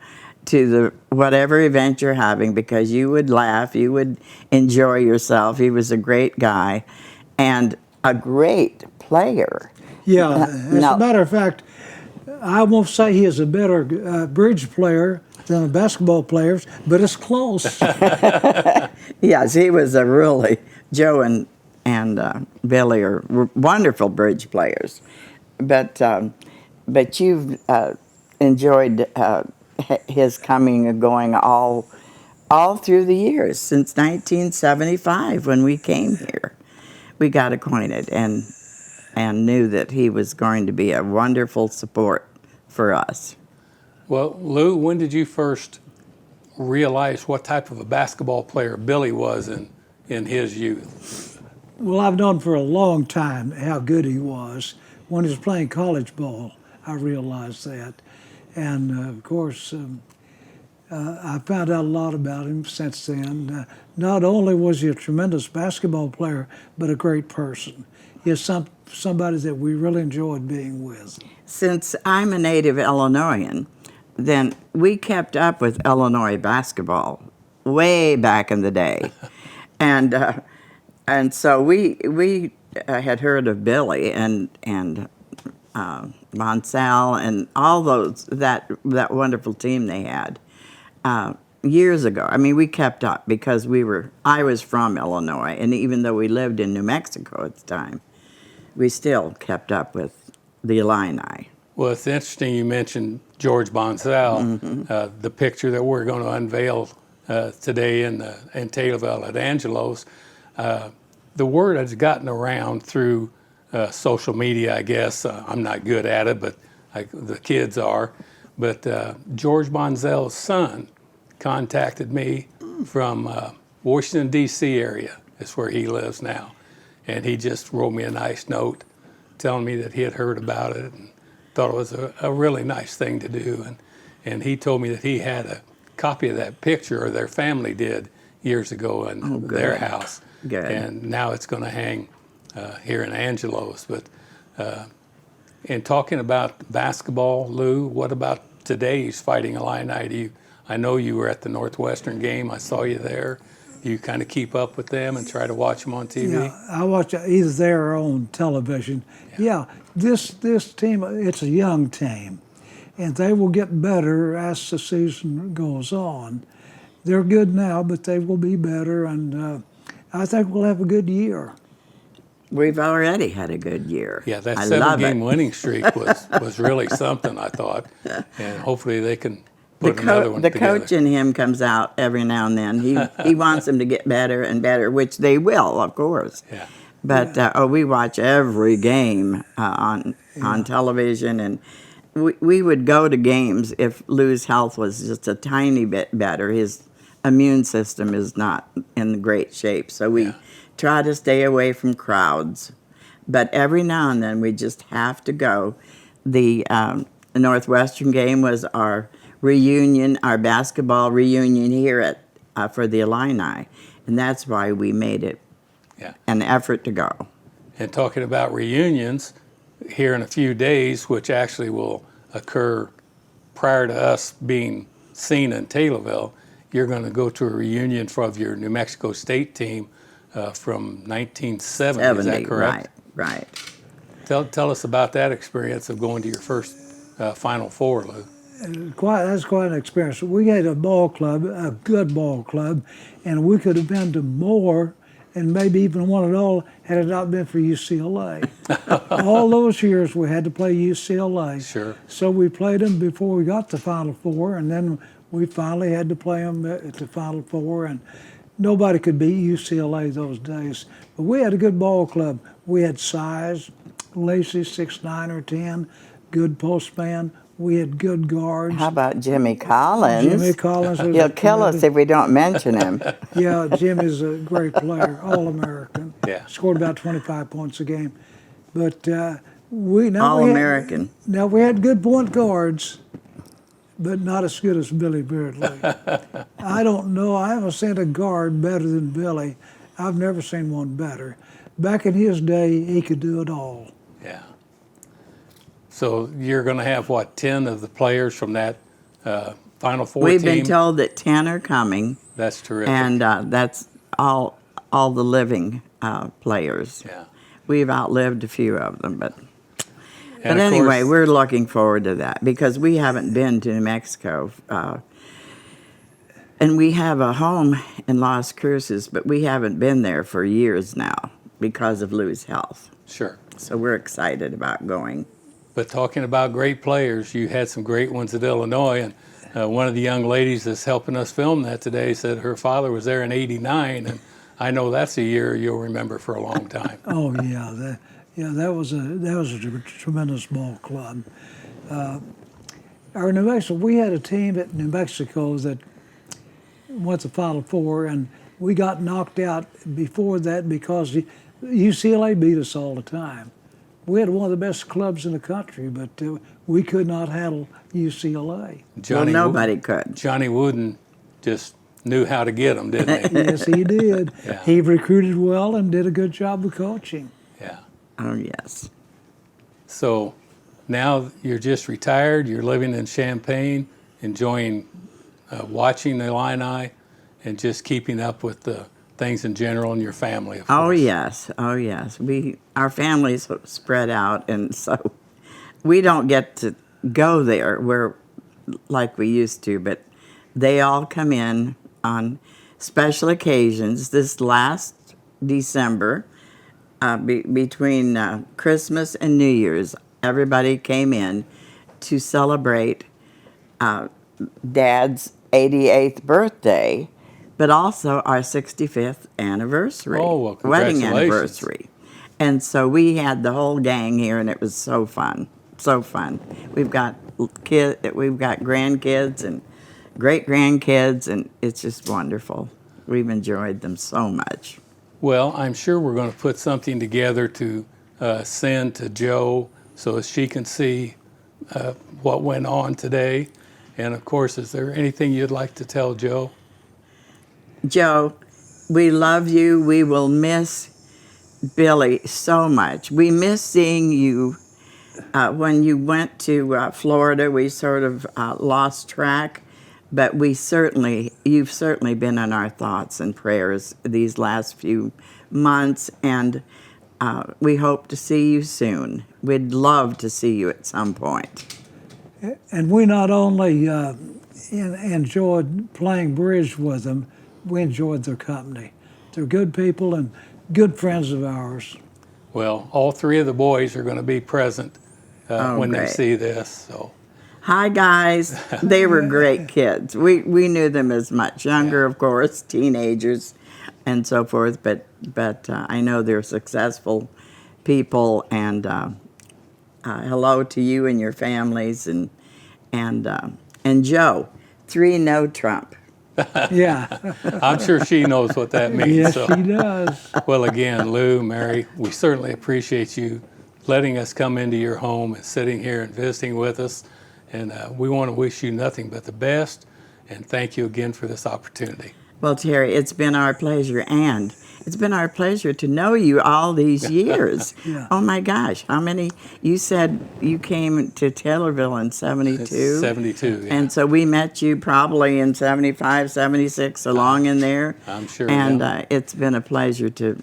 to the whatever event you're having, because you would laugh, you would enjoy yourself. He was a great guy and a great player. Yeah, as a matter of fact, I won't say he is a better bridge player than the basketball players, but it's close. Yes, he was a really, Joe and Billy are wonderful bridge players. But you've enjoyed his coming and going all through the years, since 1975 when we came here. We got acquainted and knew that he was going to be a wonderful support for us. Well, Lou, when did you first realize what type of a basketball player Billy was in his youth? Well, I've known for a long time how good he was. When he was playing college ball, I realized that. And of course, I found out a lot about him since then. Not only was he a tremendous basketball player, but a great person. He is somebody that we really enjoyed being with. Since I'm a native Illinoisan, then we kept up with Illinois basketball way back in the day. And so we had heard of Billy and Monsell and all those, that wonderful team they had years ago. I mean, we kept up because I was from Illinois, and even though we lived in New Mexico at the time, we still kept up with the Illini. Well, it's interesting you mentioned George Monsell. The picture that we're going to unveil today in Taylorville at Angelo's. The word has gotten around through social media, I guess. I'm not good at it, but the kids are. But George Monsell's son contacted me from Washington, D.C. area. That's where he lives now. And he just wrote me a nice note telling me that he had heard about it and thought it was a really nice thing to do. And he told me that he had a copy of that picture, or their family did, years ago in their house. Good. And now it's going to hang here in Angelo's. But in talking about basketball, Lou, what about today's Fighting Illini? I know you were at the Northwestern game. I saw you there. Do you kind of keep up with them and try to watch them on TV? Yeah, I watch either there or on television. Yeah, this team, it's a young team, and they will get better as the season goes on. They're good now, but they will be better, and I think we'll have a good year. We've already had a good year. Yeah, that I love 7-game it. winning streak was really something, I thought. And hopefully they can put another one the together. coach in him comes out every now and then. He wants them to get better and better, which they will, of course. Yeah. But we watch every game on television, and we would go to games if Lou's health was just a tiny bit better. His immune system is not in great shape, so we try to stay away from crowds. But every now and then we just have to go. The Northwestern game was our reunion, our basketball reunion here for the Illini, and that's why we made it an effort to go. And talking about reunions, here in a few days, which actually will occur prior to us being seen in Taylorville, you're going to go to a reunion of your New Mexico State team from 1970, is that correct? Right. Tell us about that experience of going to your first Final Four, Lou. That's quite an experience. We had a ball club, a good ball club, and we could have been to more and maybe even won it all had it not been for UCLA. All those years we had to play UCLA. Sure. So we played them before we got to Final Four, and then we finally had to play them at the Final Four, and nobody could beat UCLA those days. But we had a good ball club. We had size, Lacey 6'9" or 10, good postman, We had good guards. How about Jimmy Collins? Jimmy Collins was He'll a kill us tremendous- if we don't mention him. Yeah, Jimmy's a great player, All-American. Yeah. Scored about 25 points a game. But we All-American. Now we had good point guards, but not as good as Billy Ridley. I don't know. I haven't seen a guard better than Billy. I've never seen one better. Back in his day, he could do it all. Yeah. So you're going to have, what, 10 of the players from that Final Four We've team? been told that 10 are coming. That's terrific. And that's all the living players. Yeah. We've outlived a few of them, but And of anyway, course- we're looking forward to that because we haven't been to New Mexico. And we have a home in Las Cruces, but we haven't been there for years now because of Lou's health. Sure. So we're excited about going. But talking about great players, you had some great ones at Illinois, and one of the young ladies that's helping us film that today said her father was there in '89, and I know that's a year you'll remember for a long time. Oh yeah, that was a tremendous ball club. Our New Mexico, we had a team at New Mexico that went to Final Four, and we got knocked out before that because UCLA beat us all the time. We had one of the best clubs in the country, but we could not handle UCLA. Nobody could. Johnny Wooden just knew how to get them, didn't he? Yes, he did. Yeah. He recruited well and did a good job of coaching. Yeah. Oh, yes. So now you're just retired, you're living in Champaign, enjoying watching the Illini and just keeping up with the things in general in your family, of course. Oh yes, oh yes. Our families spread out, and so we don't get to go there like we used to. But they all come in on special occasions. This last December, between Christmas and New Year's, everybody came in to celebrate Dad's 88th birthday, but also our 65th anniversary, Oh, well, wedding congratulations. anniversary. And so we had the whole gang here, and it was so fun, so fun. We've got grandkids and great grandkids, and it's just wonderful. We've enjoyed them so much. Well, I'm sure we're going to put something together to send to Jo so she can see what went on today. And of course, is there anything you'd like to tell Jo? Jo, we love you. We will miss Billy so much. We miss seeing you. When you went to Florida, we sort of lost track, but you've certainly been in our thoughts and prayers these last few months, and we hope to see you soon. We'd love to see you at some point. And we not only enjoyed playing bridge with them, we enjoyed their company. They're good people and good friends of ours. Well, all three of the boys are going to be present when they great. see this. So, Hi, guys. They were great kids. We knew them as much. Younger, of course, teenagers and so forth, but I know they're successful people, and hello to you and your families, and Jo, 3-no Trump. Yeah. I'm sure she knows what that means. Yes, so. she does. Well, again, Lou, Mary, we certainly appreciate you letting us come into your home and sitting here and visiting with us. And we want to wish you nothing but the best. And thank you again for this opportunity. Well, Terry, it's been our pleasure, and it's been our pleasure to know you all these years. Yeah. Oh my gosh, how many? You said you came to Taylorville in 72? 72, yeah. And so we met you probably in 75, 76, along in there. I'm sure. And yeah. it's been a pleasure to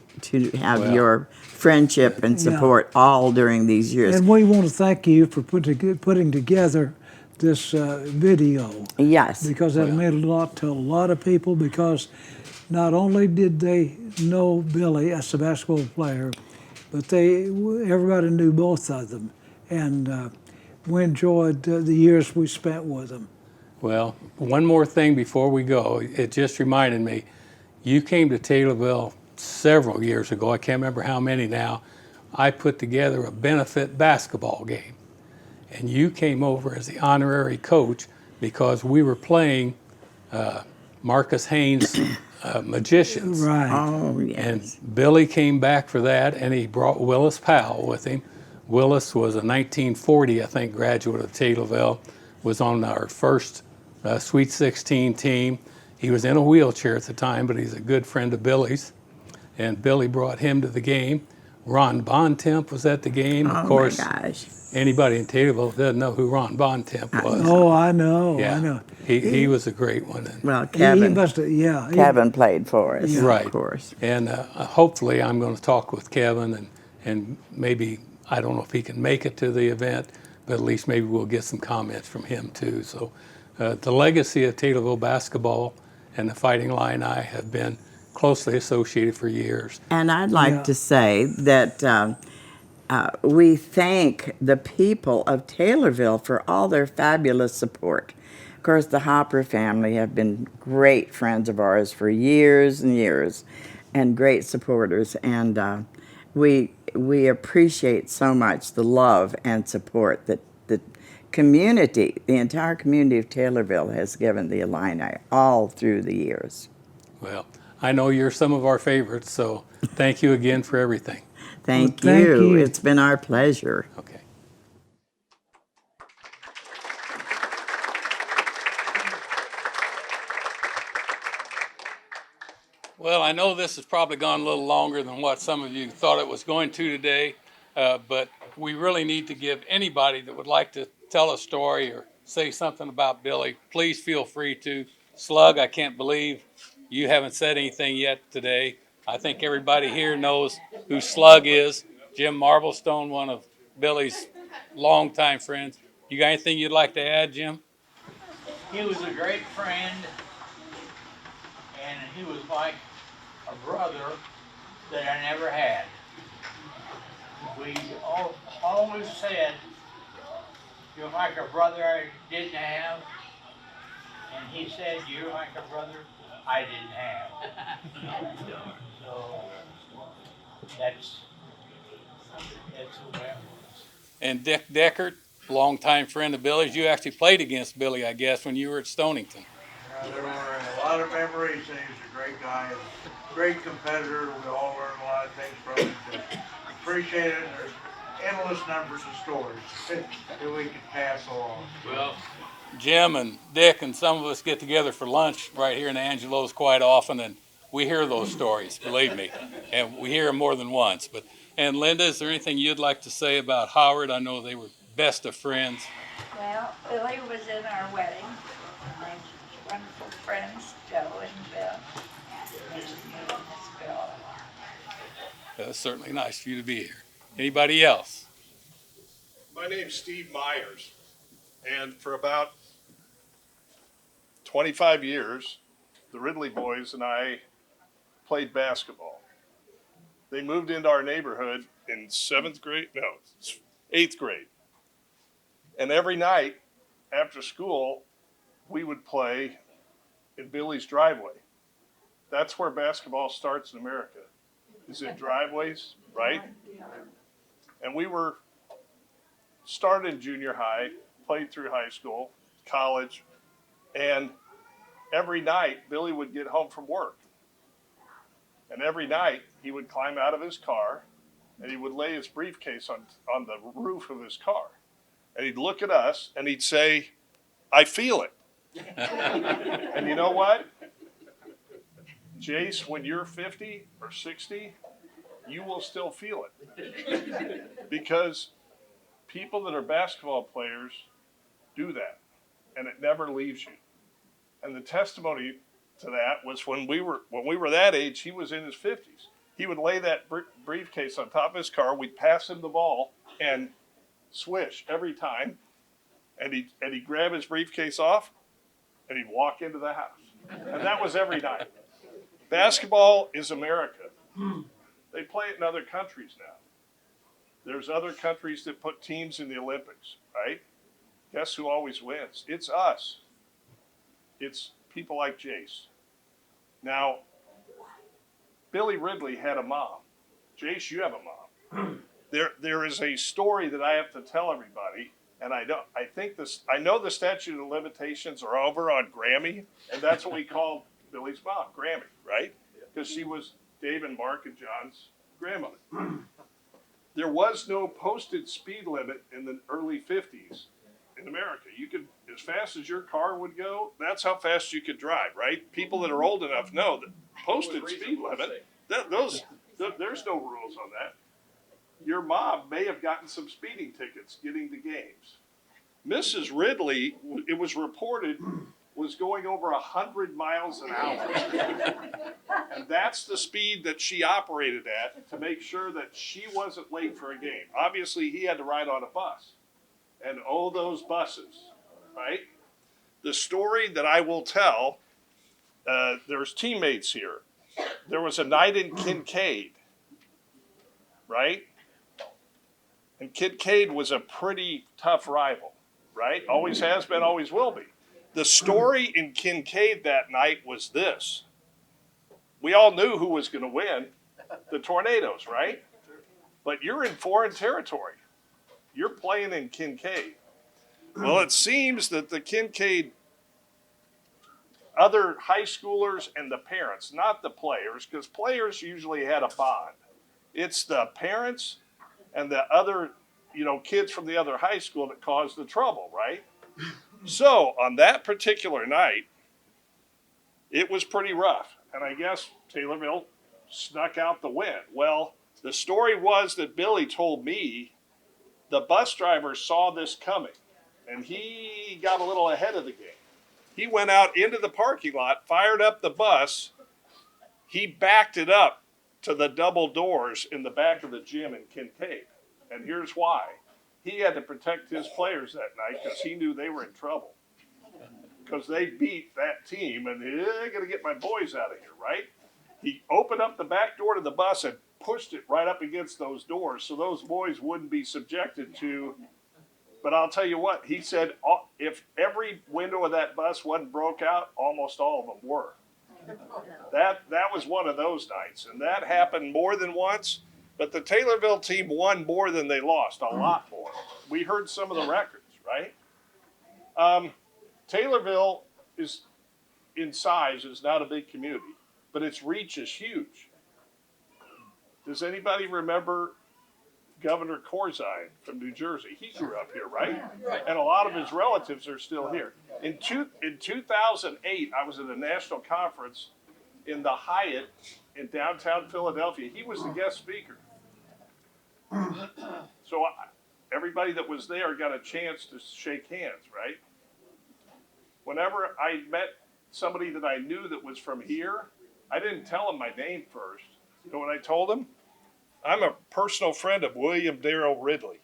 have Well. your friendship and support all during these years. And we want to thank you for putting together this video. Yes. Because that meant a lot to a lot of people, because not only did they know Billy as a basketball player, but everybody knew both of them. And we enjoyed the years we spent with them. Well, one more thing before we go. It just reminded me, you came to Taylorville several years ago. I can't remember how many now. I put together a benefit basketball game. and you came over as the honorary coach because we were playing Marcus Haynes' Magicians. Right. Oh, yes. And Billy came back for that, and he brought Willis Powell with him. Willis was a 1940, I think, graduate of Taylorville, was on our first Sweet 16 team. He was in a wheelchair at the time, but he's a good friend of Billy's. And Billy brought him to the game. Ron Bontemp was at the game. Of course, my gosh. anybody in Taylorville doesn't know who Ron Bontemp was. Oh, I know. Yeah. I know. He was a great one. And Well, He Kevin, must have, yeah. Kevin played for us, Right. of course. And hopefully I'm going to talk with Kevin and maybe, I don't know if he can make it to the event, but at least maybe we'll get some comments from him too. So the legacy of Taylorville basketball and the Fighting Illini have been closely associated for years. And I'd like to say that we thank the people of Taylorville for all their fabulous support. Of course, the Hopper family have been great friends of ours for years and years, and great supporters. And we appreciate so much the love and support that the community, the entire community of Taylorville, has given the Illini all through the years. Well, I know you're some of our favorites, so thank you again for everything. Thank Well, thank you. you. It's been our pleasure. Okay. Well, I know this has probably gone a little longer than what some of you thought it was going to today, but we really need to give anybody that would like to tell a story or say something about Billy, please feel free to. Slug, I can't believe you haven't said anything yet today. I think everybody here knows who Slug is. Jim Marblestone, one of Billy's longtime friends. You got anything you'd like to add, Jim? He was a great friend, and he was like a brother that I never had. We always said, you're like a brother I didn't have, and he said, you're like a brother I didn't have. So that's the way it was. And Dick Deckert, longtime friend of Billy's. You actually played against Billy, I guess, when you were at Stonington. There were a lot of memories, and he was a great guy, and a great competitor. We all learned a lot of things from him. Appreciate it. There's endless numbers of stories that we could pass along. Well, Jim and Dick and some of us get together for lunch right here in Angelo's quite often, and we hear those stories, believe me, and we hear them more than once. And Linda, is there anything you'd like to say about Howard? I know they were best of friends. Well, Billy was in our wedding, and they were wonderful friends, Joe and Bill. They just knew Miss Bill. It's certainly nice for you to be here. Anybody else? My name's Steve Myers, and for about 25 years, the Ridley boys and I played basketball. They moved into our neighborhood in 8th grade. And every night after school, we would play in Billy's driveway. That's where basketball starts in America, is in driveways, right? And we were started in junior high, played through high school, college, and every night Billy would get home from work. And every night he would climb out of his car and he would lay his briefcase on the roof of his car. And he'd look at us and he'd say, I feel it. And you know what? Jace, when you're 50 or 60, you will still feel it. Because people that are basketball players do that, and it never leaves you. And the testimony to that was when we were that age, he was in his 50s. He would lay that briefcase on top of his car. We'd pass him the ball and swish every time, and he'd grab his briefcase off, and he'd walk into the house. And that was every night. Basketball is America. They play it in other countries now. There's other countries that put teams in the Olympics, right? Guess who always wins? It's us. It's people like Jace. Now, Billy Ridley had a mom. Jace, you have a mom. There is a story that I have to tell everybody And I know the statute of limitations are over on Grammy, and that's what we called Billy's mom, Grammy, right? Because she was Dave and Mark and John's grandmother. There was no posted speed limit in the early 50s in America. You could, as fast as your car would go, that's how fast you could drive, right? People that are old enough know that posted speed limit, there's no rules on that. Your mom may have gotten some speeding tickets getting to games. Mrs. Ridley, it was reported, was going over 100 miles an hour. And that's the speed that she operated at to make sure that she wasn't late for a game. Obviously, he had to ride on a bus. And oh, those buses, right? The story that I will tell, there's teammates here. There was a night in Kincaid, right? And Kincaid was a pretty tough rival, right? Always has been, always will be. The story in Kincaid that night was this. We all knew who was going to win, the Tornadoes, right? But you're in foreign territory. You're playing in Kincaid. Well, it seems that the Kincaid, other high schoolers and the parents, not the players, because players usually had a bond. It's the parents and the other, kids from the other high school that caused the trouble, right? So on that particular night, it was pretty rough. And I guess Taylorville snuck out the win. Well, the story was that Billy told me the bus driver saw this coming, and he got a little ahead of the game. He went out into the parking lot, fired up the bus. He backed it up to the double doors in the back of the gym in Kincaid. And here's why. He had to protect his players that night because he knew they were in trouble. Because they beat that team, and they're going to get my boys out of here, right? He opened up the back door to the bus and pushed it right up against those doors so those boys wouldn't be subjected to. But I'll tell you what, he said if every window of that bus wasn't broke out, almost all of them were. That was one of those nights, and that happened more than once. But the Taylorville team won more than they lost, a lot more. We heard some of the records, right? Taylorville is, in size, is not a big community, but its reach is huge. Does anybody remember Governor Corzine from New Jersey? He grew up here, right? And a lot of his relatives are still here. In 2008, I was at a national conference in the Hyatt in downtown Philadelphia. He was the guest speaker. So everybody that was there got a chance to shake hands, right? Whenever I met somebody that I knew that was from here, I didn't tell him my name first. You know what I told him? I'm a personal friend of William Darrell Ridley.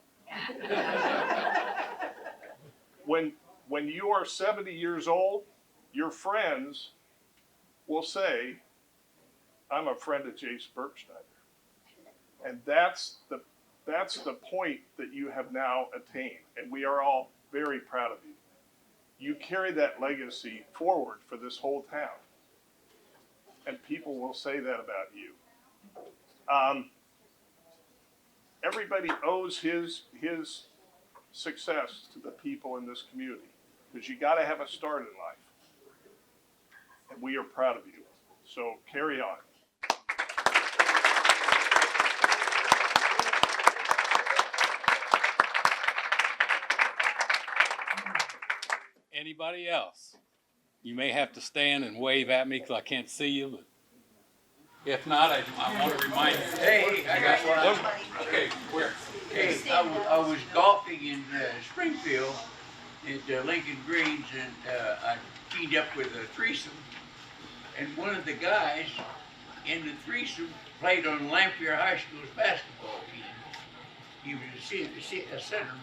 When you are 70 years old, your friends will say, I'm a friend of Jace Bergschneider. And that's the point that you have now attained. And we are all very proud of you. You carry that legacy forward for this whole town. And people will say that about you. Everybody owes his success to the people in this community, because you got to have a start in life. And we are proud of you. So carry on. Anybody else? You may have to stand and wave at me because I can't see you, but if not, I want to remind you. Hey, I got one. Okay, where? Hey, I was golfing in Springfield at Lincoln Greens, and I teamed up with a threesome. And one of the guys in the threesome played on Lamphere High School's basketball team. He was a center,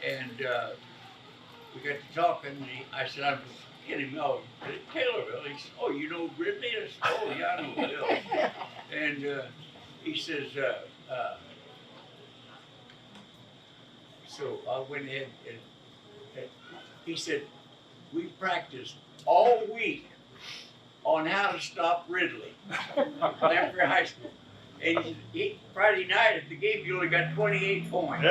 and we got to talking. And I said, I'm getting him out at Taylorville. He said, oh, you know Ridley? I said, oh, yeah, I know Bill. And he says, so I went ahead and he said, we practiced all week on how to stop Ridley, Lamphere High School. And Friday night at the game, you only got 28 points.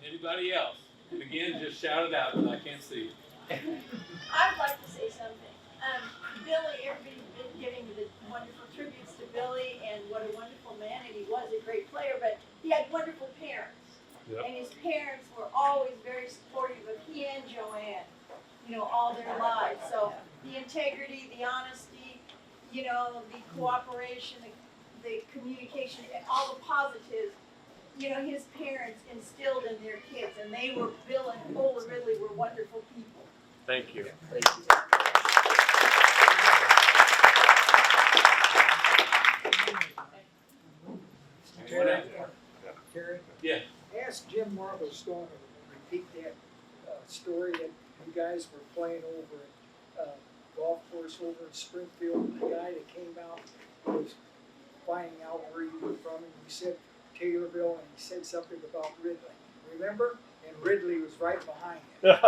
Anybody else? And again, just shout it out, but I can't see you. I'd like to say something. Billy, everybody's been giving the wonderful tributes to Billy and what a wonderful man, and he was a great player, but he had wonderful parents. Yep. And his parents were always very supportive of he and Joanne, you know, all their lives. So the integrity, the honesty, you know, the cooperation, the communication, all the positives, you know, his parents instilled in their kids, and they were, Bill and Paula Ridley were wonderful people. Thank you. Terry? Yeah. Ask Jim Stone to repeat that story that you guys were playing over at golf course over in Springfield. The guy that came out was finding out where you were from, and you said Taylorville, and he said something about Ridley. Remember? And Ridley was right behind him.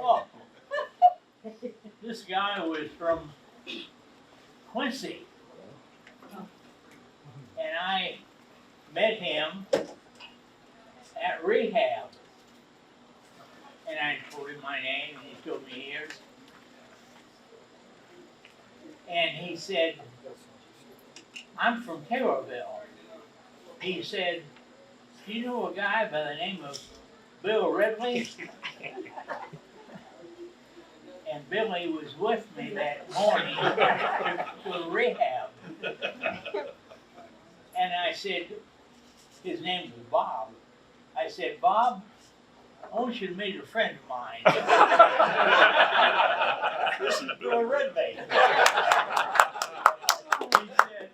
Oh, this guy was from Quincy, and I met him at rehab, and I told him my name, and he told me his, and he said, "I'm from Taylorville." He said, "Do you know a guy by the name of Bill Ridley?" And Billy was with me that morning to rehab. And I said, his name was Bob. I said, "Bob, I want you to meet a friend of mine." This is Bill Ridley. He said,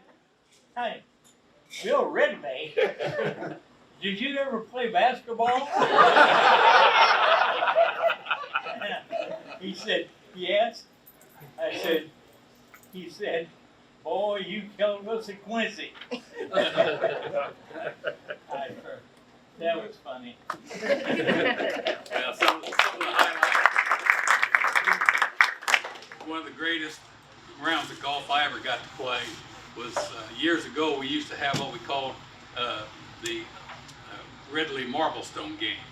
"Hey, Bill Ridley, did you ever play basketball?" He said, "Yes." He said, "Boy, you killed us at Quincy." That was funny. Well, some of the highlights. One of the greatest rounds of golf I ever got to play was years ago. We used to have what we called the Ridley Marblestone game.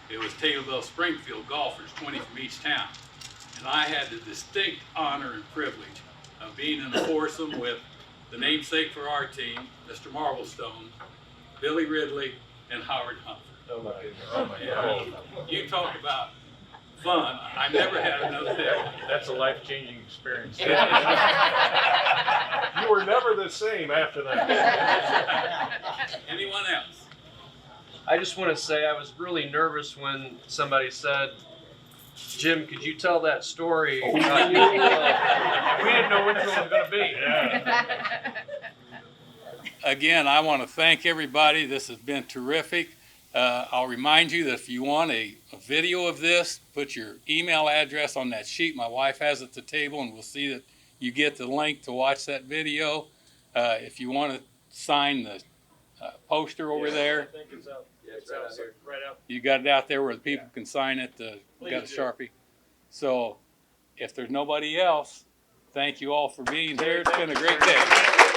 It was Taylorville Springfield golfers, 20 from each town. And I had the distinct honor and privilege of being in a foursome with the namesake for our team, Mr. Marblestone, Billy Ridley, and Howard Humphrey. Oh my goodness. Oh my God. You talk about fun. I never had another day. That's a life-changing experience. You were never the same after that. Anyone else? I just want to say I was really nervous when somebody said, "Jim, could you tell that story?" We didn't know which one it was going to be. Yeah. Again, I want to thank everybody. This has been terrific. I'll remind you that if you want a video of this, put your email address on that sheet. My wife has it at the table, and we'll see that you get the link to watch that video. If you want to sign the poster over there, I think it's out. Yeah, it's right out here. Right out. you got it out there where the people can sign it. Got a Sharpie. So if there's nobody else, thank you all for being here. It's been a great day.